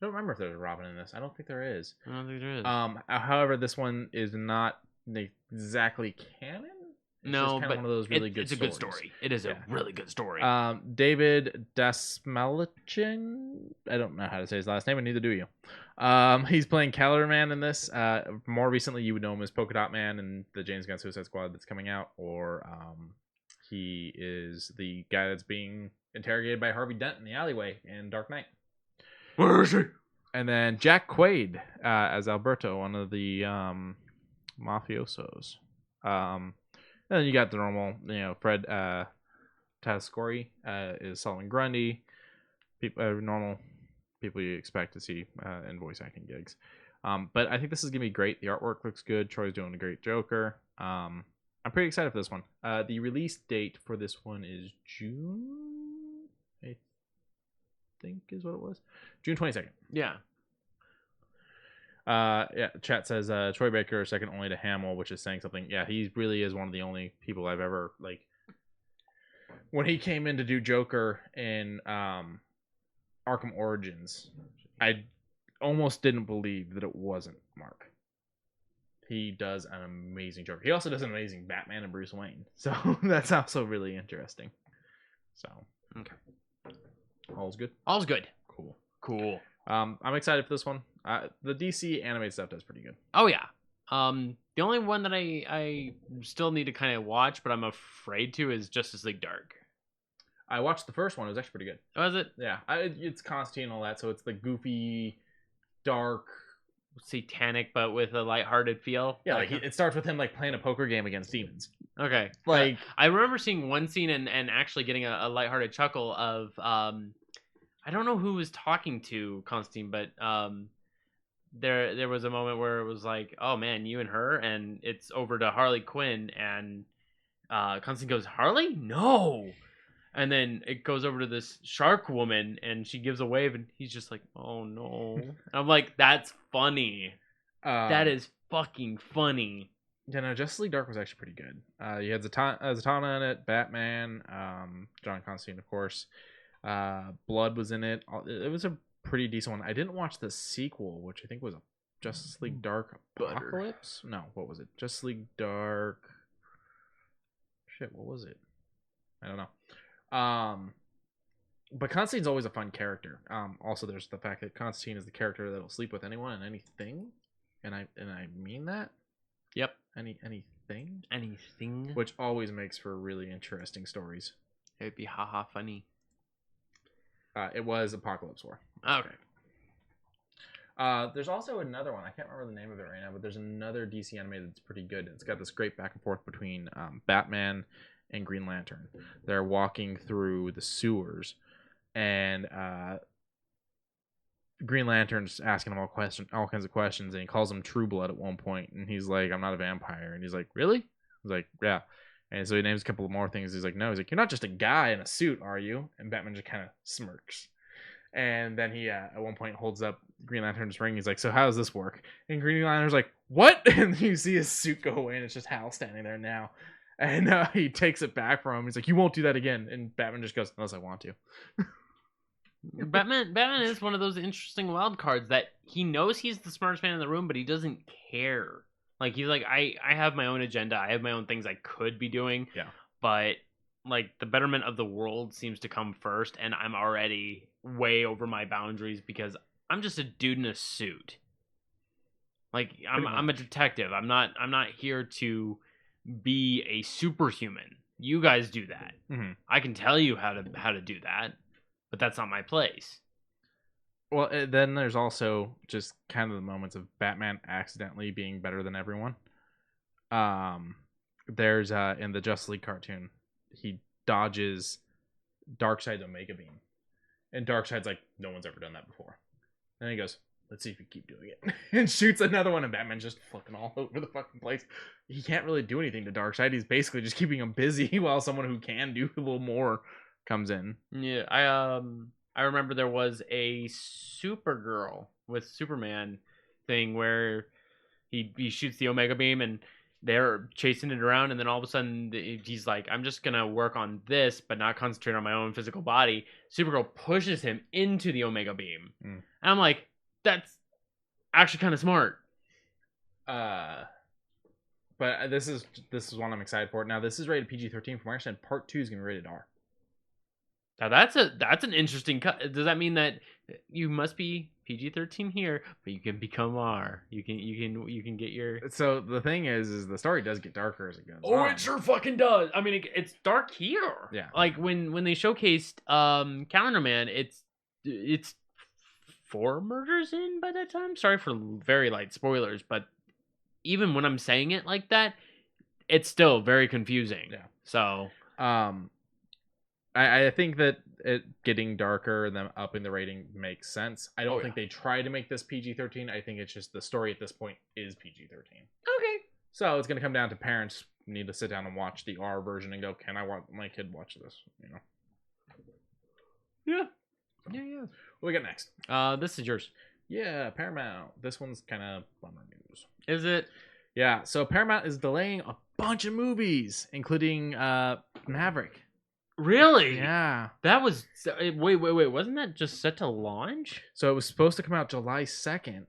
[SPEAKER 2] don't remember if there's a Robin in this. I don't think there is.
[SPEAKER 3] I don't think there is.
[SPEAKER 2] However, this one is not exactly canon.
[SPEAKER 3] No, but
[SPEAKER 2] one of those really
[SPEAKER 3] it's a good story. It is a really good story.
[SPEAKER 2] David Dasmalchin. I don't know how to say his last name, and neither do you. He's playing Calendar Man in this. More recently, you would know him as Polka Dot Man in the James Gunn Suicide Squad that's coming out, or he is the guy that's being interrogated by Harvey Dent in the alleyway in Dark Knight.
[SPEAKER 3] Where is he?
[SPEAKER 2] And then Jack Quaid as Alberto, one of the mafiosos. And then you got the normal, Fred Tatasciore is Solomon Grundy. Normal people you expect to see in voice acting gigs. But I think this is going to be great. The artwork looks good. Troy's doing a great Joker. I'm pretty excited for this one. The release date for this one is June, I think is what it was. June 22nd.
[SPEAKER 3] Yeah.
[SPEAKER 2] Chat says Troy Baker second only to Hamill, which is saying something. Yeah, he really is one of the only people I've ever when he came in to do Joker in Arkham Origins, I almost didn't believe that it wasn't Mark. He does an amazing Joker. He also does an amazing Batman and Bruce Wayne, so that's also really interesting. So
[SPEAKER 3] okay,
[SPEAKER 2] all's good.
[SPEAKER 3] All's good.
[SPEAKER 2] Cool. I'm excited for this one. The DC animated stuff does pretty good.
[SPEAKER 3] Oh yeah. The only one that I still need to kind of watch, but I'm afraid to, is Justice League Dark.
[SPEAKER 2] I watched the first one. It was actually pretty good.
[SPEAKER 3] Oh, is it?
[SPEAKER 2] Yeah. It's Constantine and all that, so it's the goofy, dark,
[SPEAKER 3] satanic, but with a lighthearted feel.
[SPEAKER 2] Yeah, it starts with him playing a poker game against demons.
[SPEAKER 3] Okay. I remember seeing one scene and actually getting a lighthearted chuckle of I don't know who was talking to Constantine, but there was a moment where it was like, oh man, you and her, and it's over to Harley Quinn, and Constantine goes, Harley? No. And then it goes over to this shark woman, and she gives a wave, and he's just like, oh no. And I'm like, that's funny. That is fucking funny.
[SPEAKER 2] Yeah, no, Justice League Dark was actually pretty good. You had Zatanna in it, Batman, John Constantine, of course. Blood was in it. It was a pretty decent one. I didn't watch the sequel, which I think was a Justice League Dark Apocalypse. No, what was it? Justice League Dark. Shit, what was it? I don't know. But Constantine's always a fun character. Also, there's the fact that Constantine is the character that'll sleep with anyone and anything, and I mean that.
[SPEAKER 3] Yep.
[SPEAKER 2] Anything. Which always makes for really interesting stories.
[SPEAKER 3] It'd be haha funny.
[SPEAKER 2] It was Apocalypse War.
[SPEAKER 3] Okay.
[SPEAKER 2] There's also another one. I can't remember the name of it right now, but there's another DC animated that's pretty good. It's got this great back and forth between Batman and Green Lantern. They're walking through the sewers, and Green Lantern's asking him all kinds of questions, and he calls him True Blood at one point, and he's like, "I'm not a vampire," and he's like, "Really?" He's like, "Yeah." And so he names a couple of more things. He's like, "No." He's like, "You're not just a guy in a suit, are you?" And Batman just kind of smirks. And then he at one point holds up Green Lantern's ring. He's like, "So how does this work?" And Green Lantern's like, "What?" And you see his suit go away, and it's just Hal standing there now. And he takes it back from him. He's like, "You won't do that again." And Batman just goes, "Unless I want to."
[SPEAKER 3] Batman is one of those interesting wild cards that he knows he's the smartest man in the room, but he doesn't care. Like, he's like, I have my own agenda. I have my own things I could be doing.
[SPEAKER 2] Yeah.
[SPEAKER 3] But, like, the betterment of the world seems to come first, and I'm already way over my boundaries because I'm just a dude in a suit. Like, I'm a detective. I'm not here to be a superhuman. You guys do that.
[SPEAKER 2] Mm-hmm.
[SPEAKER 3] I can tell you how to do that, but that's not my place.
[SPEAKER 2] Well, then there's also just kind of the moments of Batman accidentally being better than everyone. There's in the Justice League cartoon, he dodges Darkseid's Omega Beam, and Darkseid's like, "No one's ever done that before." And he goes, "Let's see if you keep doing it," and shoots another one, and Batman's just fucking all over the fucking place. He can't really do anything to Darkseid. He's basically just keeping him busy while someone who can do a little more comes in.
[SPEAKER 3] Yeah, I remember there was a Supergirl with Superman thing where he shoots the Omega Beam and they're chasing it around, and then all of a sudden he's like, "I'm just gonna work on this, but not concentrate on my own physical body." Supergirl pushes him into the Omega Beam, and I'm like, "That's actually kind of smart."
[SPEAKER 2] But this is one I'm excited for. Now this is rated PG-13. From what I understand, Part 2 is gonna be rated R.
[SPEAKER 3] Now that's an interesting cut. Does that mean that you must be PG-13 here, but you can become R? You can get your.
[SPEAKER 2] So the thing is the story does get darker as it goes.
[SPEAKER 3] Oh,
[SPEAKER 2] on.
[SPEAKER 3] it sure fucking does. I mean, it's dark here.
[SPEAKER 2] Yeah.
[SPEAKER 3] Like when they showcased Calendar Man, it's 4 murders in by that time. Sorry for very light spoilers, but even when I'm saying it like that, it's still very confusing.
[SPEAKER 2] Yeah.
[SPEAKER 3] So
[SPEAKER 2] I think that it getting darker and them upping the rating makes sense. I don't think they try to make this PG-13. I think it's just the story at this point is PG-13.
[SPEAKER 3] Okay.
[SPEAKER 2] So it's going to come down to parents need to sit down and watch the R version and go, "Can I want my kid watch this?" You know.
[SPEAKER 3] Yeah. Yeah.
[SPEAKER 2] What we got next?
[SPEAKER 3] This is yours.
[SPEAKER 2] Yeah, Paramount. This one's kind of bummer news.
[SPEAKER 3] Is it?
[SPEAKER 2] Yeah, so Paramount is delaying a bunch of movies, including Maverick.
[SPEAKER 3] Really?
[SPEAKER 2] Yeah.
[SPEAKER 3] That was wait. Wasn't that just set to launch?
[SPEAKER 2] So it was supposed to come out July 2nd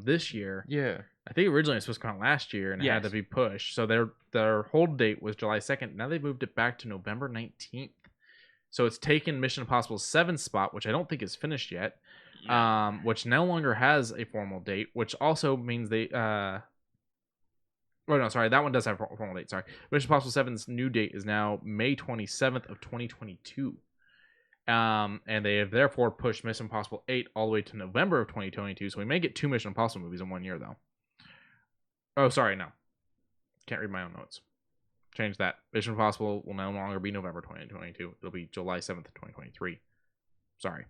[SPEAKER 2] this year.
[SPEAKER 3] Yeah.
[SPEAKER 2] I think originally it was supposed to come out last year and it had to be pushed. So their hold date was July 2nd. Now they moved it back to November 19th. So it's taken Mission Impossible 7's spot, which I don't think is finished yet. Yeah. Which no longer has a formal date, which also means they no, sorry, that one does have a formal date. Sorry. Mission Impossible 7's new date is now May 27th of 2022. And they have therefore pushed Mission Impossible 8 all the way to November of 2022. So we may get 2 Mission Impossible movies in 1 year, though. Oh, sorry, no. Can't read my own notes. Change that. Mission Impossible will no longer be November 2022. It'll be July 7th of 2023. Sorry.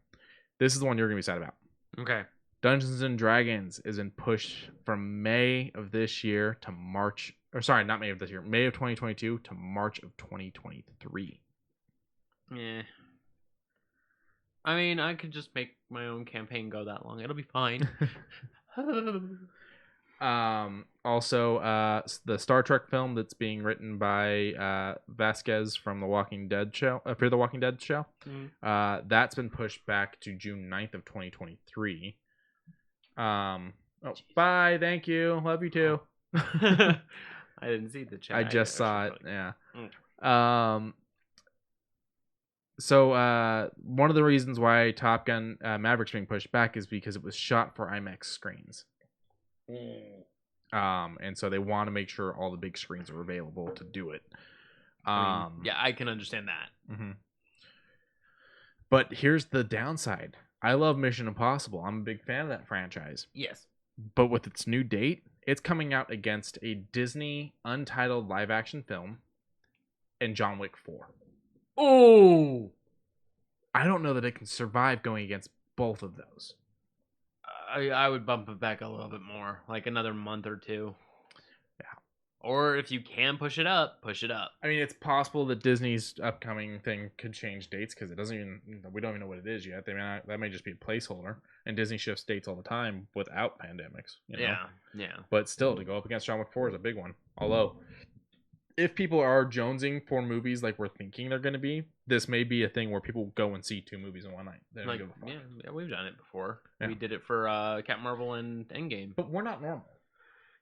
[SPEAKER 2] This is the one you're going to be sad about.
[SPEAKER 3] Okay.
[SPEAKER 2] Dungeons and Dragons is in push from May of this year to March. Or sorry, not May of this year. May of 2022 to March of 2023.
[SPEAKER 3] Yeah. I mean, I could just make my own campaign go that long. It'll be fine.
[SPEAKER 2] Also, the Star Trek film that's being written by Vasquez from the Walking Dead show, Fear the Walking Dead show, that's been pushed back to June 9th of 2023. Bye, thank you, love you too.
[SPEAKER 3] I didn't see the chat.
[SPEAKER 2] I just saw it. Yeah. So one of the reasons why Top Gun Maverick's being pushed back is because it was shot for IMAX screens. And so they want to make sure all the big screens are available to do it.
[SPEAKER 3] Yeah, I can understand that.
[SPEAKER 2] Mm-hmm. But here's the downside. I love Mission Impossible. I'm a big fan of that franchise.
[SPEAKER 3] Yes.
[SPEAKER 2] But with its new date, it's coming out against a Disney untitled live action film and John Wick 4.
[SPEAKER 3] Oh!
[SPEAKER 2] I don't know that it can survive going against both of those.
[SPEAKER 3] I would bump it back a little bit more, like another month or two.
[SPEAKER 2] Yeah.
[SPEAKER 3] Or if you can push it up, push it up.
[SPEAKER 2] I mean, it's possible that Disney's upcoming thing could change dates because it doesn't even, we don't even know what it is yet. That may just be a placeholder, and Disney shifts dates all the time without pandemics. You know?
[SPEAKER 3] Yeah.
[SPEAKER 2] But still, to go up against John Wick 4 is a big one. Although, if people are jonesing for movies like we're thinking they're going to be, this may be a thing where people go and see 2 movies in one night. They don't
[SPEAKER 3] Like,
[SPEAKER 2] give a fuck.
[SPEAKER 3] yeah, we've done it before.
[SPEAKER 2] Yeah.
[SPEAKER 3] We did it for Captain Marvel and Endgame.
[SPEAKER 2] But we're not normal.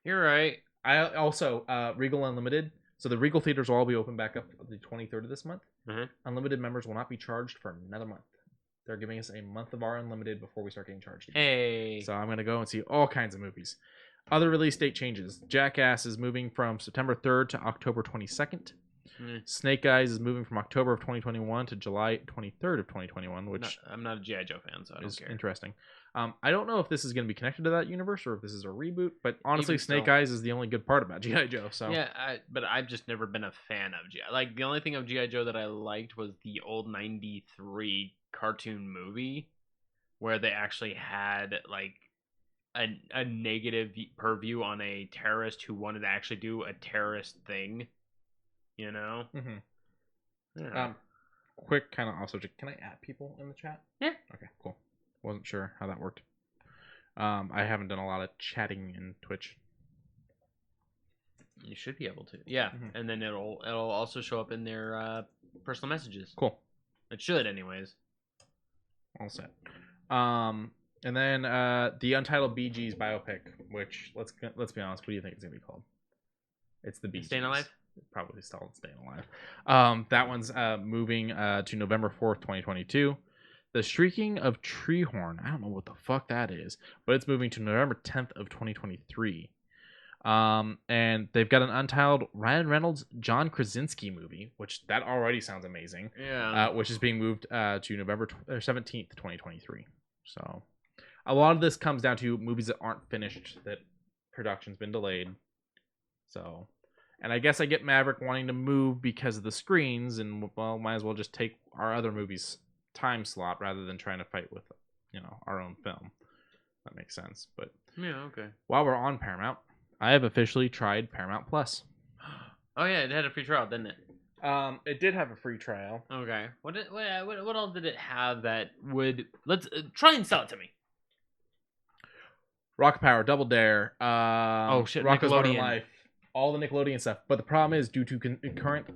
[SPEAKER 3] You're right.
[SPEAKER 2] I also, Regal Unlimited. So the Regal theaters will all be open back up the 23rd of this month.
[SPEAKER 3] Mhm.
[SPEAKER 2] Unlimited members will not be charged for another month. They're giving us a month of our Unlimited before we start getting charged again.
[SPEAKER 3] Hey.
[SPEAKER 2] So I'm going to go and see all kinds of movies. Other release date changes. Jackass is moving from September 3rd to October 22nd. Snake Eyes is moving from October of 2021 to July 23rd of 2021, which
[SPEAKER 3] I'm not a G.I. Joe fan, so I don't
[SPEAKER 2] is
[SPEAKER 3] care.
[SPEAKER 2] interesting. I don't know if this is going to be connected to that universe or if this is a reboot, but honestly,
[SPEAKER 3] Even
[SPEAKER 2] Snake
[SPEAKER 3] still.
[SPEAKER 2] Eyes is the only good part about G.I. Joe. So
[SPEAKER 3] Yeah, but I've just never been a fan of G.I. Like, the only thing of G.I. Joe that I liked was the old 93 cartoon movie where they actually had, like, a negative purview on a terrorist who wanted to actually do a terrorist thing. You know? Yeah.
[SPEAKER 2] Quick kind of off subject. Can I add people in the chat?
[SPEAKER 3] Yeah.
[SPEAKER 2] Okay, cool. Wasn't sure how that worked. I haven't done a lot of chatting in Twitch.
[SPEAKER 3] You should be able to. Yeah.
[SPEAKER 2] Mhm.
[SPEAKER 3] And then it'll also show up in their personal messages.
[SPEAKER 2] Cool.
[SPEAKER 3] It should, anyways.
[SPEAKER 2] All set. And then the Untitled Bee Gees biopic, which let's be honest, what do you think it's gonna be called? It's the Bee Gees.
[SPEAKER 3] Staying Alive?
[SPEAKER 2] Probably still Staying Alive. That one's moving to November 4th, 2022. The Shrieking of Treehorn. I don't know what the fuck that is, but it's moving to November 10th of 2023. And they've got an untitled Ryan Reynolds, John Krasinski movie, which that already sounds amazing.
[SPEAKER 3] Yeah.
[SPEAKER 2] Which is being moved to November 17th, 2023. So a lot of this comes down to movies that aren't finished, that production's been delayed. So, and I guess I get Maverick wanting to move because of the screens, and well, might as well just take our other movies' time slot rather than trying to fight with, our own film. That makes sense. But
[SPEAKER 3] Yeah, okay.
[SPEAKER 2] while we're on Paramount, I have officially tried Paramount Plus.
[SPEAKER 3] Oh, yeah, it had a free trial, didn't it?
[SPEAKER 2] It did have a free trial.
[SPEAKER 3] Okay. What else did it have that would... Let's try and sell it to me.
[SPEAKER 2] Rocket Power, Double Dare,
[SPEAKER 3] Oh, shit,
[SPEAKER 2] Rocko's Modern
[SPEAKER 3] Nickelodeon.
[SPEAKER 2] Life, all the Nickelodeon stuff. But the problem is, due to current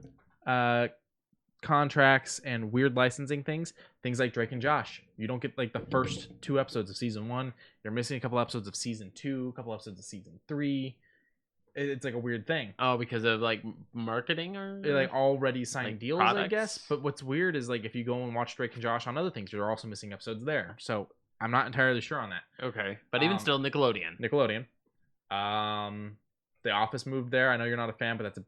[SPEAKER 2] contracts and weird licensing things like Drake and Josh, you don't get like the first 2 episodes of season 1. You're missing a couple episodes of season 2, a couple episodes of season 3. It's like a weird thing.
[SPEAKER 3] Oh, because of like marketing or
[SPEAKER 2] They like already signed
[SPEAKER 3] like
[SPEAKER 2] deals,
[SPEAKER 3] products?
[SPEAKER 2] I guess. But what's weird is like if you go and watch Drake and Josh on other things, you're also missing episodes there. So I'm not entirely sure on that.
[SPEAKER 3] Okay, but even still, Nickelodeon.
[SPEAKER 2] Nickelodeon. The Office moved there. I know you're not a fan, but The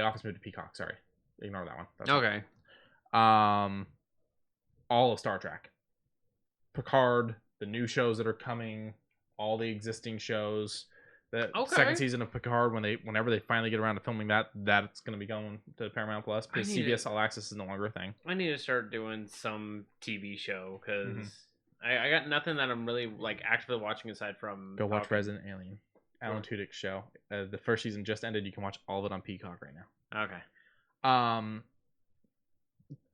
[SPEAKER 2] Office moved to Peacock. Sorry, ignore that one. That's
[SPEAKER 3] Okay.
[SPEAKER 2] All of Star Trek, Picard, the new shows that are coming, all the existing shows. The second season of Picard, whenever they finally get around to filming that's going to be going to Paramount Plus because CBS All Access is no longer a thing.
[SPEAKER 3] I need to start doing some TV show because I got nothing that I'm really like actively watching aside from.
[SPEAKER 2] Go watch Resident Alien, Alan Tudyk's show. The first season just ended. You can watch all of it on Peacock right now.
[SPEAKER 3] Okay.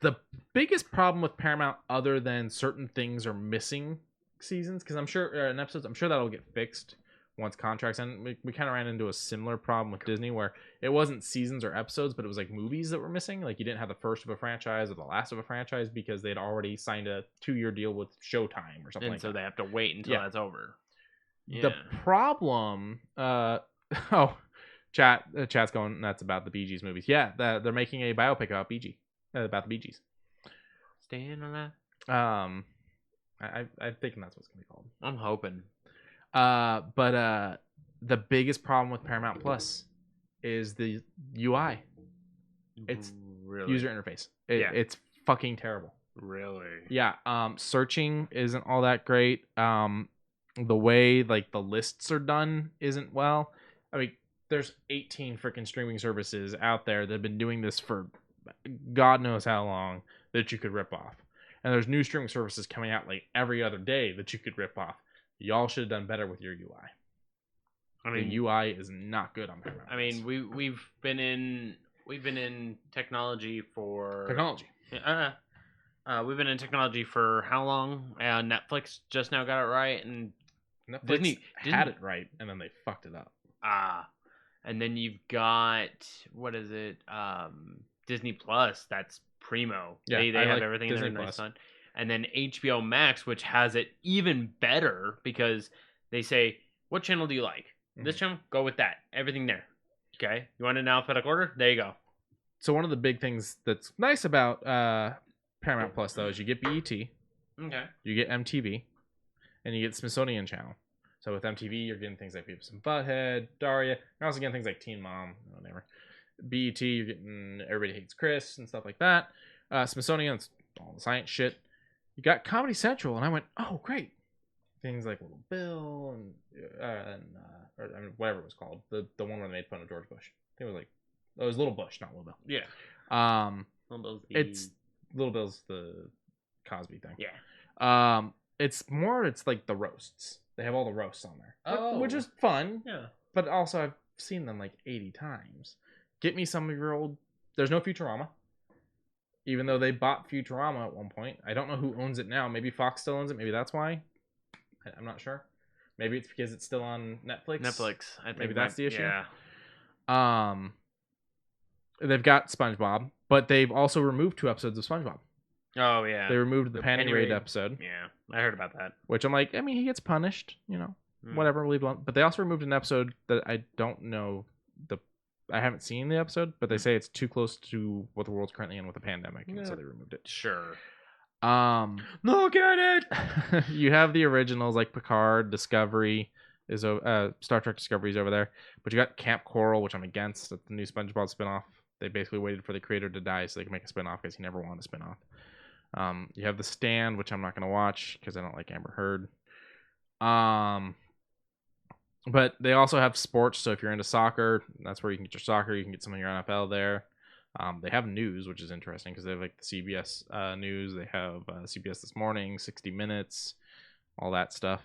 [SPEAKER 2] The biggest problem with Paramount, other than certain things are missing seasons, because I'm sure in episodes, I'm sure that'll get fixed once contracts end. We kind of ran into a similar problem with Disney where it wasn't seasons or episodes, but it was like movies that were missing. Like you didn't have the first of a franchise or the last of a franchise because they'd already signed a 2-year deal with Showtime or something
[SPEAKER 3] And
[SPEAKER 2] like
[SPEAKER 3] so
[SPEAKER 2] that.
[SPEAKER 3] they have to wait until that's over.
[SPEAKER 2] The problem, chat's going nuts about the Bee Gees movies. Yeah, they're making a biopic about about the Bee Gees.
[SPEAKER 3] Staying alive.
[SPEAKER 2] I'm thinking that's what's gonna be called.
[SPEAKER 3] I'm hoping.
[SPEAKER 2] But the biggest problem with Paramount Plus is the UI. It's
[SPEAKER 3] really
[SPEAKER 2] user interface. It's fucking terrible.
[SPEAKER 3] Really?
[SPEAKER 2] Yeah. Searching isn't all that great. The way like the lists are done isn't well. I mean, there's 18 freaking streaming services out there that have been doing this for God knows how long that you could rip off. And there's new streaming services coming out like every other day that you could rip off. Y'all should have done better with your UI. I mean, the UI is not good on Paramount.
[SPEAKER 3] I mean, we've been in technology for we've been in technology for how long? Netflix just now got it right, and
[SPEAKER 2] Netflix
[SPEAKER 3] Disney
[SPEAKER 2] had it right, and then they fucked it up.
[SPEAKER 3] And then you've got, what is it? Disney Plus. That's primo.
[SPEAKER 2] Yeah,
[SPEAKER 3] they have
[SPEAKER 2] like
[SPEAKER 3] everything
[SPEAKER 2] Disney
[SPEAKER 3] in there nice
[SPEAKER 2] Plus.
[SPEAKER 3] fun. And then HBO Max, which has it even better because they say, what channel do you like? This channel, go with that. Everything there. Okay. You want it in alphabetical order? There you go.
[SPEAKER 2] So one of the big things that's nice about Paramount Plus though is you get BET,
[SPEAKER 3] Okay.
[SPEAKER 2] you get MTV, and you get Smithsonian Channel. So with MTV, you're getting things like Beavis and Butthead, Daria. You're also getting things like Teen Mom, whatever. BET, you're getting Everybody Hates Chris and stuff like that. Smithsonian, it's all the science shit. You got Comedy Central, and I went, oh great, things like Little Bill and or, I mean, whatever it was called, the one where they made fun of George Bush. I think it was like, it was Little Bush, not Little Bill.
[SPEAKER 3] Yeah.
[SPEAKER 2] It's Little Bill's the Cosby thing.
[SPEAKER 3] Yeah.
[SPEAKER 2] It's like the roasts. They have all the roasts on there, which is
[SPEAKER 3] Oh.
[SPEAKER 2] fun.
[SPEAKER 3] Yeah.
[SPEAKER 2] But also, I've seen them like 80 times. Get me some of your old. There's no Futurama, even though they bought Futurama at one point. I don't know who owns it now. Maybe Fox still owns it. Maybe that's why. I'm not sure. Maybe it's because it's still on Netflix.
[SPEAKER 3] I think
[SPEAKER 2] Maybe that's the issue.
[SPEAKER 3] Yeah.
[SPEAKER 2] They've got SpongeBob, but they've also removed 2 episodes of SpongeBob.
[SPEAKER 3] Oh yeah.
[SPEAKER 2] They removed the Penny Raid
[SPEAKER 3] Raid
[SPEAKER 2] episode.
[SPEAKER 3] Yeah, I heard about that.
[SPEAKER 2] Which I'm like, I mean, he gets punished, whatever, leave alone. But they also removed an episode that I don't know I haven't seen the episode, but they say it's too close to what the world's currently in with the pandemic, and so they removed it.
[SPEAKER 3] Sure.
[SPEAKER 2] Look at it. You have the originals like Picard, Discovery is Star Trek Discovery is over there, but you got Camp Coral, which I'm against. The new SpongeBob spinoff. They basically waited for the creator to die so they can make a spinoff because he never wanted a spinoff. You have The Stand, which I'm not going to watch because I don't like Amber Heard. But they also have sports, so if you're into soccer, that's where you can get your soccer. You can get some of your NFL there. They have news, which is interesting because they have like the CBS news. They have CBS This Morning, 60 Minutes, all that stuff.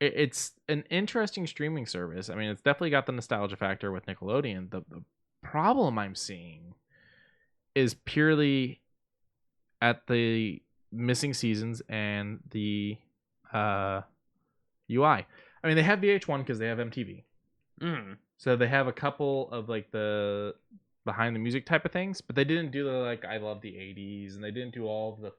[SPEAKER 2] It's an interesting streaming service. I mean, it's definitely got the nostalgia factor with Nickelodeon. The problem I'm seeing is purely at the missing seasons and the UI. I mean, they have VH1 because they have MTV. So they have a couple of like the behind the music type of things, but they didn't do the like I love the 80s, and they didn't do all of the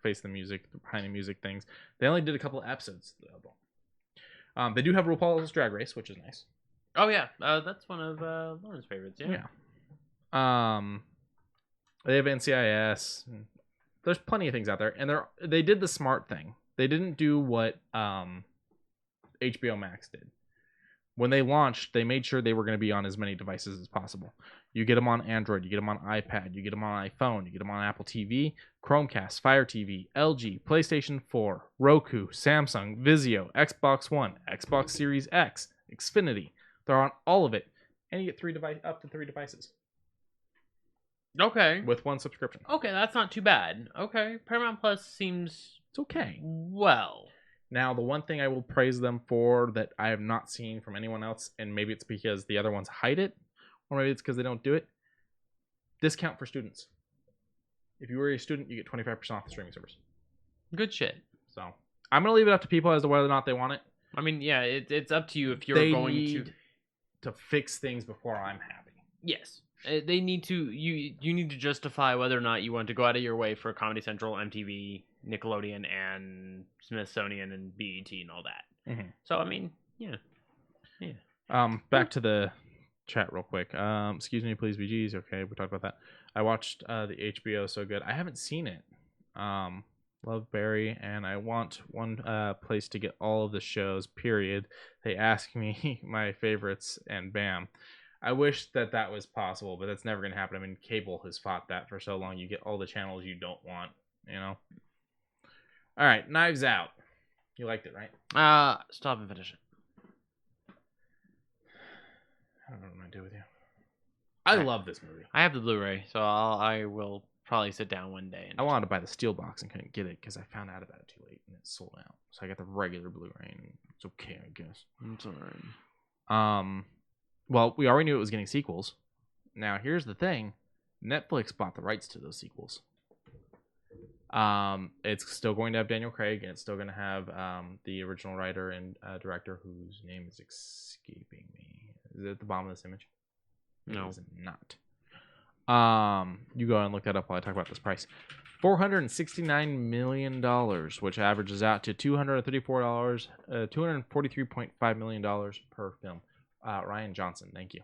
[SPEAKER 2] face the music, behind the music things. They only did a couple of episodes though. They do have RuPaul's Drag Race, which is nice.
[SPEAKER 3] Oh yeah, that's one of Lauren's favorites. Yeah.
[SPEAKER 2] They have NCIS. There's plenty of things out there, and they did the smart thing. They didn't do what HBO Max did. When they launched, they made sure they were going to be on as many devices as possible. You get them on Android, you get them on iPad, you get them on iPhone, you get them on Apple TV, Chromecast, Fire TV, LG, PlayStation 4, Roku, Samsung, Vizio, Xbox One, Xbox Series X, Xfinity. They're on all of it, and you get up to 3 devices.
[SPEAKER 3] Okay.
[SPEAKER 2] With 1 subscription.
[SPEAKER 3] Okay, that's not too bad. Okay, Paramount Plus seems
[SPEAKER 2] it's okay.
[SPEAKER 3] Well.
[SPEAKER 2] Now, the one thing I will praise them for that I have not seen from anyone else, and maybe it's because the other ones hide it, or maybe it's because they don't do it, discount for students. If you were a student, you get 25% off the streaming service.
[SPEAKER 3] Good shit.
[SPEAKER 2] So, I'm going to leave it up to people as to whether or not they want it.
[SPEAKER 3] I mean, yeah, it's up to you if you're going
[SPEAKER 2] to fix things before I'm happy.
[SPEAKER 3] Yes. They need to, you need to justify whether or not you want to go out of your way for Comedy Central, MTV, Nickelodeon, and Smithsonian, and BET, and all that.
[SPEAKER 2] Mm-hmm.
[SPEAKER 3] So, I mean, yeah.
[SPEAKER 2] Back to the chat real quick. Excuse me, please, BGs. Okay, we talked about that. I watched the HBO So Good. I haven't seen it. Love Barry, and I want one place to get all of the shows, period. They ask me my favorites, and bam. I wish that was possible, but that's never gonna happen. I mean, cable has fought that for so long. You get all the channels you don't want. You know. All right, Knives Out. You liked it, right?
[SPEAKER 3] Stop and finish it.
[SPEAKER 2] I don't know what I'm gonna do with you. I love this movie.
[SPEAKER 3] I have the Blu-ray, so I will probably sit down one day. And
[SPEAKER 2] I wanted to buy the steel box and couldn't get it because I found out about it too late and it sold out. So I got the regular Blu-ray and it's okay, I guess.
[SPEAKER 3] It's alright.
[SPEAKER 2] Well, we already knew it was getting sequels. Now here's the thing: Netflix bought the rights to those sequels. It's still going to have Daniel Craig, and it's still going to have the original writer and director whose name is escaping me. Is it at the bottom of this image?
[SPEAKER 3] No,
[SPEAKER 2] it is not. You go and look that up while I talk about this price. $469 million, which averages out to $243.5 million per film. Ryan Johnson, thank you.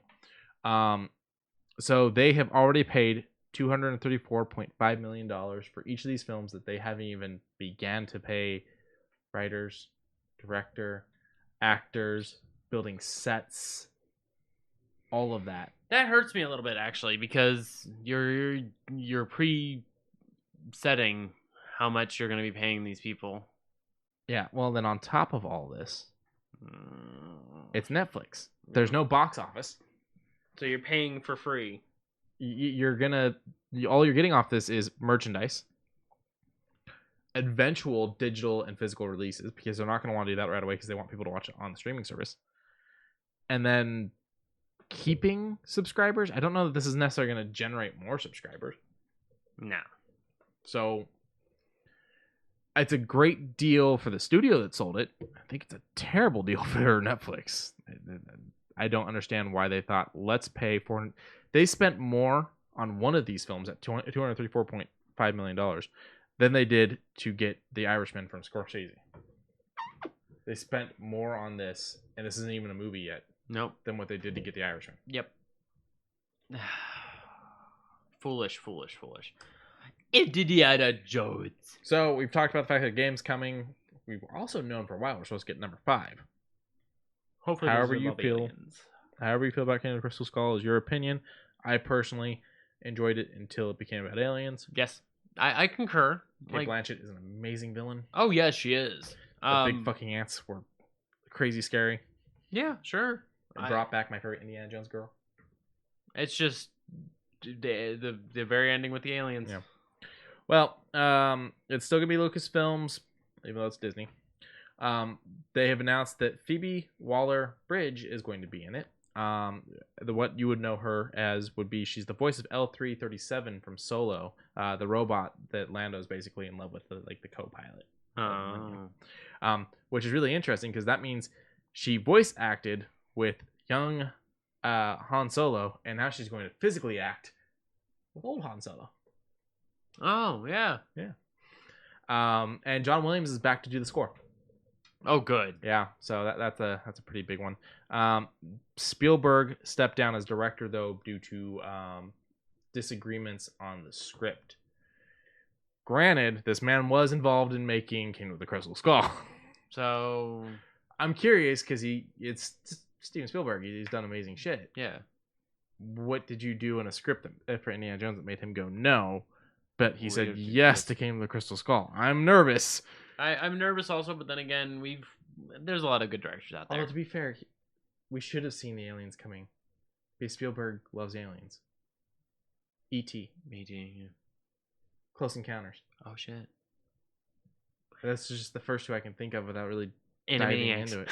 [SPEAKER 2] So they have already paid $234.5 million for each of these films that they haven't even began to pay writers, director, actors, building sets, all of that.
[SPEAKER 3] That hurts me a little bit actually, because you're pre-setting how much you're going to be paying these people.
[SPEAKER 2] Yeah, well then on top of all this, it's Netflix. There's no box office.
[SPEAKER 3] So you're paying for free.
[SPEAKER 2] All you're getting off this is merchandise, eventual digital and physical releases, because they're not going to want to do that right away because they want people to watch it on the streaming service. And then keeping subscribers. I don't know that this is necessarily going to generate more subscribers.
[SPEAKER 3] No.
[SPEAKER 2] So it's a great deal for the studio that sold it. I think it's a terrible deal for Netflix. I don't understand why they thought, let's pay for... They spent more on one of these films at $234.5 million than they did to get The Irishman from Scorsese. They spent more on this, and this isn't even a movie yet.
[SPEAKER 3] Nope.
[SPEAKER 2] Than what they did to get The Irishman.
[SPEAKER 3] Yep. Foolish. Indiana Jones.
[SPEAKER 2] So we've talked about the fact that the game's coming. We've also known for a while we're supposed to get number 5.
[SPEAKER 3] Hopefully,
[SPEAKER 2] however you feel about Kingdom of the Crystal Skull is your opinion. I personally enjoyed it until it became about aliens.
[SPEAKER 3] Yes, I concur.
[SPEAKER 2] Kate Blanchett is an amazing villain.
[SPEAKER 3] Oh yes, she is.
[SPEAKER 2] The big fucking ants were crazy scary.
[SPEAKER 3] Yeah, sure.
[SPEAKER 2] It brought back my favorite Indiana Jones girl.
[SPEAKER 3] It's just the very ending with the aliens.
[SPEAKER 2] Yeah. Well, it's still gonna be Lucasfilms, even though it's Disney. They have announced that Phoebe Waller-Bridge is going to be in it. What you would know her as would be she's the voice of L337 from Solo, the robot that Lando's basically in love with, the co-pilot. Which is really interesting because that means she voice acted with young Han Solo, and now she's going to physically act with old Han Solo.
[SPEAKER 3] Oh yeah.
[SPEAKER 2] And John Williams is back to do the score.
[SPEAKER 3] Oh, good.
[SPEAKER 2] Yeah, so that's a pretty big one. Spielberg stepped down as director though due to disagreements on the script. Granted, this man was involved in making Kingdom of the Crystal Skull.
[SPEAKER 3] So
[SPEAKER 2] I'm curious because it's Steven Spielberg. He's done amazing shit.
[SPEAKER 3] Yeah.
[SPEAKER 2] What did you do in a script for Indiana Jones that made him go no? But he said yes to Kingdom of the Crystal Skull. I'm nervous.
[SPEAKER 3] I'm nervous also, but then again, there's a lot of good directors out there.
[SPEAKER 2] Although to be fair, we should have seen the aliens coming. Because Spielberg loves aliens. E.T.
[SPEAKER 3] Yeah.
[SPEAKER 2] Close Encounters.
[SPEAKER 3] Oh shit.
[SPEAKER 2] That's just the first two I can think of without really
[SPEAKER 3] Animaniacs.
[SPEAKER 2] diving into it.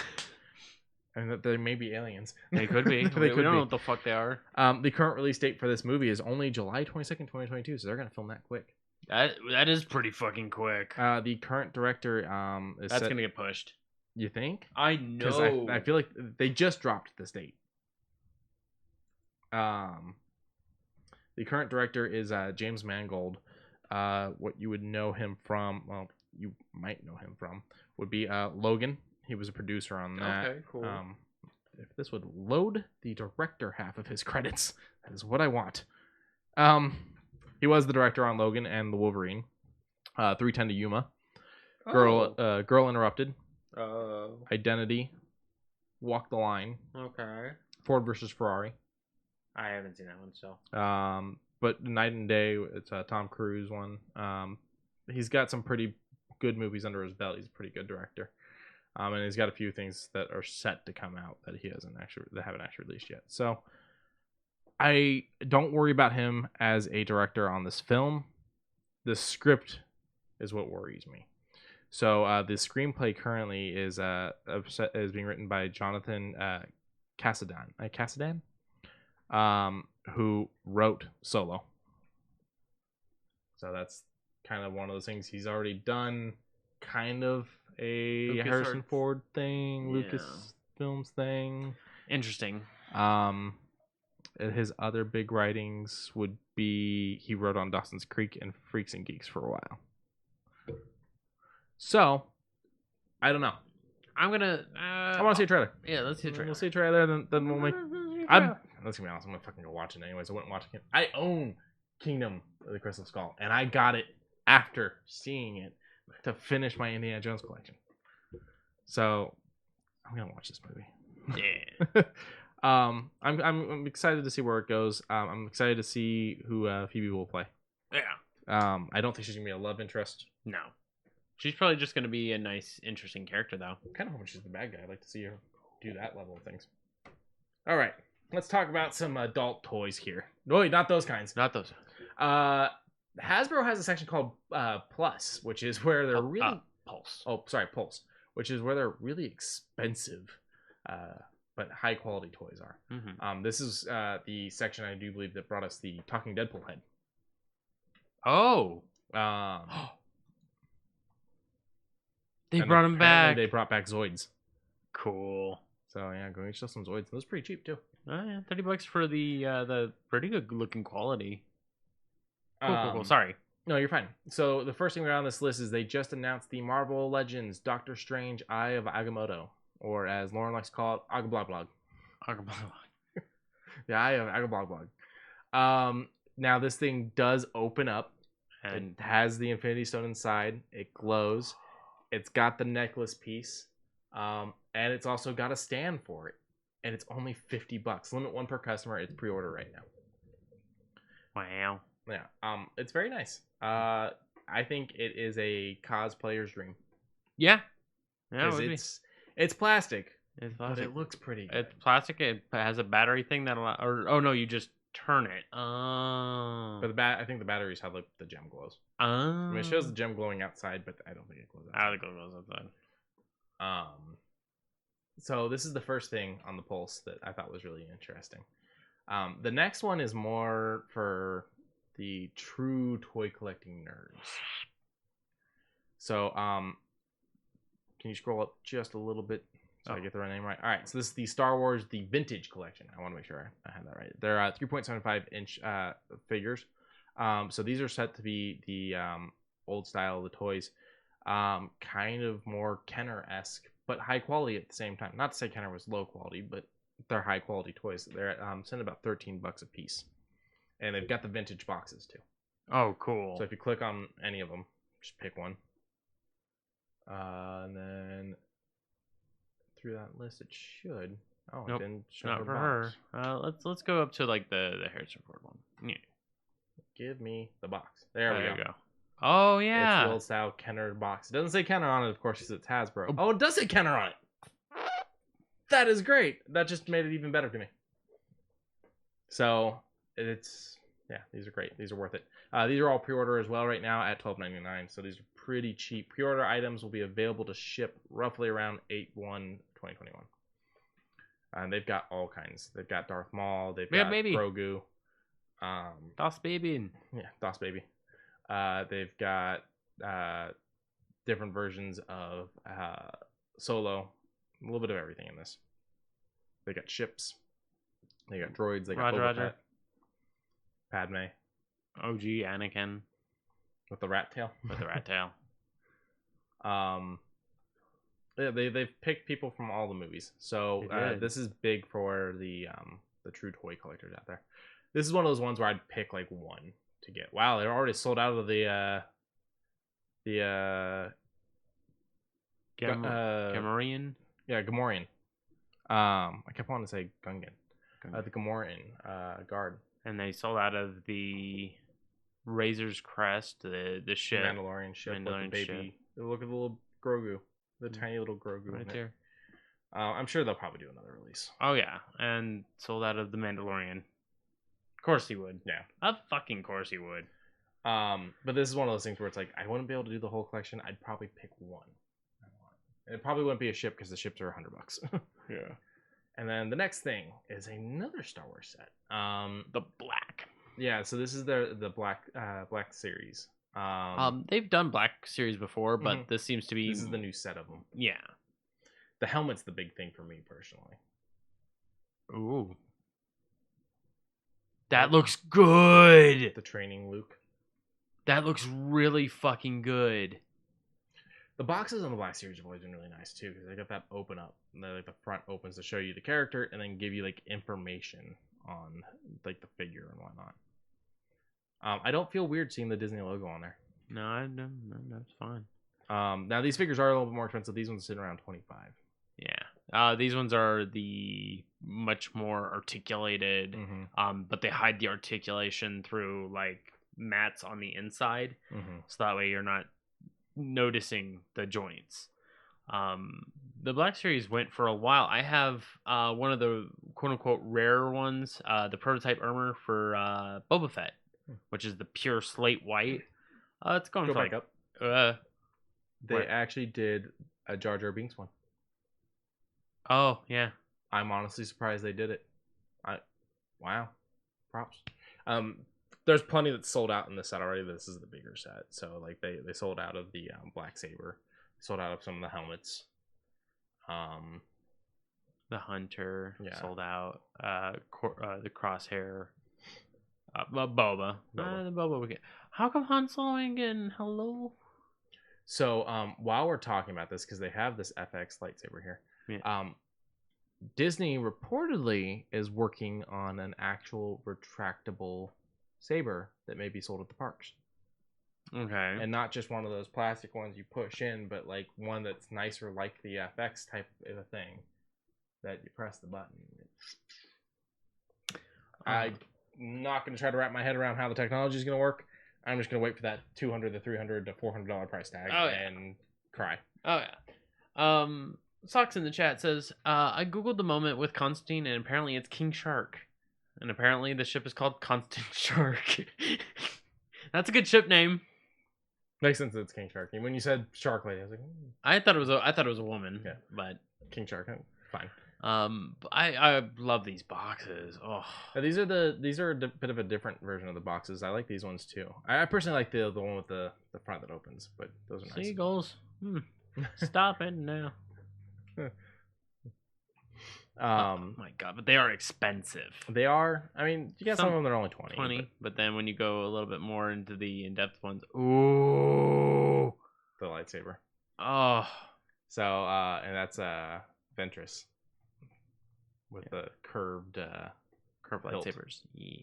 [SPEAKER 2] I mean, there may be aliens.
[SPEAKER 3] They could be. We don't know what the fuck they are.
[SPEAKER 2] The current release date for this movie is only July 22nd, 2022, so they're going to film that quick.
[SPEAKER 3] That is pretty fucking quick.
[SPEAKER 2] The current director is
[SPEAKER 3] that's going to get pushed.
[SPEAKER 2] You think?
[SPEAKER 3] I know.
[SPEAKER 2] Because I feel like they just dropped this date. The current director is James Mangold. What you would know him from, well, you might know him from, would be Logan. He was a producer on that.
[SPEAKER 3] Okay, cool.
[SPEAKER 2] If this would load the director half of his credits, that is what I want. He was the director on Logan and the Wolverine. 310 to Yuma. Girl Interrupted. Identity. Walk the Line.
[SPEAKER 3] Okay.
[SPEAKER 2] Ford versus Ferrari.
[SPEAKER 3] I haven't seen that one, so.
[SPEAKER 2] But Night and Day, it's a Tom Cruise one. He's got some pretty good movies under his belt. He's a pretty good director. And he's got a few things that are set to come out that haven't actually released yet. So I don't worry about him as a director on this film. The script is what worries me. So the screenplay currently is being written by Jonathan Kasdan, who wrote Solo. So that's kind of one of those things. He's already done kind of a Harrison Ford thing, Lucas Films thing.
[SPEAKER 3] Interesting.
[SPEAKER 2] His other big writings would be he wrote on Dawson's Creek and Freaks and Geeks for a while. So, I don't know.
[SPEAKER 3] I'm gonna.
[SPEAKER 2] I want to see a trailer.
[SPEAKER 3] Yeah, let's see a trailer.
[SPEAKER 2] We'll see a trailer, then we'll make. Let's be honest. I'm gonna fucking go watch it anyways. I went and watched it. I own Kingdom of the Crystal Skull, and I got it after seeing it to finish my Indiana Jones collection. So, I'm gonna watch this movie.
[SPEAKER 3] Yeah.
[SPEAKER 2] I'm excited to see where it goes. I'm excited to see who Phoebe will play.
[SPEAKER 3] Yeah.
[SPEAKER 2] I don't think she's gonna be a love interest.
[SPEAKER 3] No. She's probably just gonna be a nice, interesting character, though.
[SPEAKER 2] Kind of hoping she's the bad guy. I'd like to see her do that level of things. All right, let's talk about some adult toys here. No, not those kinds.
[SPEAKER 3] Not those.
[SPEAKER 2] Hasbro has a section called Plus, which is where they're really
[SPEAKER 3] Pulse.
[SPEAKER 2] Oh, sorry, Pulse, which is where they're really expensive, but high quality toys are.
[SPEAKER 3] Mm-hmm.
[SPEAKER 2] This is the section I do believe that brought us the talking Deadpool head.
[SPEAKER 3] Oh. They brought him back.
[SPEAKER 2] They brought back Zoids.
[SPEAKER 3] Cool.
[SPEAKER 2] So yeah, go get yourself some Zoids. Those are pretty cheap too.
[SPEAKER 3] Oh yeah, $30 for the pretty good looking quality. Cool. Sorry.
[SPEAKER 2] No, you're fine. So the first thing we got on this list is they just announced the Marvel Legends Doctor Strange Eye of Agamotto, or as Lauren likes to call it, Agablog. The Eye of Agablog. Now this thing does open up.
[SPEAKER 3] And
[SPEAKER 2] it has the Infinity Stone inside. It glows. It's got the necklace piece, and it's also got a stand for it, and it's only $50. Limit one per customer. It's pre-order right now.
[SPEAKER 3] Wow.
[SPEAKER 2] Yeah. It's very nice. I think it is a cosplayer's dream.
[SPEAKER 3] Yeah.
[SPEAKER 2] Yeah. It's plastic.
[SPEAKER 3] It's plastic.
[SPEAKER 2] But it looks pretty good.
[SPEAKER 3] It's plastic. It has a battery thing that you just turn it. Oh.
[SPEAKER 2] But I think the batteries have like the gem glows.
[SPEAKER 3] Oh.
[SPEAKER 2] I mean, it shows the gem glowing outside, but I don't think it glows outside.
[SPEAKER 3] I don't think it glows outside.
[SPEAKER 2] So this is the first thing on the Pulse that I thought was really interesting. The next one is more for the true toy collecting nerds. So, can you scroll up just a little bit so I get the right name right? All right, so this is the Star Wars, the Vintage Collection. I want to make sure I have that right. They're 3.75-inch figures. So these are set to be the old style of the toys. Kind of more Kenner-esque, but high quality at the same time. Not to say Kenner was low quality, but they're high quality toys. They're at about $13 a piece. And they've got the vintage boxes too.
[SPEAKER 3] Oh, cool.
[SPEAKER 2] So if you click on any of them, just pick one. And then through that list, it should. Oh,
[SPEAKER 3] nope,
[SPEAKER 2] it didn't show
[SPEAKER 3] not
[SPEAKER 2] her
[SPEAKER 3] for
[SPEAKER 2] box.
[SPEAKER 3] her. Let's go up to like the Harrison Ford one. Yeah.
[SPEAKER 2] Give me the box. There we go.
[SPEAKER 3] Oh yeah.
[SPEAKER 2] It's the old style Kenner box. It doesn't say Kenner on it, of course, because it's Hasbro. Oh, it does say Kenner on it. That is great. That just made it even better to me. So these are great. These are worth it. These are all pre-order as well right now at $12.99. So these are pretty cheap. Pre-order items will be available to ship roughly around 8/1/2021. And they've got all kinds. They've got Darth Maul. They've got Grogu.
[SPEAKER 3] Das Baby.
[SPEAKER 2] Yeah, Das Baby. They've got different versions of Solo. A little bit of everything in this. They got ships. They got droids. They got Boba Fett. Padme.
[SPEAKER 3] OG Anakin.
[SPEAKER 2] With the rat tail. They've picked people from all the movies. So this is big for the true toy collectors out there. This is one of those ones where I'd pick like one to get. Wow, they're already sold out of the
[SPEAKER 3] Gamorrean.
[SPEAKER 2] Yeah, Gamorrean. I kept wanting to say Gungan. the Gamoran guard.
[SPEAKER 3] And they sold out of the Razor's Crest, the ship.
[SPEAKER 2] Mandalorian ship with the baby. Look at the little Grogu. The tiny little Grogu
[SPEAKER 3] right there.
[SPEAKER 2] I'm sure they'll probably do another release.
[SPEAKER 3] Oh, yeah. And sold out of the Mandalorian. Of course he would.
[SPEAKER 2] Yeah.
[SPEAKER 3] Of fucking course he would.
[SPEAKER 2] But this is one of those things where it's like, I wouldn't be able to do the whole collection. I'd probably pick one. And it probably wouldn't be a ship because the ships are $100.
[SPEAKER 3] Yeah.
[SPEAKER 2] And then the next thing is another Star Wars set.
[SPEAKER 3] The Black.
[SPEAKER 2] Yeah, so this is the Black series.
[SPEAKER 3] They've done Black series before, but this seems to be...
[SPEAKER 2] This is the new set of them.
[SPEAKER 3] Yeah.
[SPEAKER 2] The helmet's the big thing for me, personally.
[SPEAKER 3] Ooh. That looks good!
[SPEAKER 2] The training Luke.
[SPEAKER 3] That looks really fucking good.
[SPEAKER 2] The boxes on the Black series have always been really nice, too, because they got that open up. And like the front opens to show you the character and then give you, like, information on, like, the figure and whatnot. I don't feel weird seeing the Disney logo on there.
[SPEAKER 3] No, that's fine.
[SPEAKER 2] Now, these figures are a little bit more expensive. These ones are sitting around $25.
[SPEAKER 3] Yeah. These ones are the much more articulated, but they hide the articulation through, like, mats on the inside. So that way you're not noticing the joints. The Black series went for a while. I have one of the quote-unquote rare ones, the prototype armor for Boba Fett, which is the pure slate white. It's going for
[SPEAKER 2] back
[SPEAKER 3] like,
[SPEAKER 2] up. They actually did a Jar Jar Binks one.
[SPEAKER 3] Oh, yeah.
[SPEAKER 2] I'm honestly surprised they did it. Wow. Props. There's plenty that's sold out in the set already. This is the bigger set. So, like, they sold out of the Black Saber. Sold out of some of the helmets.
[SPEAKER 3] The Hunter sold out. The Crosshair. Boba. The Boba we get. How come Han Solo ain't getting hello?
[SPEAKER 2] So, while we're talking about this, because they have this FX lightsaber here, Disney reportedly is working on an actual retractable saber that may be sold at the parks.
[SPEAKER 3] Okay.
[SPEAKER 2] And not just one of those plastic ones you push in, but like one that's nicer, like the FX type of a thing that you press the button. I'm not going to try to wrap my head around how the technology is going to work. I'm just going to wait for that $200 to $300 to $400 price tag and cry.
[SPEAKER 3] Oh, yeah. Socks in the chat says, I googled the moment with Constantine, and apparently it's King Shark. And apparently the ship is called Constant Shark. That's a good ship name.
[SPEAKER 2] Makes sense that it's King Shark. And when you said Shark Lady, I was like,
[SPEAKER 3] I thought it was a woman.
[SPEAKER 2] Yeah.
[SPEAKER 3] But
[SPEAKER 2] King Shark, fine.
[SPEAKER 3] I love these boxes. Oh,
[SPEAKER 2] these are a bit of a different version of the boxes. I like these ones too. I personally like the one with the front that opens, but those are nice.
[SPEAKER 3] Seagulls. Stop it now. Oh my god, but they are expensive.
[SPEAKER 2] They are. I mean, you get some of them that are only
[SPEAKER 3] 20, but then when you go a little bit more into the in-depth ones, ooh,
[SPEAKER 2] the lightsaber.
[SPEAKER 3] Oh,
[SPEAKER 2] so and that's Ventress with the curved
[SPEAKER 3] lightsabers.
[SPEAKER 2] Yeah.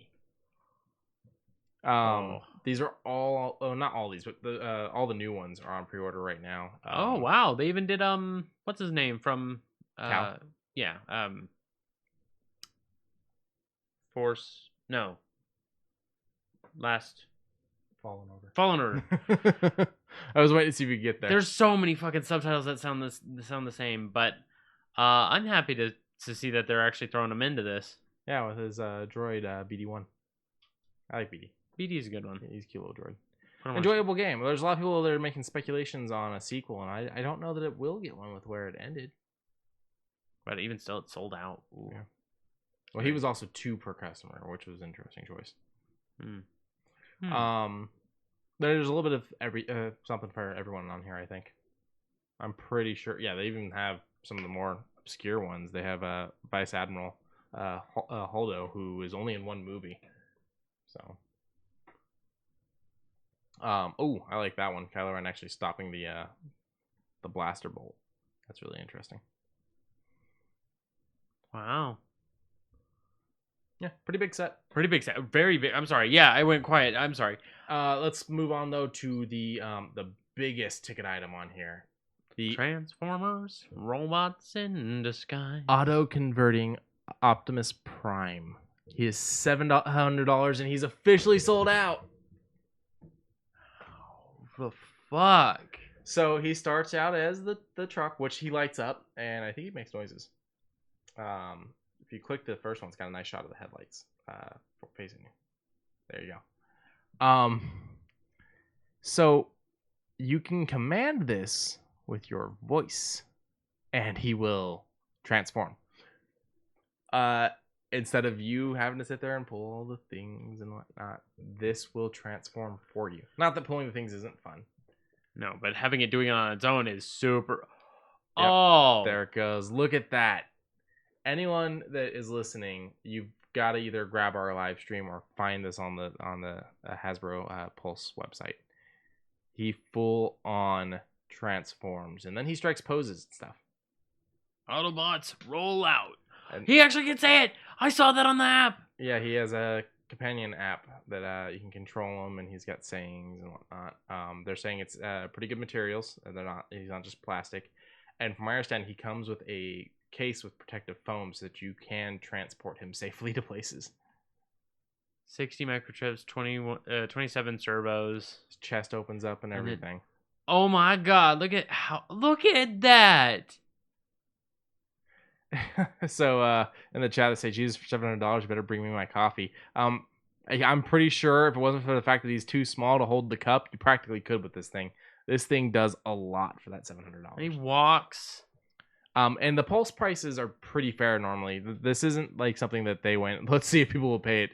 [SPEAKER 2] These are all not all these, but all the new ones are on pre-order right now.
[SPEAKER 3] Oh wow, they even did what's his name from
[SPEAKER 2] Cal?
[SPEAKER 3] Yeah, Force no. Last
[SPEAKER 2] Fallen Order.
[SPEAKER 3] Fallen Order.
[SPEAKER 2] I was waiting to see if we could get there.
[SPEAKER 3] There's so many fucking subtitles that sound the same, but I'm happy to see that they're actually throwing them into this.
[SPEAKER 2] Yeah, with his droid BD1. I like BD.
[SPEAKER 3] BD is a good one.
[SPEAKER 2] Yeah, he's a cute little droid. Enjoyable game. There's a lot of people that are making speculations on a sequel, and I don't know that it will get one with where it ended.
[SPEAKER 3] But even still, it sold out. Ooh.
[SPEAKER 2] Yeah. Well, he was also 2 per customer, which was an interesting choice. There's a little bit of something for everyone on here, I think. I'm pretty sure. Yeah, they even have some of the more obscure ones. They have Vice Admiral Holdo, who is only in 1 movie. So, I like that one. Kylo Ren actually stopping the blaster bolt. That's really interesting.
[SPEAKER 3] Wow.
[SPEAKER 2] Yeah, pretty big set.
[SPEAKER 3] Pretty big set. Very big. I'm sorry. Yeah, I went quiet. I'm sorry.
[SPEAKER 2] Let's move on though to the biggest ticket item on here. The
[SPEAKER 3] Transformers, robots in disguise.
[SPEAKER 2] Auto converting Optimus Prime. He is $700 and he's officially sold out.
[SPEAKER 3] The fuck?
[SPEAKER 2] So he starts out as the truck, which he lights up, and I think he makes noises. If you click the first one, it's got a nice shot of the headlights facing you. There you go. So you can command this with your voice, and he will transform. Instead of you having to sit there and pull all the things and whatnot, this will transform for you. Not that pulling the things isn't fun.
[SPEAKER 3] No, but having it doing it on its own is super.
[SPEAKER 2] Yep,
[SPEAKER 3] oh,
[SPEAKER 2] there it goes. Look at that. Anyone that is listening, you've got to either grab our live stream or find this on the Hasbro Pulse website. He full on transforms, and then he strikes poses and stuff.
[SPEAKER 3] Autobots, roll out.
[SPEAKER 2] And
[SPEAKER 3] He actually can say it. I saw that on the app.
[SPEAKER 2] yeah, he has a companion app that you can control him, and he's got sayings and whatnot. They're saying it's pretty good materials. He's not just plastic. And from my understanding, he comes with a case with protective foam so that you can transport him safely to places.
[SPEAKER 3] 60 microchips, 27 servos.
[SPEAKER 2] His chest opens up and everything.
[SPEAKER 3] Oh my god, look at that.
[SPEAKER 2] So in the chat they say, Jesus, for $700 you better bring me my coffee. I'm pretty sure if it wasn't for the fact that he's too small to hold the cup, you practically could with this thing. This thing does a lot for that $700.
[SPEAKER 3] He walks.
[SPEAKER 2] And the Pulse prices are pretty fair normally. This isn't like something that they went, let's see if people will pay it.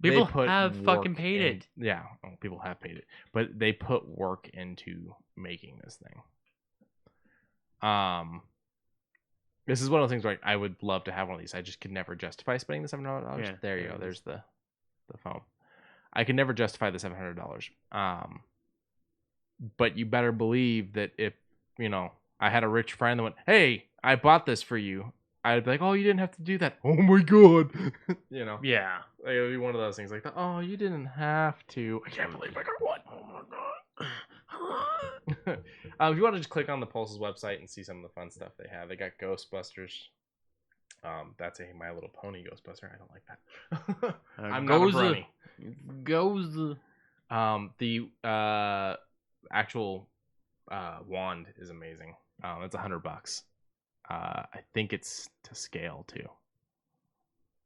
[SPEAKER 3] People have fucking paid it.
[SPEAKER 2] Yeah, people have paid it. But they put work into making this thing. This is one of those things where I would love to have one of these. I just could never justify spending the $700.
[SPEAKER 3] Yeah,
[SPEAKER 2] there you go. There's the foam. I could never justify the $700. But you better believe that if, I had a rich friend that went, hey, I bought this for you, I'd be like, oh, you didn't have to do that. Oh my god.
[SPEAKER 3] Yeah.
[SPEAKER 2] Like, it would be one of those things like, oh, you didn't have to. I can't believe I got one. Oh my god. If you want to just click on the Pulse's website and see some of the fun stuff they have, they got Ghostbusters. That's a My Little Pony Ghostbuster. I don't like that. I'm not a brony.
[SPEAKER 3] Goes.
[SPEAKER 2] The actual wand is amazing. It's $100. I think it's to scale too.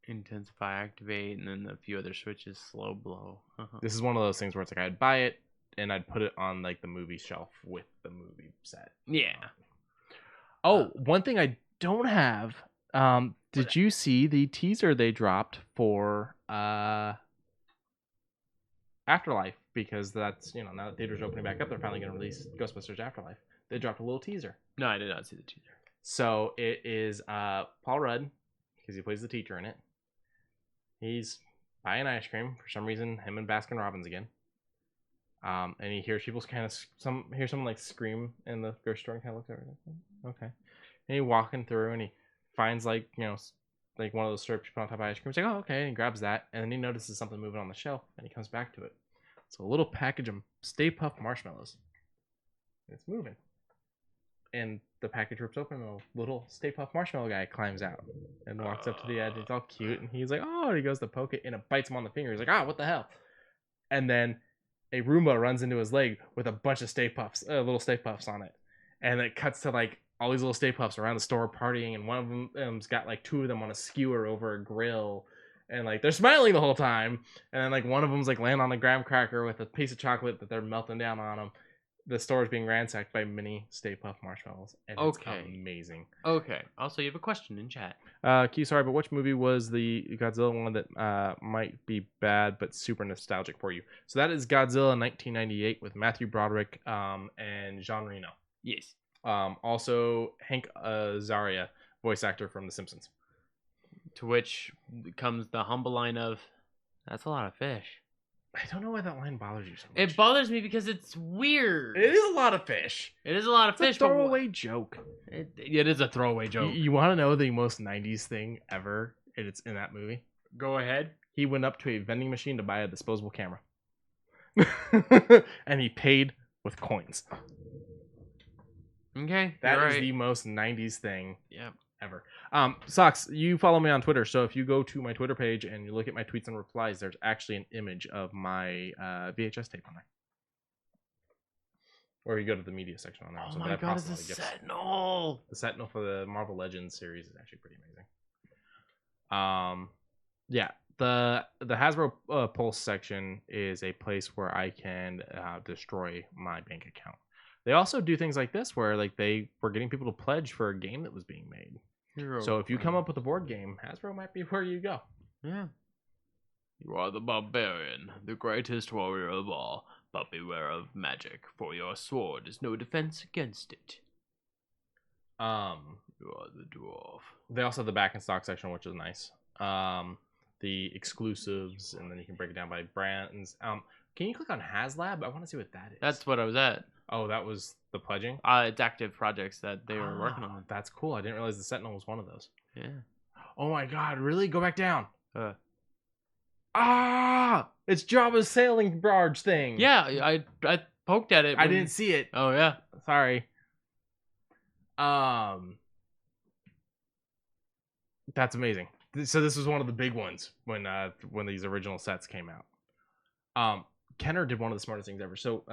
[SPEAKER 3] Intensify, activate, and then a few other switches. Slow blow.
[SPEAKER 2] This is one of those things where it's like I'd buy it and I'd put it on like the movie shelf with the movie set.
[SPEAKER 3] Yeah.
[SPEAKER 2] One thing I don't have. Did you see the teaser they dropped for Afterlife? Because that's, now that theaters are opening back up, they're finally going to release Ghostbusters Afterlife. They dropped a little teaser.
[SPEAKER 3] No, I did not see the teaser.
[SPEAKER 2] So it is Paul Rudd, because he plays the teacher in it. He's buying ice cream for some reason. Him and Baskin Robbins again. And he hears people hear someone like scream in the grocery store and kind of looks over. Okay. And he's walking through and he finds like one of those syrups you put on top of ice cream. He's like, oh, okay. And he grabs that. And then he notices something moving on the shelf and he comes back to it. It's a little package of Stay Puft marshmallows. It's moving. And the package rips open and a little Stay Puft marshmallow guy climbs out and walks up to the edge. It's all cute. And he's like, oh, and he goes to poke it and it bites him on the finger. He's like, what the hell? And then a Roomba runs into his leg with a bunch of little Stay Puffs on it. And it cuts to like all these little Stay Puffs around the store partying. And one of them's got like two of them on a skewer over a grill. And like they're smiling the whole time. And then like one of them's like laying on a graham cracker with a piece of chocolate that they're melting down on them. The store is being ransacked by mini Stay Puft marshmallows. And it's amazing.
[SPEAKER 3] Okay. Also, you have a question in chat.
[SPEAKER 2] Q, sorry, but which movie was the Godzilla one that might be bad but super nostalgic for you? So that is Godzilla 1998 with Matthew Broderick and Jean Reno.
[SPEAKER 3] Yes.
[SPEAKER 2] Also, Hank Azaria, voice actor from The Simpsons.
[SPEAKER 3] To which comes the humble line of, that's a lot of fish.
[SPEAKER 2] I don't know why that line bothers you so much.
[SPEAKER 3] It bothers me because it's weird.
[SPEAKER 2] It is a lot of fish.
[SPEAKER 3] It is a lot of fish.
[SPEAKER 2] It's a throwaway joke.
[SPEAKER 3] It is a throwaway joke.
[SPEAKER 2] You want to know the most 90s thing ever? It's in that movie.
[SPEAKER 3] Go ahead.
[SPEAKER 2] He went up to a vending machine to buy a disposable camera. And he paid with coins.
[SPEAKER 3] Okay.
[SPEAKER 2] That is the most 90s thing ever. Socks, you follow me on Twitter, so if you go to my Twitter page and you look at my tweets and replies, there's actually an image of my VHS tape on there. Or you go to the media section on there.
[SPEAKER 3] Oh my god, it's a Sentinel!
[SPEAKER 2] The Sentinel for the Marvel Legends series is actually pretty amazing. Yeah, the Hasbro Pulse section is a place where I can destroy my bank account. They also do things like this where like they were getting people to pledge for a game that was being made. So if you come up with a board game, Hasbro might be where you go.
[SPEAKER 3] Yeah. You are the barbarian, the greatest warrior of all, but beware of magic, for your sword is no defense against it. You are the dwarf.
[SPEAKER 2] They also have the back in stock section, which is nice. The exclusives, and then you can break it down by brands. Can you click on HasLab? I want to see what that is.
[SPEAKER 3] That's what I was at.
[SPEAKER 2] Oh, that was the pledging?
[SPEAKER 3] It's active projects that they were working on.
[SPEAKER 2] That's cool. I didn't realize the Sentinel was one of those.
[SPEAKER 3] Yeah.
[SPEAKER 2] Oh my god, really? Go back down. It's Jabba's sailing barge thing.
[SPEAKER 3] Yeah, I poked at it.
[SPEAKER 2] I didn't see it.
[SPEAKER 3] Oh yeah.
[SPEAKER 2] Sorry. That's amazing. So this was one of the big ones when these original sets came out. Kenner did one of the smartest things ever. So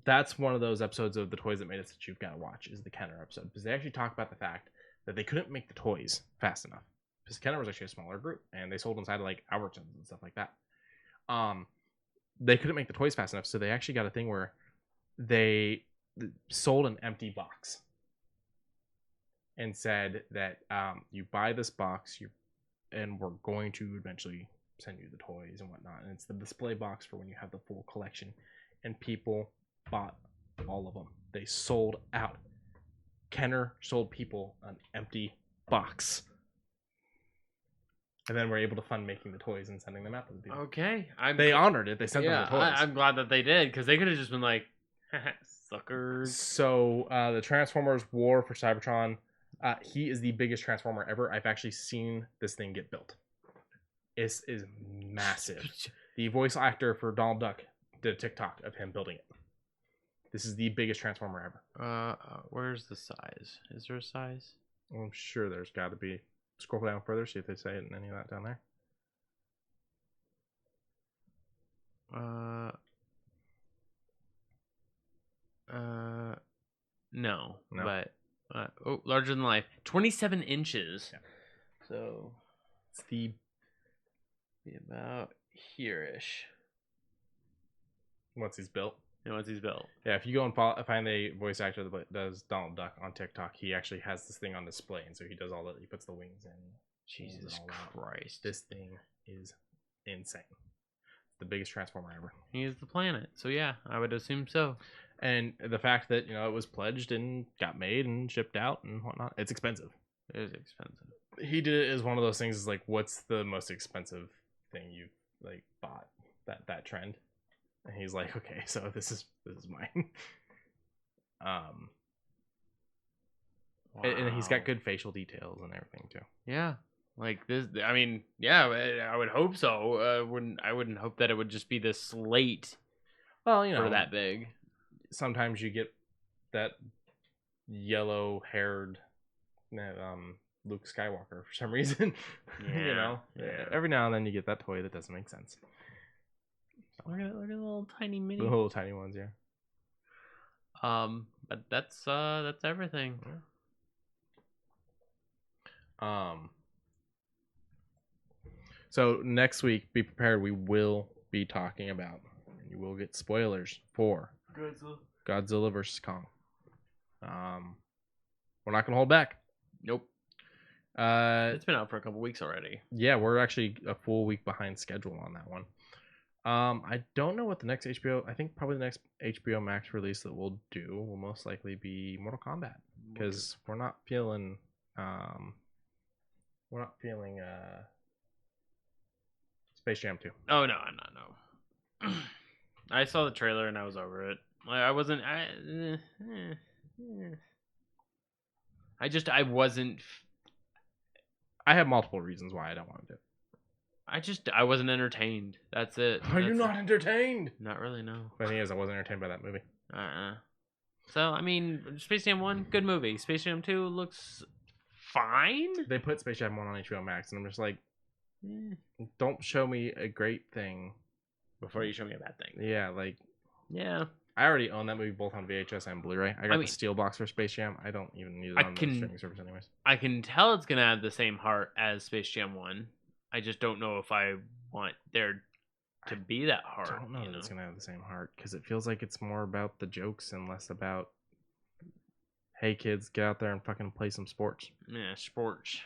[SPEAKER 2] that's one of those episodes of The Toys That Made Us that you've got to watch, is the Kenner episode, because they actually talk about the fact that they couldn't make the toys fast enough, because Kenner was actually a smaller group and they sold inside of like Albertsons and stuff like that. They couldn't make the toys fast enough, so they actually got a thing where they sold an empty box and said that you buy this box, and we're going to eventually send you the toys and whatnot, and it's the display box for when you have the full collection. And people bought all of them. They sold out. Kenner sold people an empty box, and then we're able to fund making the toys and sending them out to the people.
[SPEAKER 3] Okay,
[SPEAKER 2] they honored it. They sent them the toys.
[SPEAKER 3] I'm glad that they did, because they could have just been like, suckers.
[SPEAKER 2] So the Transformers War for Cybertron. He is the biggest Transformer ever. I've actually seen this thing get built. It is massive. The voice actor for Donald Duck did a TikTok of him building it. This is the biggest Transformer ever.
[SPEAKER 3] Where's the size? Is there a size?
[SPEAKER 2] Well, I'm sure there's got to be. Scroll down further, see if they say it in any of that down there.
[SPEAKER 3] No. But larger than life, 27 inches.
[SPEAKER 2] Yeah.
[SPEAKER 3] So
[SPEAKER 2] it's the
[SPEAKER 3] about here-ish.
[SPEAKER 2] Once he's built. Yeah, if you go and find the voice actor that does Donald Duck on TikTok, he actually has this thing on display, and so he does all that. He puts the wings in.
[SPEAKER 3] Jesus Christ,
[SPEAKER 2] this thing is insane. The biggest Transformer ever.
[SPEAKER 3] He is the planet, so yeah, I would assume so.
[SPEAKER 2] And the fact that it was pledged and got made and shipped out and whatnot, it's expensive.
[SPEAKER 3] It is expensive.
[SPEAKER 2] He did it as one of those things. Is like, what's the most expensive thing you've like bought? That trend. And he's like, okay, so this is mine. Wow. And he's got good facial details and everything too.
[SPEAKER 3] Yeah, like this. I mean, yeah, I would hope so. I wouldn't hope that it would just be this slate.
[SPEAKER 2] Well,
[SPEAKER 3] for that big.
[SPEAKER 2] Sometimes you get that yellow-haired Luke Skywalker for some reason.
[SPEAKER 3] Yeah.
[SPEAKER 2] Every now and then you get that toy that doesn't make sense.
[SPEAKER 3] Look at the little tiny mini.
[SPEAKER 2] The little tiny ones, yeah.
[SPEAKER 3] But that's everything.
[SPEAKER 2] So next week, be prepared. We will be talking about, and you will get spoilers for Godzilla versus Kong. We're not gonna hold back.
[SPEAKER 3] Nope. It's been out for a couple weeks already.
[SPEAKER 2] Yeah, we're actually a full week behind schedule on that one. I don't know what the next HBO. I think probably the next HBO Max release that we'll do will most likely be Mortal Kombat, because we're not feeling Space Jam 2.
[SPEAKER 3] Oh no, I'm not. No. I saw the trailer and I was over it. I wasn't. I wasn't.
[SPEAKER 2] I have multiple reasons why I don't want to do it.
[SPEAKER 3] I wasn't entertained. That's it.
[SPEAKER 2] Are you not entertained?
[SPEAKER 3] Not really, no.
[SPEAKER 2] The thing is, I wasn't entertained by that movie.
[SPEAKER 3] So, I mean, Space Jam 1, good movie. Space Jam 2 looks fine.
[SPEAKER 2] They put Space Jam 1 on HBO Max, and I'm just like, don't show me a great thing
[SPEAKER 3] Before you show me a bad thing.
[SPEAKER 2] Yeah, like,
[SPEAKER 3] Yeah.
[SPEAKER 2] I already own that movie both on VHS and Blu-ray. I got the steel box for Space Jam. I don't even need it on the streaming service anyways.
[SPEAKER 3] I can tell it's gonna have the same heart as Space Jam 1. I just don't know if I want there to be that heart.
[SPEAKER 2] I don't know that it's gonna have the same heart because it feels like it's more about the jokes and less about, hey kids, get out there and fucking play some sports.
[SPEAKER 3] Yeah, sports.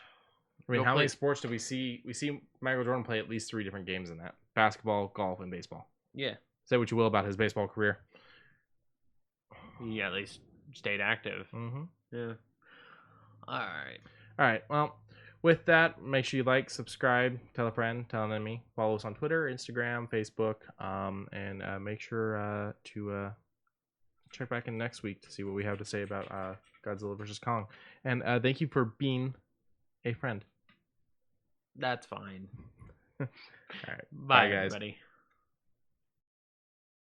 [SPEAKER 2] I mean, how many sports do we see? We see Michael Jordan play at least 3 different games in that: basketball, golf, and baseball.
[SPEAKER 3] Yeah.
[SPEAKER 2] Say what you will about his baseball career.
[SPEAKER 3] Yeah, at least stayed active.
[SPEAKER 2] Mm-hmm.
[SPEAKER 3] Yeah. All
[SPEAKER 2] right. Well, with that, make sure you like, subscribe, tell a friend, tell an enemy, follow us on Twitter, Instagram, Facebook, and make sure to check back in next week to see what we have to say about Godzilla vs. Kong. And thank you for being a friend.
[SPEAKER 3] That's fine.
[SPEAKER 2] All right.
[SPEAKER 3] Bye,
[SPEAKER 2] guys.
[SPEAKER 3] everybody.